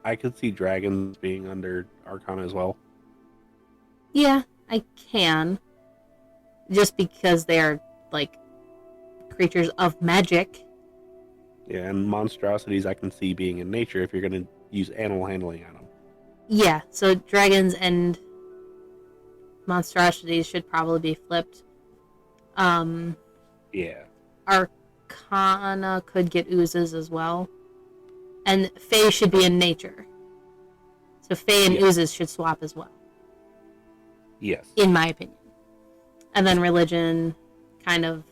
I could see dragons being under Arcana as well. Yeah, I can. Just because they are, like, creatures of magic. Yeah, and monstrosities I can see being in nature if you're going to use animal handling on them. Yeah, so dragons and monstrosities should probably be flipped. Yeah. Arcana could get oozes as well. And Fae should be in nature. So Fae and oozes should swap as well. Yes. In my opinion. And then religion, kind of...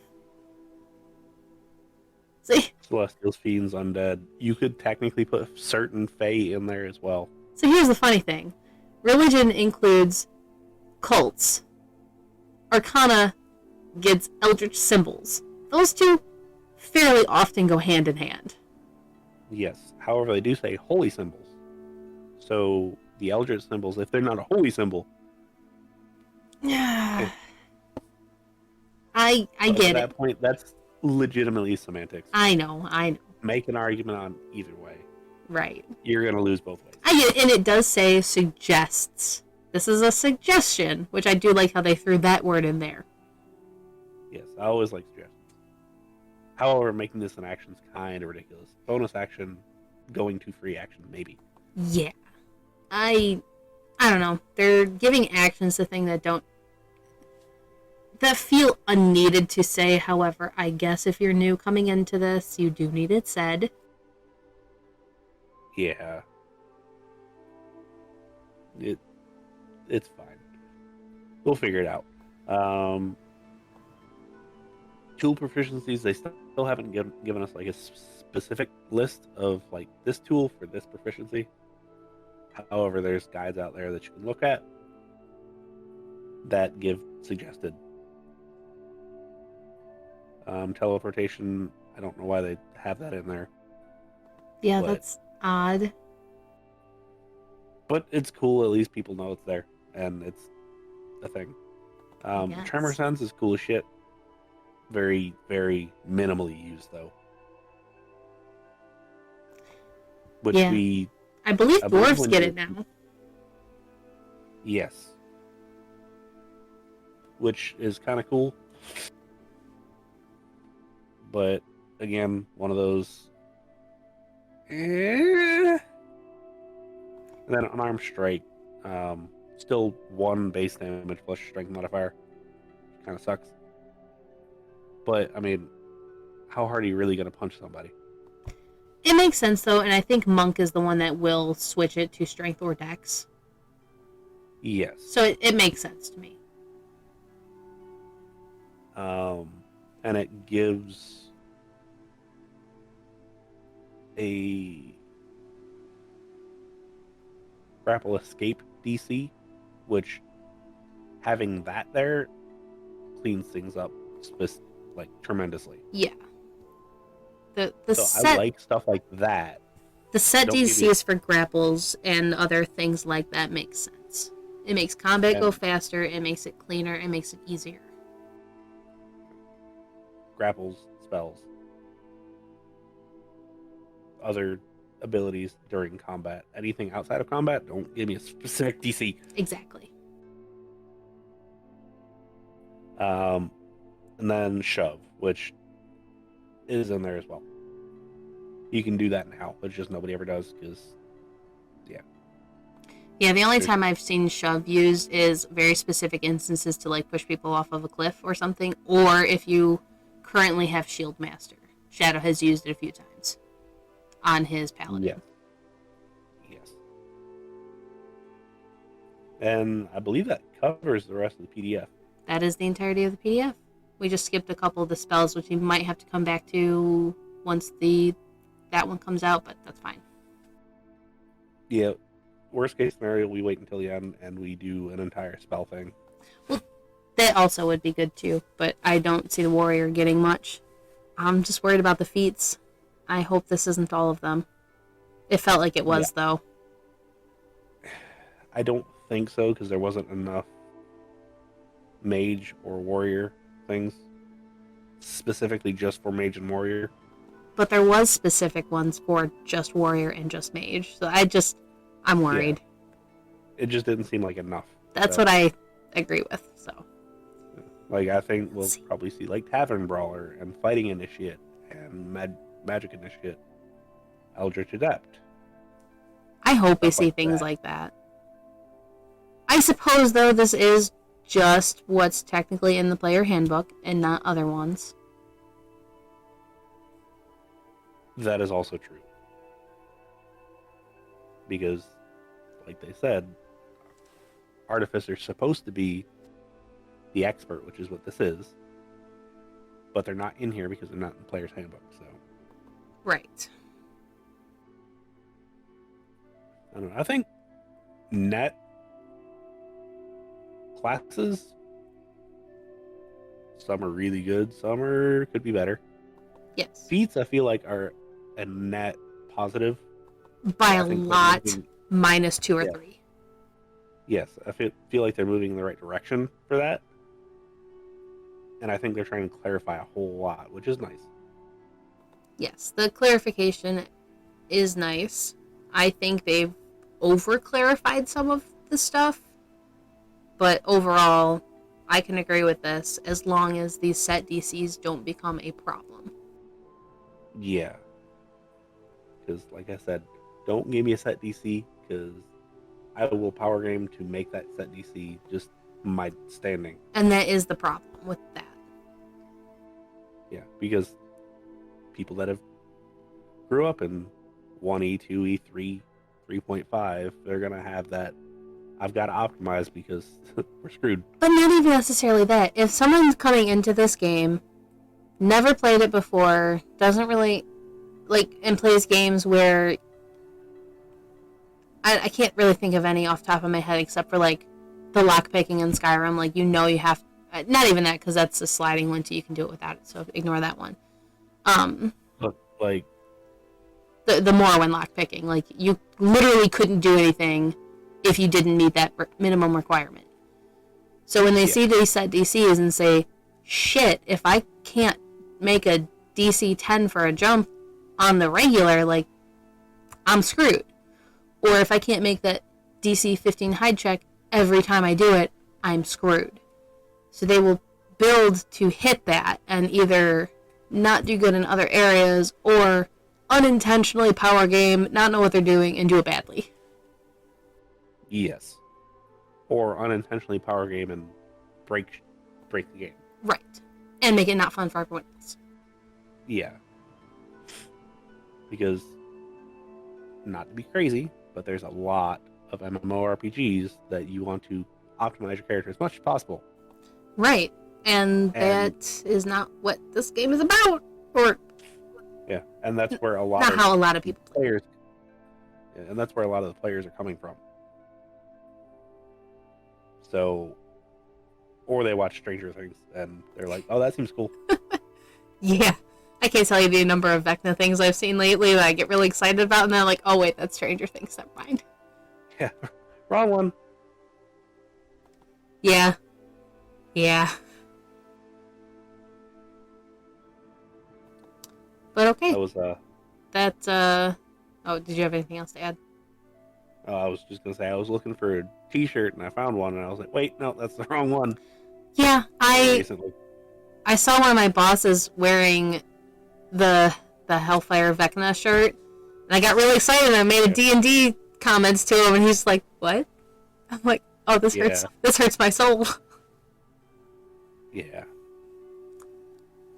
See? Celestials, fiends, undead. You could technically put certain Fae in there as well. So here's the funny thing. Religion includes cults. Arcana gets eldritch symbols. Those two fairly often go hand in hand. Yes. However, they do say holy symbols. So the eldritch symbols, if they're not a holy symbol... Yeah. I get it. At that point, that's legitimately semantics. I know. Make an argument on either way. Right. You're going to lose both ways. I get it, and it does say suggests. This is a suggestion, which I do like how they threw that word in there. Yes, I always like suggestions. However, making this an action is kind of ridiculous. Bonus action going to free action, maybe. Yeah. I don't know. They're giving actions the thing that feel unneeded to say. However, I guess if you're new coming into this, you do need it said. Yeah. It's fine. We'll figure it out. Tool proficiencies, they still haven't given us like a specific list of like this tool for this proficiency. However, there's guides out there that you can look at that give suggested. Teleportation, I don't know why they have that in there. Yeah, that's odd. But it's cool, at least people know it's there, and it's a thing. Tremor sense is cool as shit. Very, very minimally used, though. Which I believe dwarves get it now. Yes. Which is kind of cool. But, again, one of those... And then unarmed strike, still 1 base damage plus strength modifier. Kind of sucks. But I mean, how hard are you really going to punch somebody? It makes sense though, and I think Monk is the one that will switch it to strength or dex. Yes. So it makes sense to me. And it gives a grapple escape DC, which having that there cleans things up like tremendously. Yeah. The So set, I like stuff like that. the set Don't give me- DCs for grapples and other things like that makes sense. It makes combat go And- faster, it makes it cleaner, it makes it easier. Grapples, spells, other abilities during combat. Anything outside of combat, don't give me a specific DC. Exactly. And then shove, which is in there as well. You can do that now, but just nobody ever does because, Yeah, the only time I've seen shove used is very specific instances to like push people off of a cliff or something, or if you currently have Shield Master. Shadow has used it a few times on his paladin. Yes. And I believe that covers the rest of the PDF. That is the entirety of the PDF. We just skipped a couple of the spells, which we might have to come back to once that one comes out, but that's fine. Yeah. Worst case scenario, we wait until the end and we do an entire spell thing. That also would be good too, but I don't see the warrior getting much. I'm just worried about the feats. I hope this isn't all of them. It felt like it was, though. I don't think so because there wasn't enough mage or warrior things specifically just for mage and warrior. But there was specific ones for just warrior and just mage. So I'm worried. Yeah. It just didn't seem like enough. That's what I agree with. So, like, I think we'll probably see like Tavern Brawler and Fighting Initiate and Magic Initiate, Eldritch Adept. I hope we Stuff see like things that. like that. I suppose, though, this is just what's technically in the player handbook and not other ones. That is also true. Because, like they said, Artificer's supposed to be the expert, which is what this is. But they're not in here because they're not in the player's handbook, so. Right. I don't know. I think net classes, some are really good, some could be better. Yes. Feats, I feel like, are a net positive. By I a think they're lot, moving- minus 2 or Yeah. 3. Yes, I feel like they're moving in the right direction for that. And I think they're trying to clarify a whole lot, which is nice. Yes, the clarification is nice. I think they've over-clarified some of the stuff. But overall, I can agree with this as long as these set DCs don't become a problem. Yeah. Because, like I said, don't give me a set DC, because I will power game to make that set DC just my standing. And that is the problem with that. Yeah, because people that have grew up in 1E, 2E, 3, 3.5, they're going to have that, I've got to optimize because we're screwed. But not even necessarily that. If someone's coming into this game, never played it before, doesn't really, and plays games where I can't really think of any off the top of my head except for, the lockpicking in Skyrim. You have, not even that, because that's a sliding lint, you can do it without it, so ignore that one. But, The Morrowind lockpicking, you literally couldn't do anything if you didn't meet that minimum requirement. So when they see these set DCs and say, shit, if I can't make a DC 10 for a jump on the regular, I'm screwed. Or if I can't make that DC 15 hide check every time I do it, I'm screwed. So they will build to hit that and either not do good in other areas or unintentionally power game, not know what they're doing, and do it badly. Yes. Or unintentionally power game and break the game. Right. And make it not fun for everyone else. Yeah. Because, not to be crazy, but there's a lot of MMORPGs that you want to optimize your character as much as possible. Right. And that is not what this game is about. Or yeah, and that's where not how a lot of people play. players. Yeah, and that's where a lot of the players are coming from. So, or they watch Stranger Things and they're like, "Oh, that seems cool." Yeah. I can't tell you the number of Vecna things I've seen lately that I get really excited about, and then I'm like, oh wait, that's Stranger Things, never mind. Yeah, wrong one. Yeah. Yeah. But okay. That was oh, did you have anything else to add? I was just gonna say I was looking for a T-shirt and I found one and I was like, wait, no, that's the wrong one. Yeah, I saw one of my bosses wearing the Hellfire Vecna shirt, and I got really excited. And I made a D&D comments to him, and he's like, "What?" I'm like, "Oh, this hurts my soul." Yeah.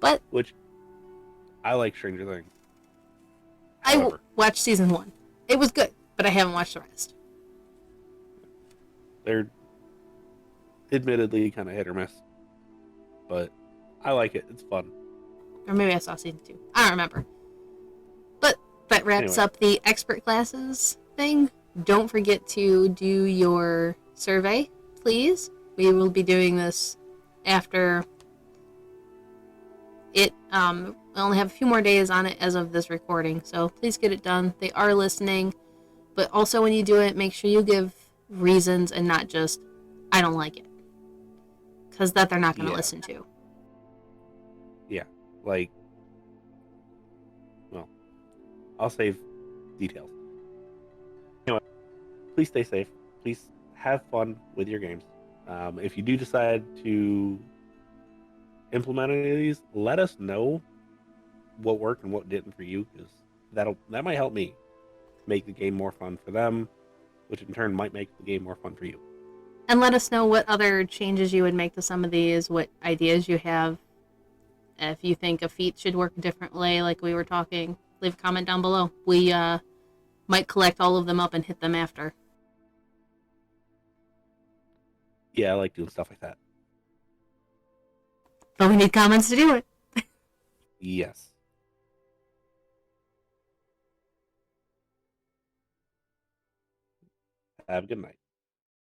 But which I like Stranger Things. I watched season 1. It was good, but I haven't watched the rest. They're admittedly kind of hit or miss, but I like it. It's fun. Or maybe I saw season 2. I don't remember. But that wraps up the expert classes thing. Don't forget to do your survey, please. We will be doing this after it. I only have a few more days on it as of this recording, so please get it done. They are listening, but also when you do it, make sure you give reasons and not just, I don't like it. Because that they're not going to listen to. Yeah, like, well, I'll save details. Anyway, please stay safe. Please have fun with your games. If you do decide to implement any of these, let us know what worked and what didn't for you, because that might help me make the game more fun for them, which in turn might make the game more fun for you. And let us know what other changes you would make to some of these, what ideas you have. If you think a feat should work differently, like we were talking, leave a comment down below. We might collect all of them up and hit them after. Yeah, I like doing stuff like that. But we need comments to do it. Yes. Have a good night.